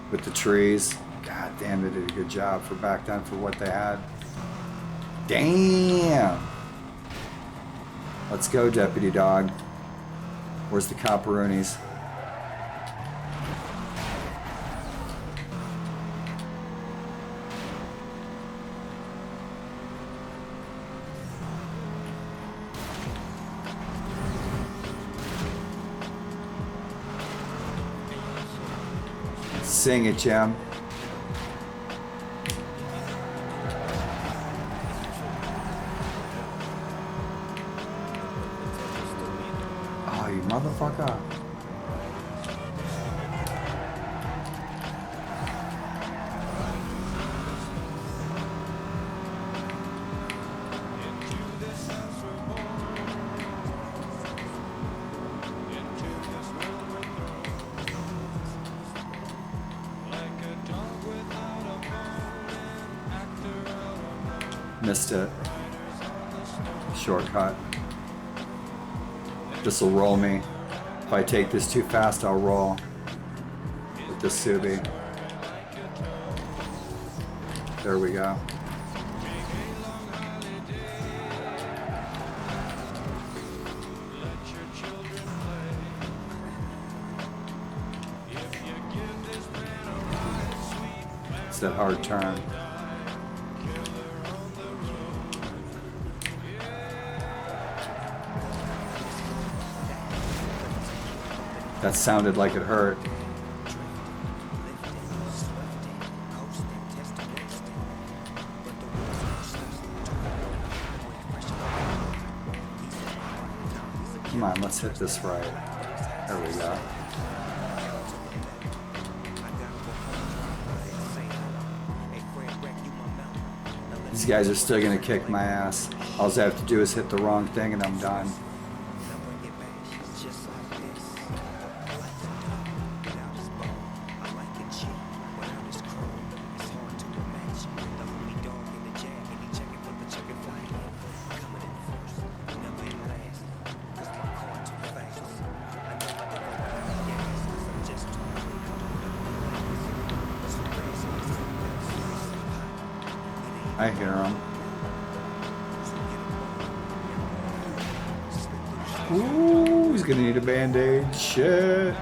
with the trees. God damn, they did a good job for back then for what they had. Damn! Let's go, Deputy Dog. Where's the copperoonies? Sing it, Jim. Oh, you motherfucker. Missed it. Shortcut. This'll roll me. If I take this too fast, I'll roll with the Subi. There we go. It's that hard turn. That sounded like it hurt. Come on, let's hit this right. There we go. These guys are still gonna kick my ass. All I have to do is hit the wrong thing and I'm done. I hear him. Ooh, he's gonna need a band-aid. Shit.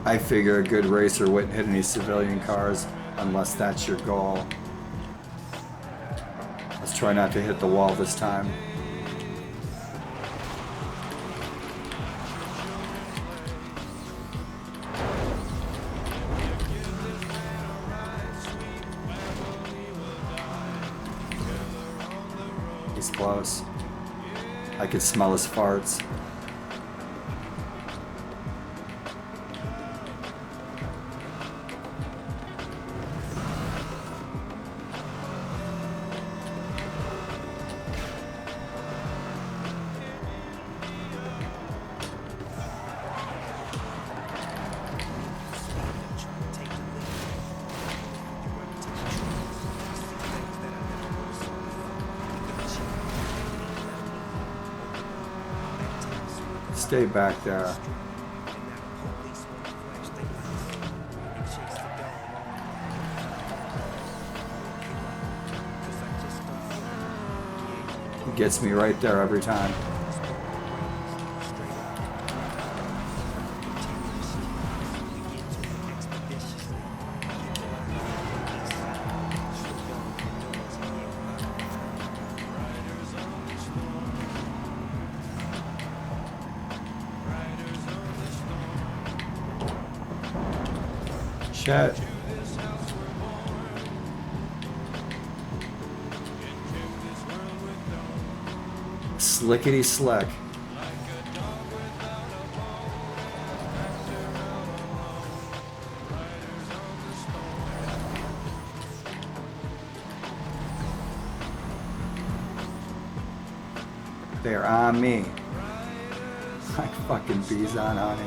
I figure a good racer wouldn't hit any civilian cars unless that's your goal. Let's try not to hit the wall this time. He's close. I could smell his farts. Stay back there. He gets me right there every time. Shit. Slickety slick. They're on me. Like fucking bees on honey.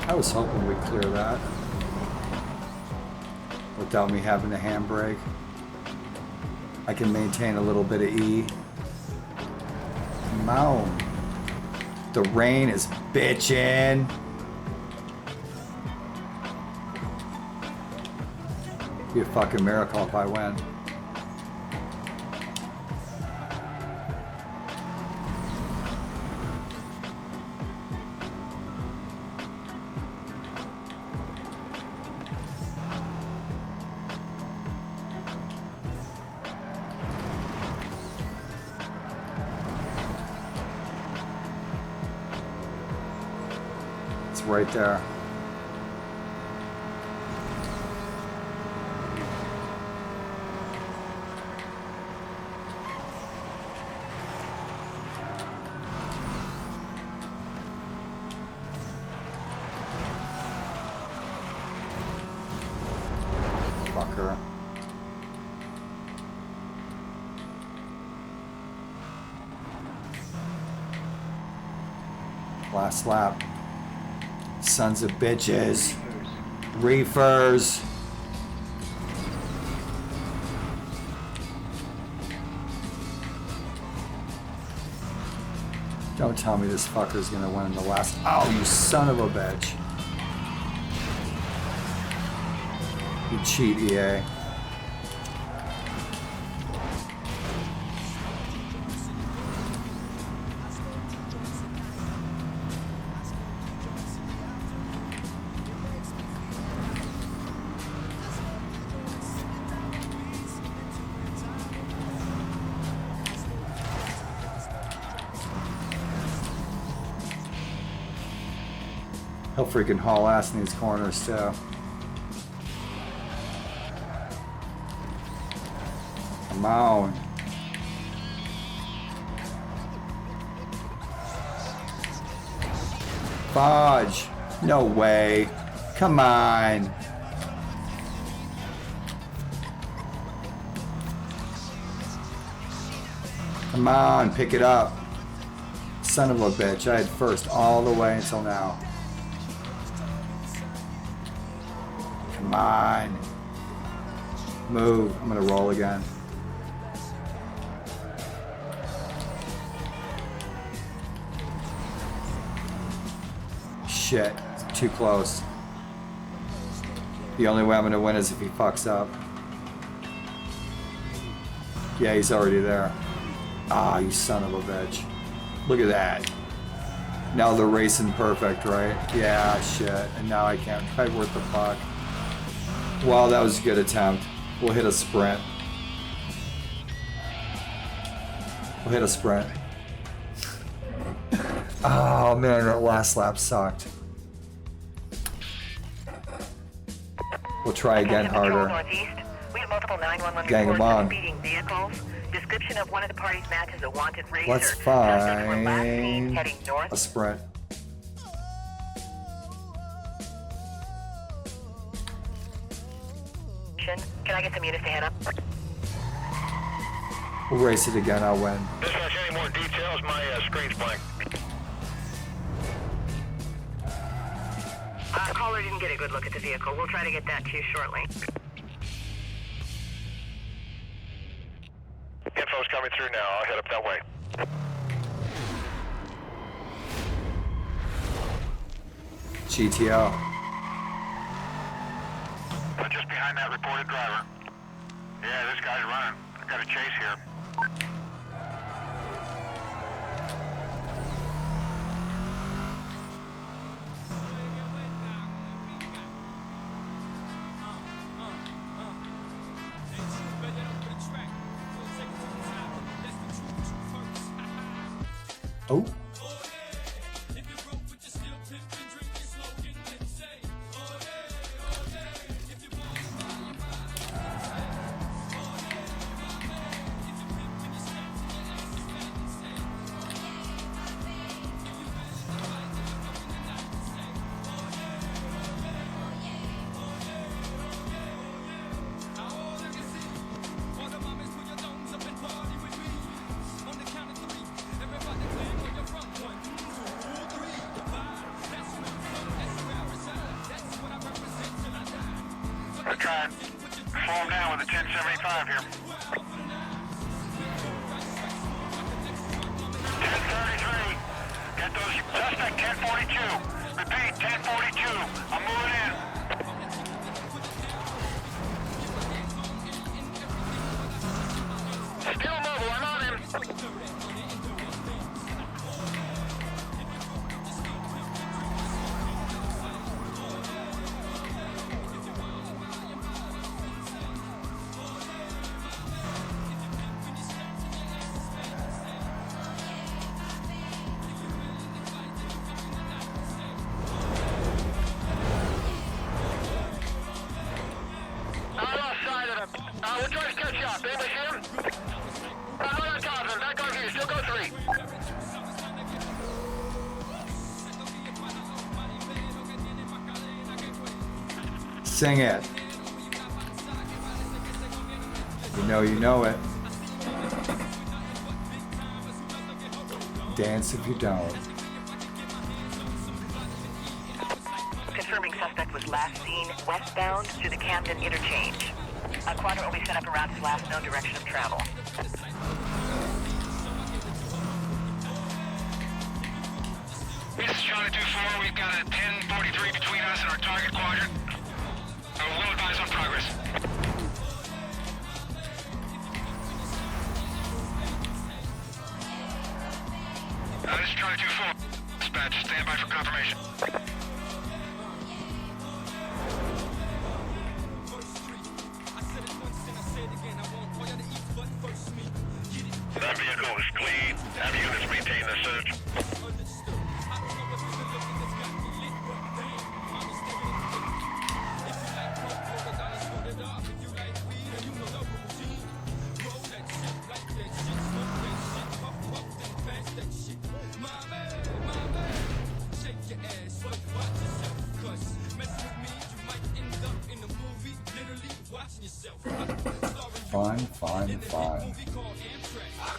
I was hoping we'd clear that without me having to handbrake. I can maintain a little bit of E. Come on. The rain is bitchin'. Be a fucking miracle if I win. It's right there. Fucker. Last lap. Sons of bitches. Reefers. Don't tell me this fucker's gonna win the last. Oh, you son of a bitch. You cheat, EA. He'll freaking haul ass in these corners too. Come on. Fudge. No way. Come on. Come on, pick it up. Son of a bitch. I had first all the way until now. Come on. Move. I'm gonna roll again. Shit. It's too close. The only way I'm gonna win is if he fucks up. Yeah, he's already there. Ah, you son of a bitch. Look at that. Now they're racing perfect, right? Yeah, shit. And now I can't drive worth the fuck. Wow, that was a good attempt. We'll hit a sprint. We'll hit a sprint. Oh man, that last lap sucked. We'll try again harder. Northeast. We have multiple 911 Gang 'em reports on. of speeding vehicles. Description of one of the parties matches a wanted racer. Let's Suspects were last seen find heading north. a sprint. Can I get some units to hand up? We'll race it again, I'll win. Dispatch, any more details? My screen's blank. Caller didn't get a good look at the vehicle. We'll try to get that to you shortly. Info's coming through now. I'll head up that way. GTO. Just behind that reported driver. Yeah, this guy's running. I've got a chase here. Oh. try it. Slow him down with a 1075 here. 1033. Get those suspect 1042. Repeat, 1042. I'm moving in. Still mobile, I'm on him. We'll try to catch you up. Anybody see him? I'm not on top of him. Back on you. Still go 3. Sing it. You know it. Dance if you don't. Confirming suspect was last seen westbound through the Camden interchange. A quadrant will be set up around his last known direction of travel. This is Charlie 2-4. We've got a 1043 between us and our target quadrant. We'll advise on progress. This is Charlie 2-4. Dispatch, stand by for confirmation. That vehicle is clean. Have units maintain the search. Fine.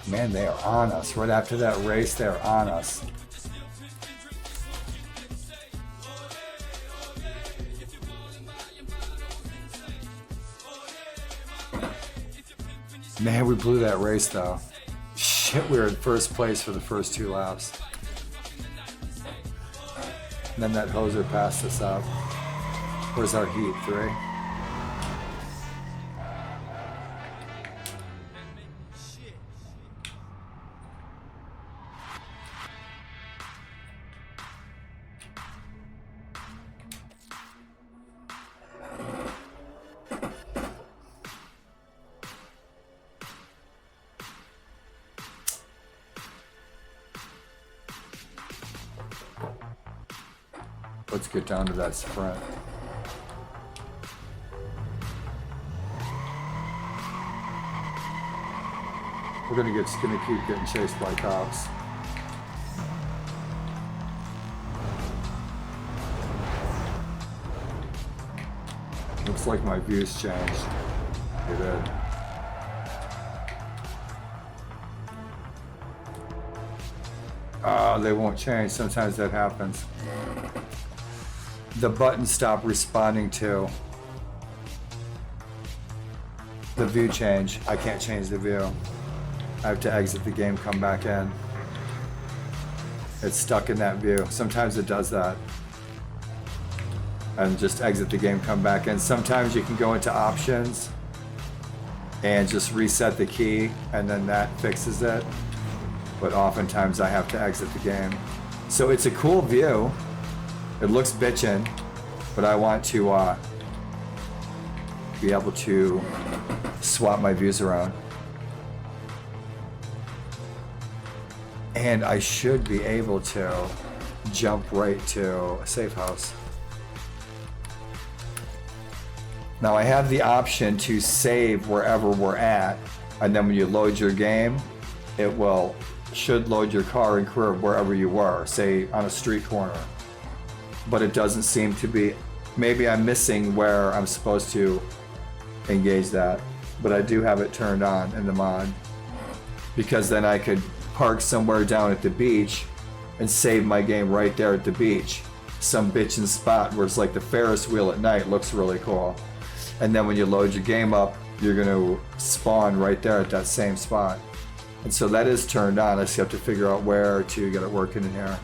Man, they are on us. Right after that race, they're on us. Man, we blew that race though. Shit, we were in first place for the first 2 laps. And then that hoser passed us up. Where's our heat? 3? Let's get down to that sprint. We're gonna keep getting chased by cops. Looks like my views changed. They did. They won't change. Sometimes that happens. The button stopped responding to the view change. I can't change the view. I have to exit the game, come back in. It's stuck in that view. Sometimes it does that. And just exit the game, come back in. Sometimes you can go into options and just reset the key and then that fixes it. But oftentimes I have to exit the game. So it's a cool view. It looks bitchin', but I want to be able to swap my views around. And I should be able to jump right to a safe house. Now I have the option to save wherever we're at, and then when you load your game, it should load your car and career wherever you were, say on a street corner. But it doesn't seem to be. Maybe I'm missing where I'm supposed to engage that, but I do have it turned on in the mod, because then I could park somewhere down at the beach and save my game right there at the beach. Some bitchin' spot where it's like the Ferris wheel at night. Looks really cool. And then when you load your game up, you're going to spawn right there at that same spot. And so that is turned on. I just have to figure out where to get it working in here.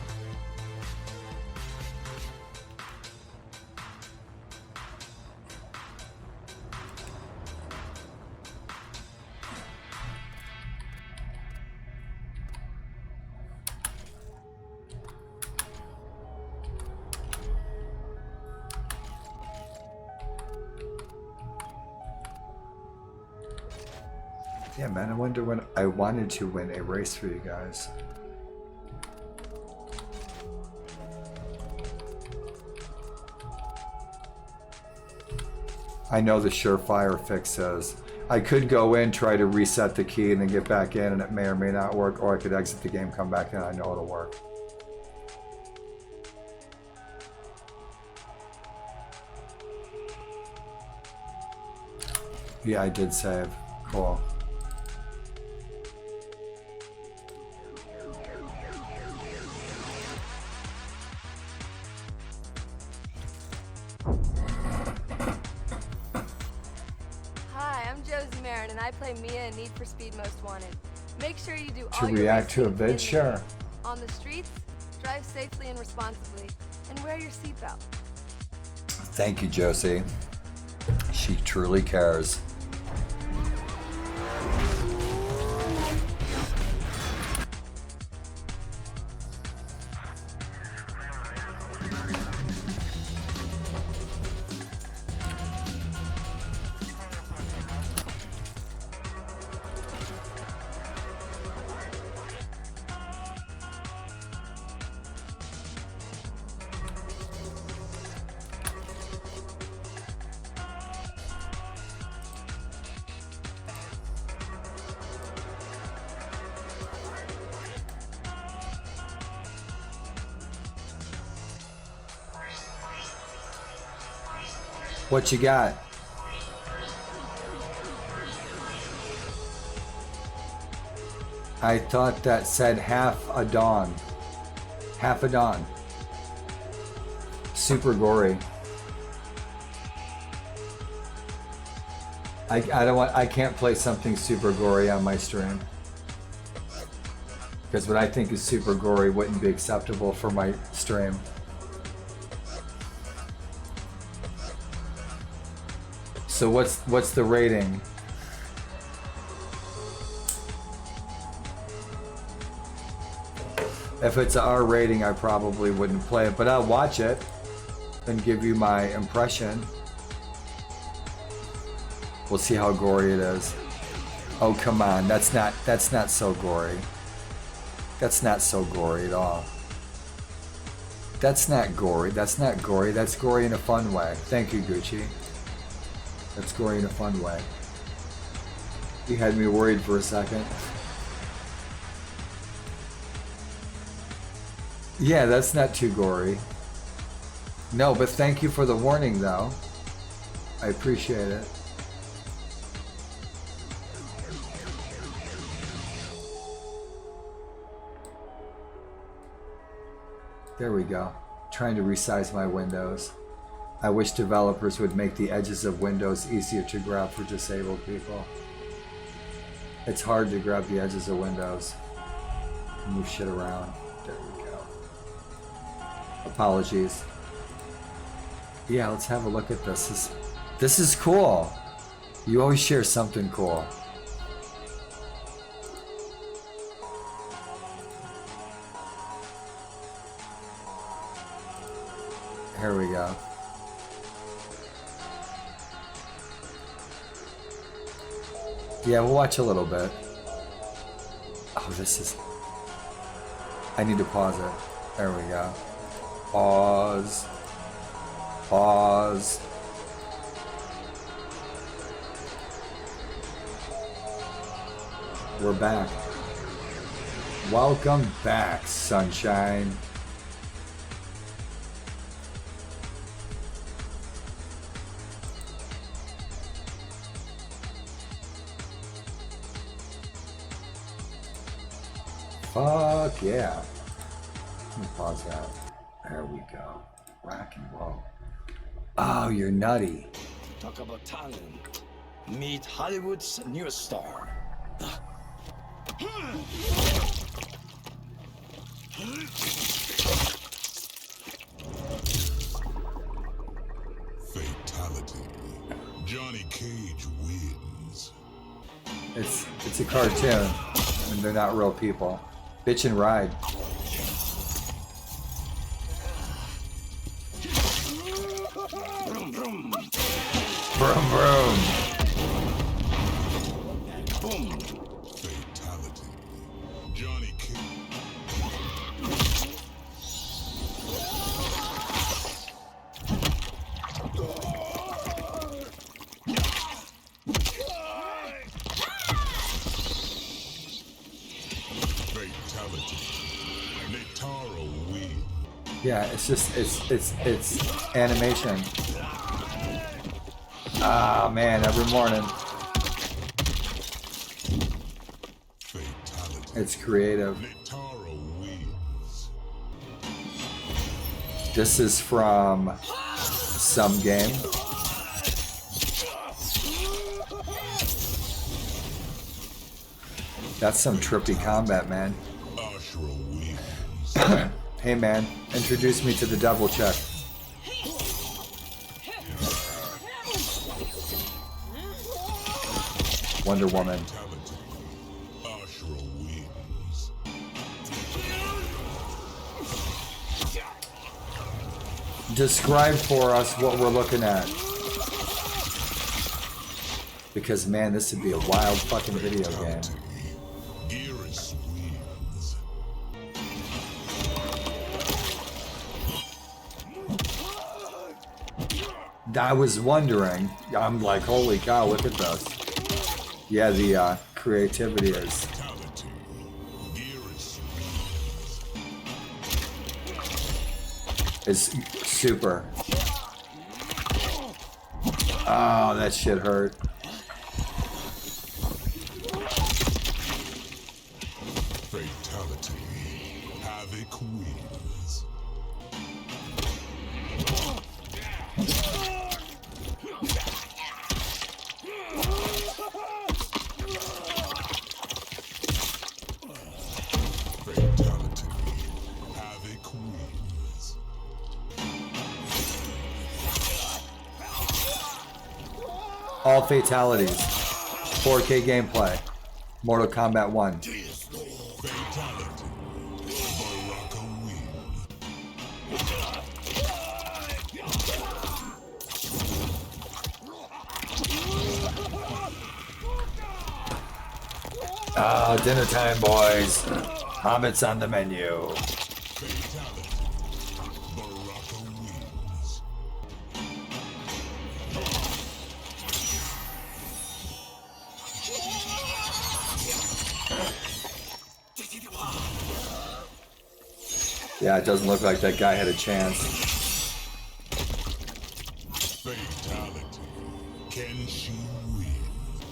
Yeah, man, I wonder when I wanted to win a race for you guys. I know the surefire fix says I could go in, try to reset the key, and then get back in, and it may or may not work, or I could exit the game, come back in. I know it'll work. Yeah, I did save. Cool. Hi, I'm Josie Marin, and I play Mia in Need for Speed Most Wanted. Make sure you do To all your react to a racing in vid, the sure. game. On the streets, drive safely and responsibly, and wear your seatbelt. Thank you, Josie. She truly cares. What you got? I thought that said half a dawn. Half a dawn. Super gory. I can't play something super gory on my stream. Because what I think is super gory wouldn't be acceptable for my stream. So what's the rating? If it's an R rating, I probably wouldn't play it, but I'll watch it and give you my impression. We'll see how gory it is. Oh, come on, that's not so gory. That's not so gory at all. That's not gory. That's not gory. That's gory in a fun way. Thank you, Gucci. That's gory in a fun way. You had me worried for a second. Yeah, that's not too gory. No, but thank you for the warning, though. I appreciate it. There we go. Trying to resize my windows. I wish developers would make the edges of windows easier to grab for disabled people. It's hard to grab the edges of windows. Move shit around. There we go. Apologies. Yeah, let's have a look at this. This is cool. You always share something cool. Here we go. Yeah, we'll watch a little bit. Oh, this is... I need to pause it. There we go. Pause. Pause. We're back. Welcome back, sunshine. Fuck yeah. Let me pause that. There we go. Rock and roll. Oh, you're nutty. Talk about talent. Meet Hollywood's newest star. Fatality. Johnny Cage wins. It's a cartoon, and they're not real people. Bitch and ride. Vroom, vroom. Vroom, vroom. Boom. Fatality. Johnny Cage. Fatality. Netaro wins. Yeah, it's just it's animation. Ah man, every morning. Fatality. It's creative. Netaro wins. This is from some game. That's some trippy combat, man. Ashura wins. Hey man, introduce me to the devil check. Wonder Woman. Ashura wins. Describe for us what we're looking at. Because man, this would be a wild fucking video game. Gearus wins. I was wondering, I'm like, holy cow, look at this. Yeah, the creativity is. Fatality. Gearus Is super. Oh, that shit hurt. Fatality. Havoc wins. Fatality. Havoc wins. All fatalities. 4K gameplay. Mortal Kombat 1. Fatality. Baraka wins. Oh, dinner time, boys. Hobbit's on the menu. Fatality. Baraka wins. Yeah, it doesn't look like that guy had a chance. Fatality. Kenshi wins.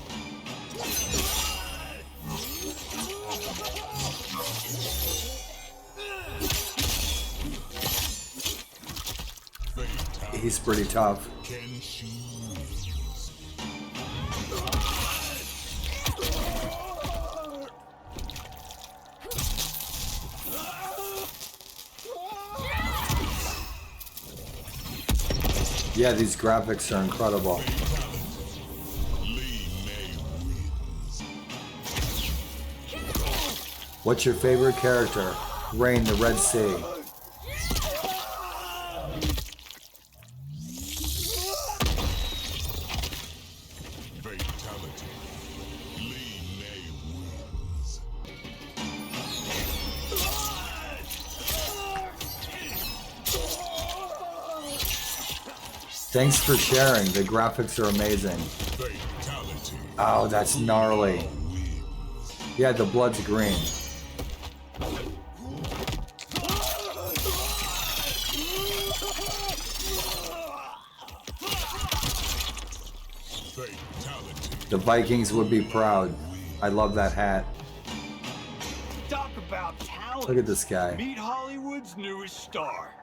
Fatality. He's pretty tough. Kenshi wins. Yeah, these graphics are incredible. Lee May wins. What's your favorite character? Rain, the Red Sea. Fatality. Lee May wins. Thanks for sharing. The graphics are amazing. Fatality. Oh, that's gnarly. Yeah, the blood's green. Fatality. The Vikings would be proud. I love that hat. Talk about talent. Look at this guy. Meet Hollywood's newest star.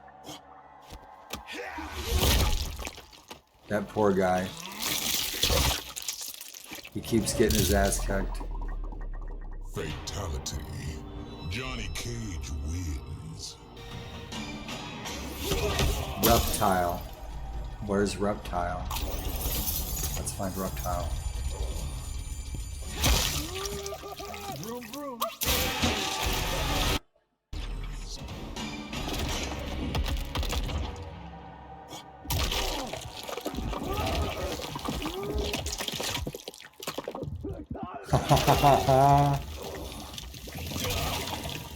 That poor guy. He keeps getting his ass kicked. Fatality. Johnny Cage wins. Reptile. Where's Reptile? Let's find Reptile. Vroom, vroom.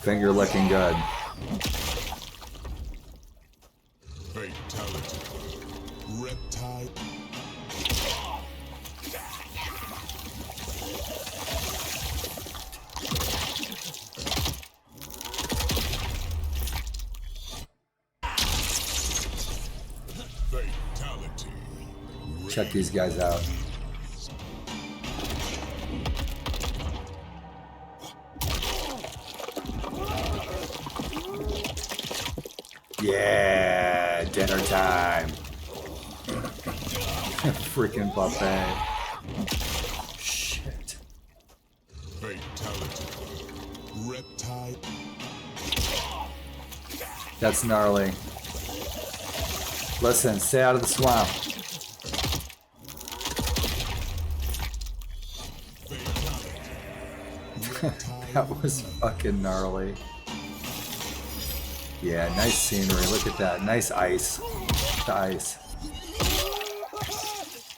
Finger looking good. Fatality. Reptile. Fatality. Check these guys out. Yeah, dinner time. Freaking buffet. Shit. Fatality. Reptile. That's gnarly. Listen, stay out of the swamp. That was fucking gnarly. Yeah, nice scenery. Look at that. Nice ice. The ice.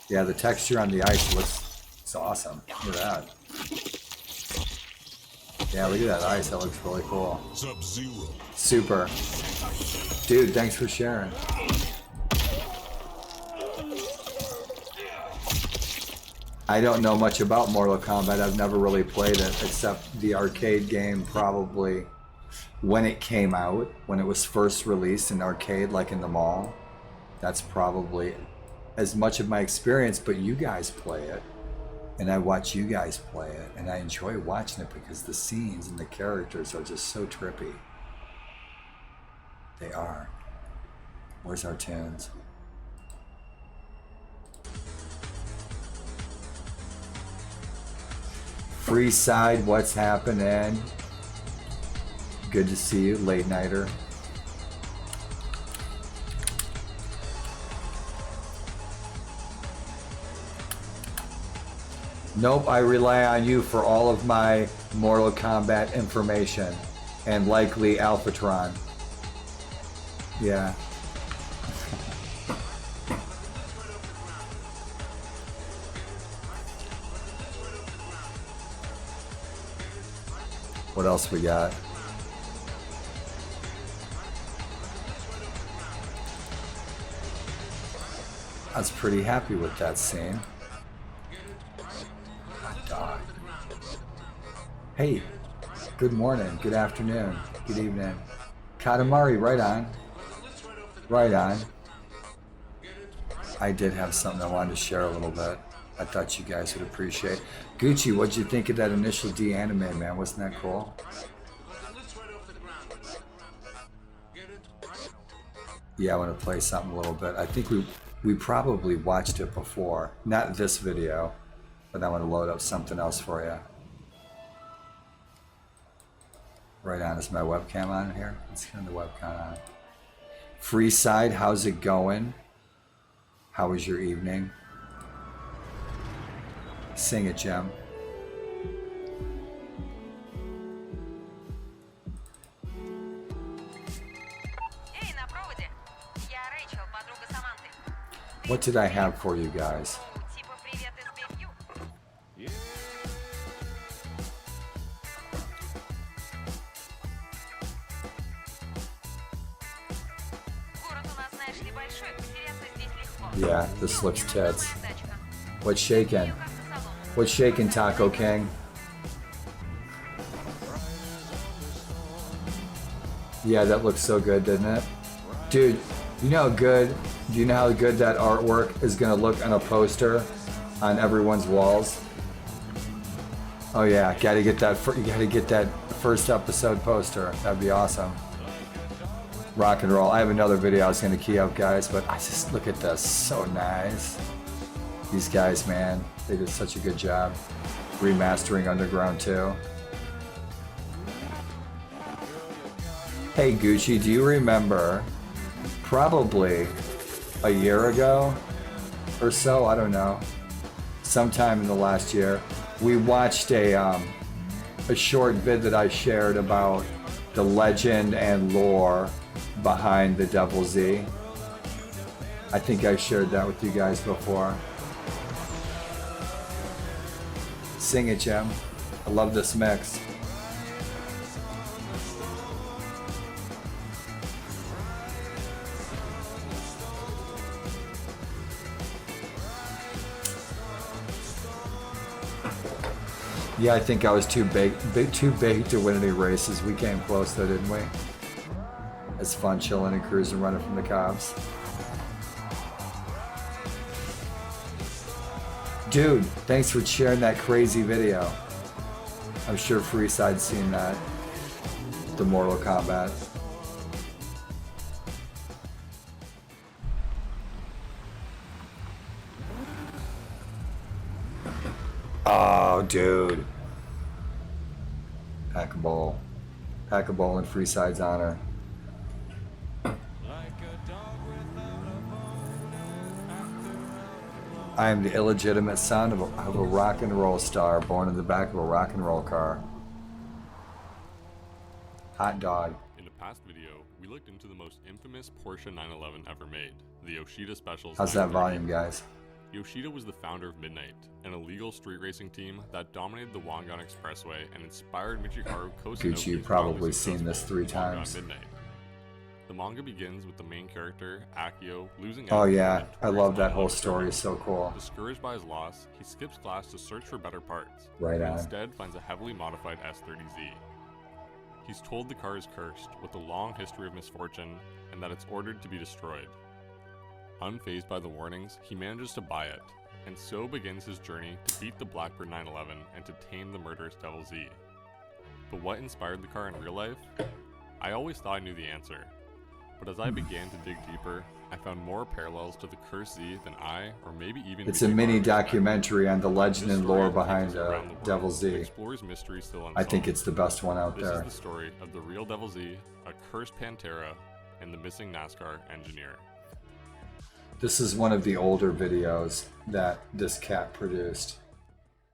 Yeah, the texture on the ice looks awesome. Look at that. Yeah, look at that ice. That looks really cool. Sub-Zero. Super. Dude, thanks for sharing. I don't know much about Mortal Kombat. I've never really played it, except the arcade game probably when it came out, when it was first released in arcade, like in the mall. That's probably as much of my experience, but you guys play it, and I watch you guys play it, and I enjoy watching it because the scenes and the characters are just so trippy. They are. Where's our tunes? Free side, what's happening? Good to see you, late nighter. Nope, I rely on you for all of my Mortal Kombat information, and likely Alphatron. Yeah. What else we got? I was pretty happy with that scene. Dog. Hey, good morning, good afternoon, good evening. Katamari, right on. Right on. I did have something I wanted to share a little bit. I thought you guys would appreciate. Gucci, what'd you think of that initial D anime, man? Wasn't that cool? Yeah, I want to play something a little bit. I think we probably watched it before. Not this video, but I want to load up something else for you. Right on. Is my webcam on here? Let's turn the webcam on. Freeside, how's it going? How was your evening? Sing it, Jim. What did I have for you guys? Yeah, this looks tits. What's shaking? What's shaking, Taco King? Yeah, that looks so good, doesn't it? Dude, you know how good, do you know how good that artwork is gonna look on a poster on everyone's walls? Oh yeah, gotta get that, you gotta get that first episode poster. That'd be awesome. Rock and roll. I have another video I was gonna key up, guys, but I just look at this, so nice. These guys, man, they did such a good job remastering Underground 2. Hey Gucci, do you remember probably a year ago or so, I don't know, sometime in the last year, we watched a short vid that I shared about the legend and lore behind the Devil Z. I think I shared that with you guys before. Sing it, Jim. I love this mix. Yeah, I think I was too big to win any races. We came close though, didn't we? It's fun chilling and cruising, running from the cops. Dude, thanks for sharing that crazy video. I'm sure Freeside's seen that. The Mortal Kombat. Oh, dude. Pack a bowl. Pack a bowl in Freeside's honor. I am the illegitimate son of a rock and roll star born in the back of a rock and roll car. Hot dog. In the past video, we looked into the most infamous Porsche 911 ever made, the Yoshida Specials. How's that volume, guys? Yoshida was the founder of Midnight, an illegal street racing team that dominated the Wangan Expressway and inspired Michiharu Kosunoki's Gucci, you've probably seen this 3 times. Midnight. The manga begins with the main character, Akio, losing Oh yeah, I love that whole story, it's so cool. Discouraged by his loss, he skips class to search for better parts, Right but on. instead finds a heavily modified S30Z. He's told the car is cursed, with a long history of misfortune, and that it's ordered to be destroyed. Unfazed by the warnings, he manages to buy it, and so begins his journey to beat the Blackbird 911 and to tame the murderous Devil Z. But what inspired the car in real life? I always thought I knew the answer. But as I began to dig deeper, I found more parallels to the Cursed Z than I, or maybe even It's a mini documentary on the legend and lore behind Devil Z. Explores mysteries still unsolved. I think it's the best one out This there. is the story of the real Devil Z, a cursed Pantera, and the missing NASCAR engineer. This is one of the older videos that this cat produced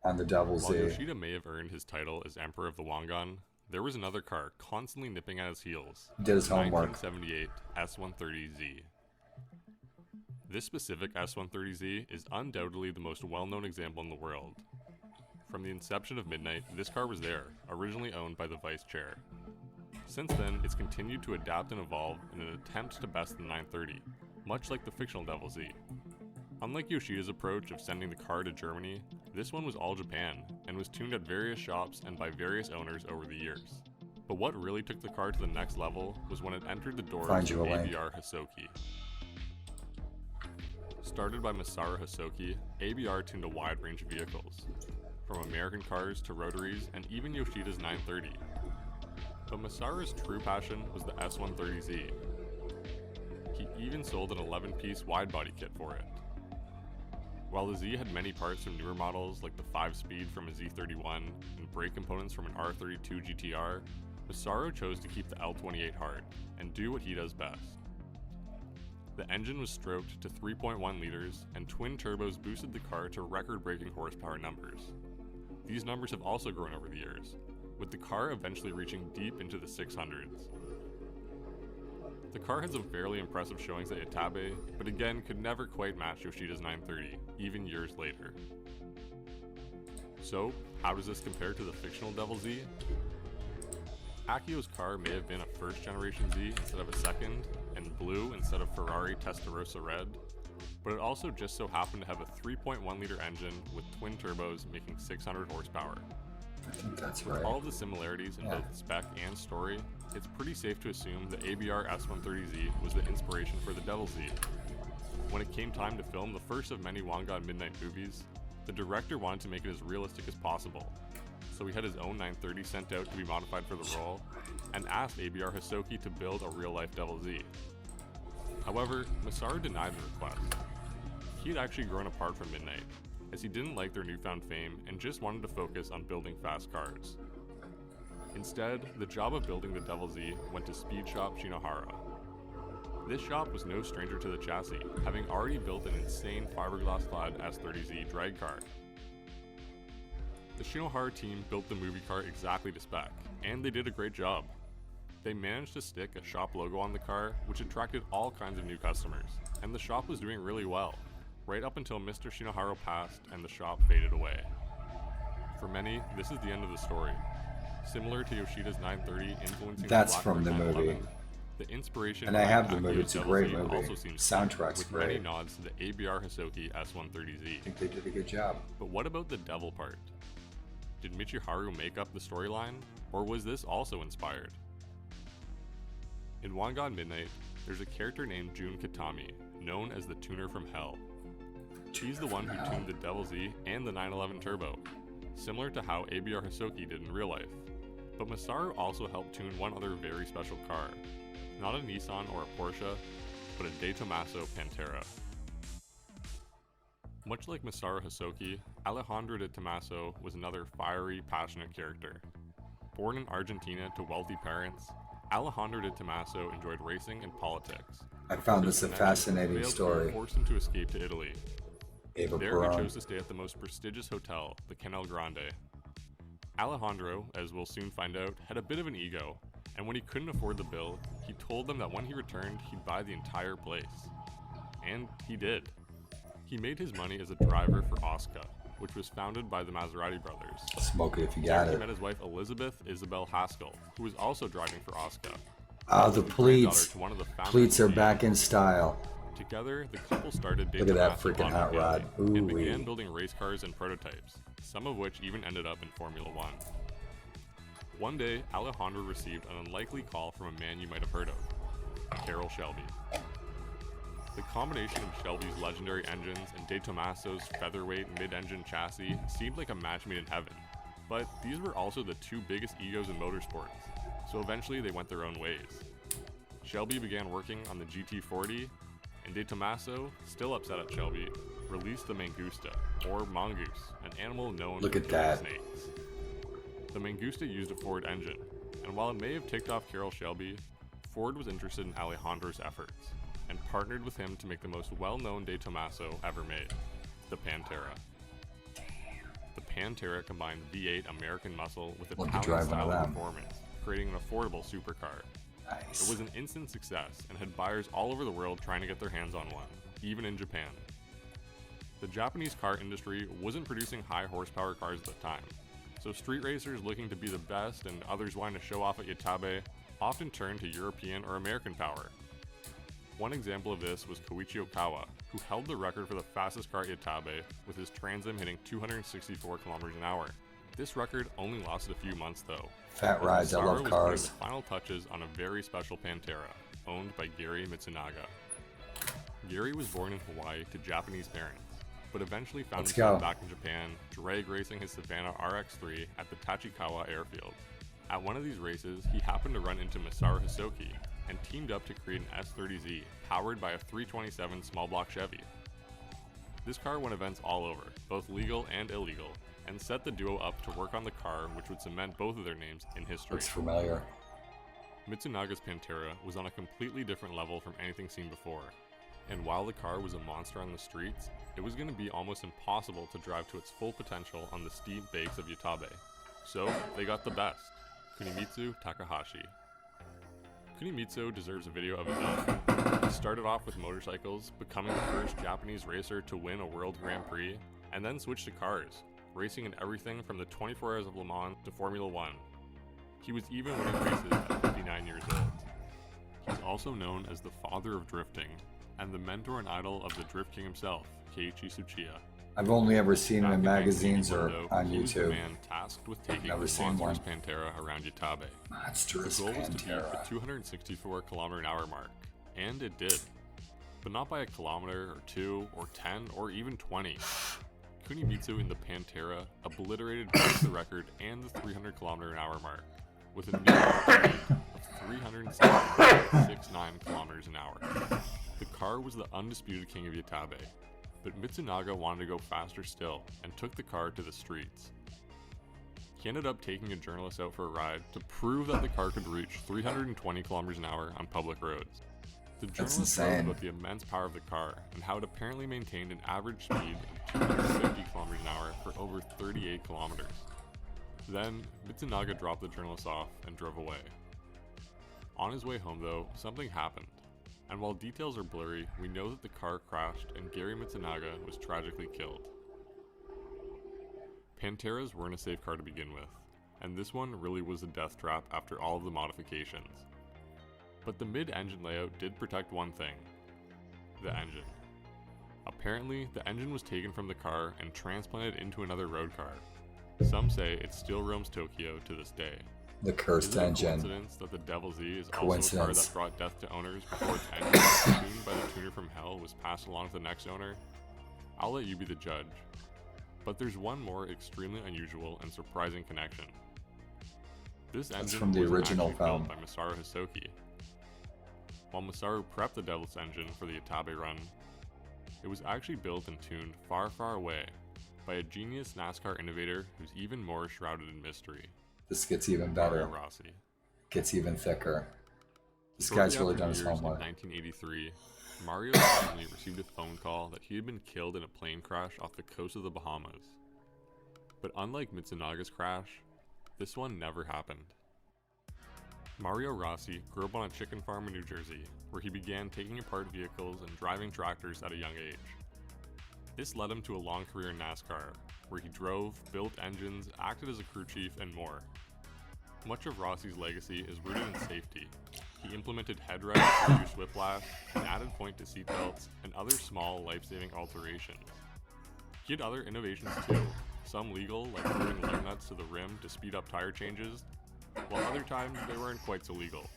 on the Devil While Z. Yoshida may have earned his title as Emperor of the Wangan, there was another car constantly nipping at his heels. Did his the homework. 1978 S130Z. This specific S130Z is undoubtedly the most well-known example in the world. From the inception of Midnight, this car was there, originally owned by the vice chair. Since then, it's continued to adapt and evolve in an attempt to best the 930, much like the fictional Devil Z. Unlike Yoshida's approach of sending the car to Germany, this one was all Japan, and was tuned at various shops and by various owners over the years. But what really took the car to the next level was when it entered the doors of Find you a link. ABR Hosoki. Started by Masaru Hosoki, ABR tuned a wide range of vehicles, from American cars to rotaries and even Yoshida's 930. But Masaru's true passion was the S130Z. He even sold an 11-piece wide-body kit for it. While the Z had many parts from newer models like the 5-speed from a Z31 and brake components from an R32 GTR, Masaru chose to keep the L28 hard and do what he does best. The engine was stroked to 3.1 liters, and twin turbos boosted the car to record-breaking horsepower numbers. These numbers have also grown over the years, with the car eventually reaching deep into the 600s. The car had some fairly impressive showings at Itabe, but again could never quite match Yoshida's 930, even years later. So, how does this compare to the fictional Devil Z? Akio's car may have been a first-generation Z instead of a second, and blue instead of Ferrari Testarossa red, but it also just so happened to have a 3.1-liter engine with twin turbos making 600 horsepower. I think that's right. With all of the similarities in both spec and story, it's pretty safe to assume the ABR S130Z was the inspiration for the Devil Z. When it came time to film the first of many Wangan Midnight movies, the director wanted to make it as realistic as possible, so he had his own 930 sent out to be modified for the role, and asked ABR Hosoki to build a real-life Devil Z. However, Masaru denied the request. he had actually grown apart from Midnight, as he didn't like their newfound fame and just wanted to focus on building fast cars. Instead, the job of building the Devil Z went to Speed Shop Shinohara. This shop was no stranger to the chassis, having already built an insane fiberglass-clad S30Z drag car. The Shinohara team built the movie car exactly to spec, and they did a great job. They managed to stick a shop logo on the car, which attracted all kinds of new customers, and the shop was doing really well, right up until Mr. Shinohara passed and the shop faded away. For many, this is the end of the story. Similar to Yoshida's 930 influencing That's the from the movie. 911, the inspiration And I have the behind movie. Akio's It's a Devil great Z movie. also seems Soundtrack's with many great. nods to the ABR Hisoki S130Z. I think they did a good job. But what about the devil part? Did Michiharu make up the storyline, or was this also inspired? In One God Midnight, there's a character named Jun Katami, known as the Tuner from Hell. She's the one who tuned the Devil Z and the 911 Turbo, similar to how ABR Hisoki did in real life. But Masaru also helped tune one other very special car, not a Nissan or a Porsche, but a De Tomaso Pantera. Much like Masaru Hisoki, Alejandro de Tomaso was another fiery, passionate character. Born in Argentina to wealthy parents, Alejandro de Tomaso enjoyed racing and politics. I found this a fascinating Failed story. forced him to escape to Italy. Eva There he Peron. chose to stay at the most prestigious hotel, the Canal Grande. Alejandro, as we'll soon find out, had a bit of an ego, and when he couldn't afford the bill, he told them that when he returned, he'd buy the entire place. And he did. He made his money as a driver for Oscar, which was founded by the Maserati brothers. Smoke it if you There got he it. met his wife Elizabeth Isabel Haskell, who was also driving for Oscar. Oh, the pleats. To one of the founders Pleats are of the back in style. Together, the couple started Look at that Tomaso freaking hot Automobile rod. and Ooh-wee. began building race cars and prototypes, some of which even ended up in Formula One. One day, Alejandro received an unlikely call from a man you might have heard of, Carroll Shelby. The combination of Shelby's legendary engines and De Tomaso's featherweight mid-engine chassis seemed like a match made in heaven, but these were also the two biggest egos in motorsports, so eventually they went their own ways. Shelby began working on the GT40, and De Tomaso, still upset at Shelby, released the Mangusta, or mongoose, an animal known Look for at killing that. snakes. The Mangusta used a Ford engine, and while it may have ticked off Carroll Shelby, Ford was interested in Alejandro's efforts, and partnered with him to make the most well-known De Tomaso ever made, the Pantera. The Pantera combined V8 American muscle with Love to Italian drive one of style of them. performance, creating an affordable supercar. Nice. It was an instant success and had buyers all over the world trying to get their hands on one, even in Japan. The Japanese car industry wasn't producing high horsepower cars at the time, so street racers looking to be the best and others wanting to show off at Yatabe often turned to European or American power. One example of this was Koichi Okawa, who held the record for the fastest car at Yatabe with his Trans Am hitting 264 kilometers an hour. This record only lasted a few months though. Fat as rides, I Masaru love was cars. putting the final touches on a very special Pantera, owned by Gary Mitsunaga. Gary was born in Hawaii to Japanese parents, but eventually found Let's himself go. back in Japan, drag racing his Savannah RX-3 at the Tachikawa airfield. At one of these races, he happened to run into Masaru Hisoki and teamed up to create an S30Z powered by a 327 small block Chevy. This car won events all over, both legal and illegal, and set the duo up to work on the car which would cement both of their names in history. Looks familiar. Mitsunaga's Pantera was on a completely different level from anything seen before, and while the car was a monster on the streets, it was going to be almost impossible to drive to its full potential on the steep banks of Yatabe. So, they got the best, Kunimitsu Takahashi. Kunimitsu deserves a video of his own. He started off with motorcycles, becoming the first Japanese racer to win a World Grand Prix, and then switched to cars, racing in everything from the 24 Hours of Le Mans to Formula One. He was even winning races at 59 years old. He's also known as the father of drifting, and the mentor and idol of the Drift King himself, Keiichi Tsuchiya. I've only ever seen him in Back in magazines 1981, or though, on he was the YouTube. man tasked with taking Never the seen monstrous one. Pantera around Yatabe. Monstrous The goal was to beat the Pantera. 264 kilometer an hour mark, and it did. But not by a kilometer or 2 or 10 or even 20. Kunimitsu in the Pantera obliterated both the record and the 300 kilometer an hour mark, with a new speed of 369 kilometers an hour. The car was the undisputed king of Yatabe. but Mitsunaga wanted to go faster still and took the car to the streets. He ended up taking a journalist out for a ride to prove that the car could reach 320 kilometers an hour on public roads. The journalist wrote about the immense power of the car and how it apparently maintained an average speed of 250 kilometers an hour for over 38 kilometers. Then, Mitsunaga dropped the journalist off and drove away. On his way home though, something happened, and while details are blurry, we know that the car crashed and Gary Mitsunaga was tragically killed. Panteras weren't a safe car to begin with, and this one really was a death trap after all of the modifications. But the mid-engine layout did protect one thing: the engine. Apparently, the engine was taken from the car and transplanted into another road car. Some say it still roams Tokyo to this day. The cursed engine. Coincidence that the Devil Z is also a car that brought death to owners before its engine, tuned by the tuner from hell, was passed along to the next owner? I'll let you be the judge. But there's one more extremely unusual and surprising connection. This engine from the original film built by Masaru Hosoki. While Masaru prepped the Devil's engine for the Atabe run, it was actually built and tuned far, far away by a genius NASCAR innovator who's even more shrouded in mystery. This gets even better. Mario Rossi. Gets even thicker. This guy's really done his homework. In 1983, Mario's family received a phone call that he had been killed in a plane crash off the coast of the Bahamas. But unlike Mitsunaga's crash, this one never happened. Mario Rossi grew up on a chicken farm in New Jersey, where he began taking apart vehicles and driving tractors at a young age. This led him to a long career in NASCAR, where he drove, built engines, acted as a crew chief, and more. Much of Rossi's legacy is rooted in safety. He implemented headrests to reduce whiplash, and added point to seatbelts, and other small life-saving alterations. He had other innovations too, some legal, like gluing lug nuts to the rim to speed up tire changes, while other times they weren't quite so legal,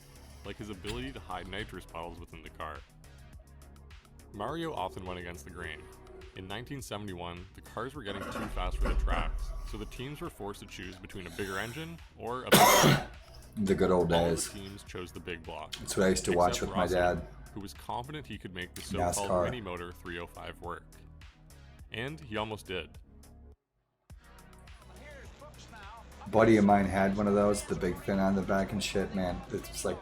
like his ability to hide nitrous bottles within the car. Mario often went against the grain. In 1971, the cars were getting too fast for the tracks, so the teams were forced to choose between a bigger engine or a bigger. The good old days. All the teams chose the big block. That's what I used to watch with my dad. Who was confident he could make the so-called mini motor 305 work. And he almost did. A buddy of mine had one of those, the big fin on the back and shit, man. It's like,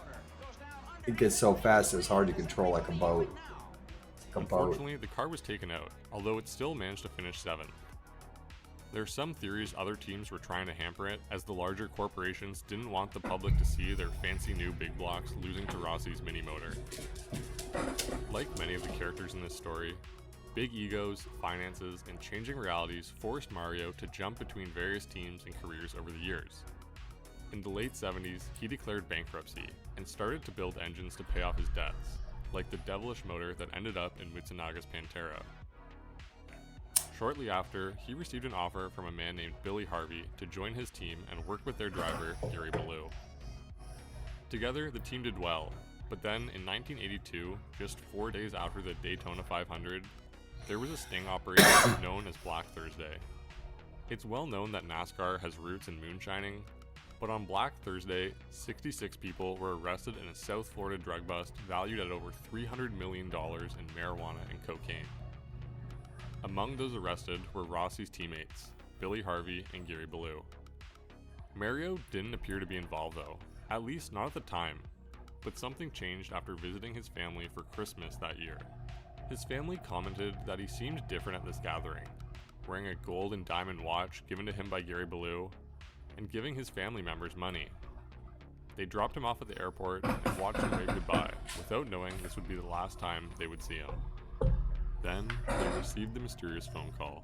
it gets so fast it's hard to control like a boat. Unfortunately, the car was taken out, although it still managed to finish 7th. There are some theories other teams were trying to hamper it, as the larger corporations didn't want the public to see their fancy new big blocks losing to Rossi's mini motor. Like many of the characters in this story, big egos, finances, and changing realities forced Mario to jump between various teams and careers over the years. In the late 70s, he declared bankruptcy and started to build engines to pay off his debts, like the devilish motor that ended up in Mitsunaga's Pantera. Shortly after, he received an offer from a man named Billy Harvey to join his team and work with their driver, Gary Ballou. Together, the team did well, but then in 1982, just 4 days after the Daytona 500, there was a sting operation known as Black Thursday. It's well known that NASCAR has roots in moonshining, but on Black Thursday, 66 people were arrested in a South Florida drug bust valued at over $300 million in marijuana and cocaine. Among those arrested were Rossi's teammates, Billy Harvey and Gary Ballou. Mario didn't appear to be involved though, at least not at the time, but something changed after visiting his family for Christmas that year. His family commented that he seemed different at this gathering, wearing a gold and diamond watch given to him by Gary Ballou, and giving his family members money. They dropped him off at the airport and watched him wave goodbye, without knowing this would be the last time they would see him. Then, they received the mysterious phone call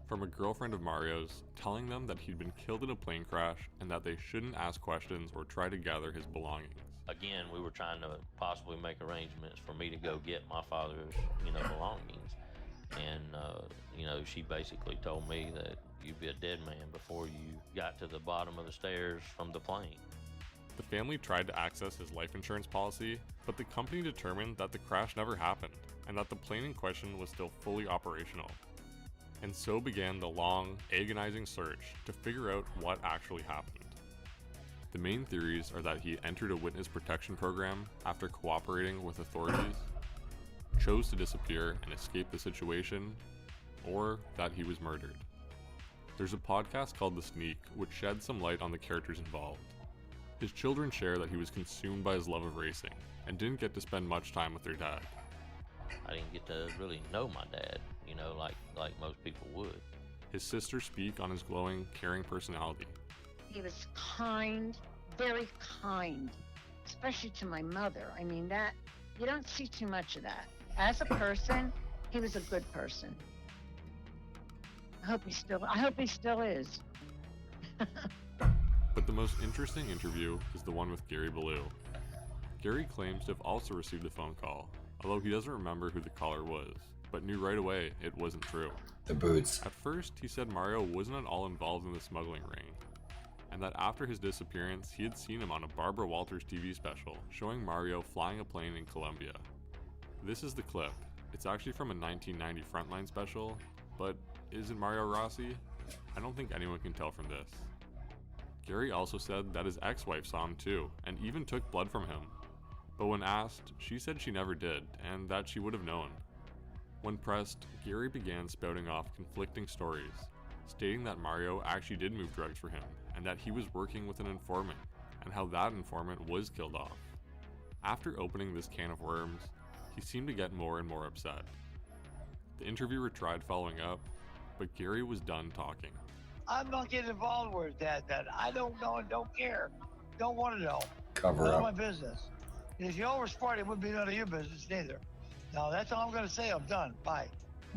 from a girlfriend of Mario's telling them that he'd been killed in a plane crash and that they shouldn't ask questions or try to gather his belongings. Again, we were trying to possibly make arrangements for me to go get my father's, belongings. And, she basically told me that you'd be a dead man before you got to the bottom of the stairs from the plane. The family tried to access his life insurance policy, but the company determined that the crash never happened, and that the plane in question was still fully operational. And so began the long, agonizing search to figure out what actually happened. The main theories are that he entered a witness protection program after cooperating with authorities, chose to disappear and escape the situation, or that he was murdered. There's a podcast called The Sneak, which sheds some light on the characters involved. His children share that he was consumed by his love of racing, and didn't get to spend much time with their dad. I didn't get to really know my dad, you know, like most people would. His sisters speak on his glowing, caring personality. He was kind, very kind, especially to my mother. I mean, that, you don't see too much of that. As a person, he was a good person. I hope he still is. But the most interesting interview is the one with Gary Ballou. Gary claims to have also received a phone call, although he doesn't remember who the caller was, but knew right away it wasn't true. The boots. At first, he said Mario wasn't at all involved in the smuggling ring, and that after his disappearance, he had seen him on a Barbara Walters TV special showing Mario flying a plane in Colombia. This is the clip. It's actually from a 1990 Frontline special, but is it Mario Rossi? I don't think anyone can tell from this. Gary also said that his ex-wife saw him too, and even took blood from him. But when asked, she said she never did, and that she would have known. When pressed, Gary began spouting off conflicting stories, stating that Mario actually did move drugs for him, and that he was working with an informant, and how that informant was killed off. After opening this can of worms, he seemed to get more and more upset. The interviewer tried following up, but Gary was done talking. I'm not getting involved with that. I don't know and don't care. Don't want to know. Cover None up. of my business. And if you over smart, it wouldn't be none of your business neither. No, that's all I'm going to say. I'm done. Bye.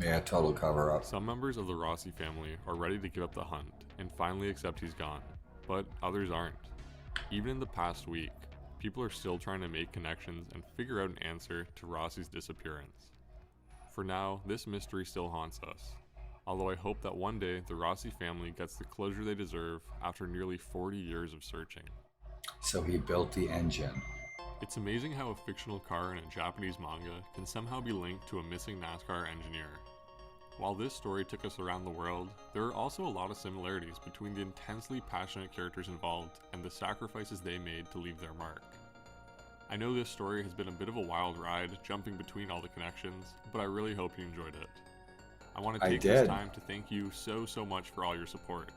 Yeah, total cover up. Some members of the Rossi family are ready to give up the hunt and finally accept he's gone, but others aren't. Even in the past week, people are still trying to make connections and figure out an answer to Rossi's disappearance. For now, this mystery still haunts us, although I hope that one day the Rossi family gets the closure they deserve after nearly 40 years of searching. So he built the engine. It's amazing how a fictional car in a Japanese manga can somehow be linked to a missing NASCAR engineer. While this story took us around the world, there are also a lot of similarities between the intensely passionate characters involved and the sacrifices they made to leave their mark. I know this story has been a bit of a wild ride, jumping between all the connections, but I really hope you enjoyed it. I want to take this time to thank you so much for all your support.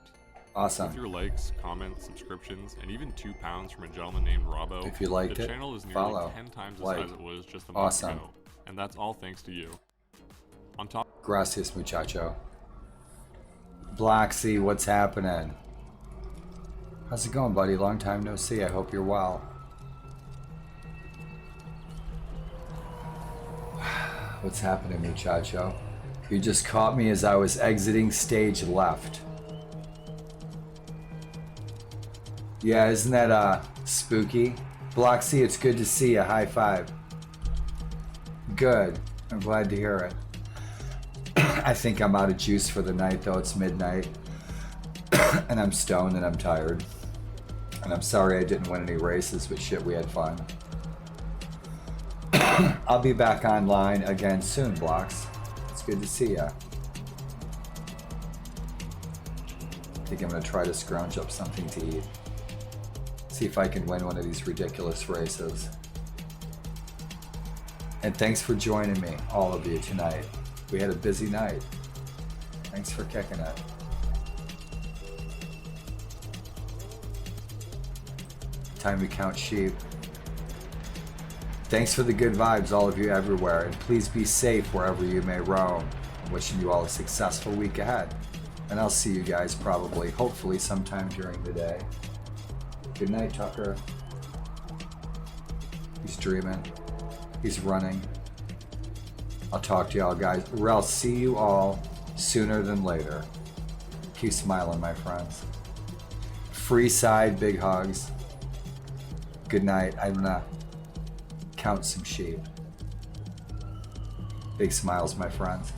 Awesome. With your likes, comments, subscriptions, and even £2 from a gentleman named Robbo, if you liked the it, channel is nearly follow, 10 times the like. size it was just a month ago, and that's all thanks to you. On top. Gracias, muchacho. Blacksy, what's happening? How's it going, buddy? Long time no see. I hope you're well. What's happening, muchacho? You just caught me as I was exiting stage left. Yeah, isn't that spooky? Bloxy, it's good to see you. High five. Good. I'm glad to hear it. I think I'm out of juice for the night, though. It's midnight. And I'm stoned and I'm tired. And I'm sorry I didn't win any races, but shit, we had fun. I'll be back online again soon, Blocks. It's good to see ya. I think I'm gonna try to scrounge up something to eat. See if I can win one of these ridiculous races. And thanks for joining me, all of you, tonight. We had a busy night. Thanks for kicking it. Time to count sheep. Thanks for the good vibes, all of you everywhere, and please be safe wherever you may roam. I'm wishing you all a successful week ahead. And I'll see you guys probably, hopefully sometime during the day. Good night, Tucker. He's dreaming. He's running. I'll talk to y'all guys, or I'll see you all sooner than later. Keep smiling, my friends. Free side, big hugs. Good night. I'm gonna count some sheep. Big smiles, my friends.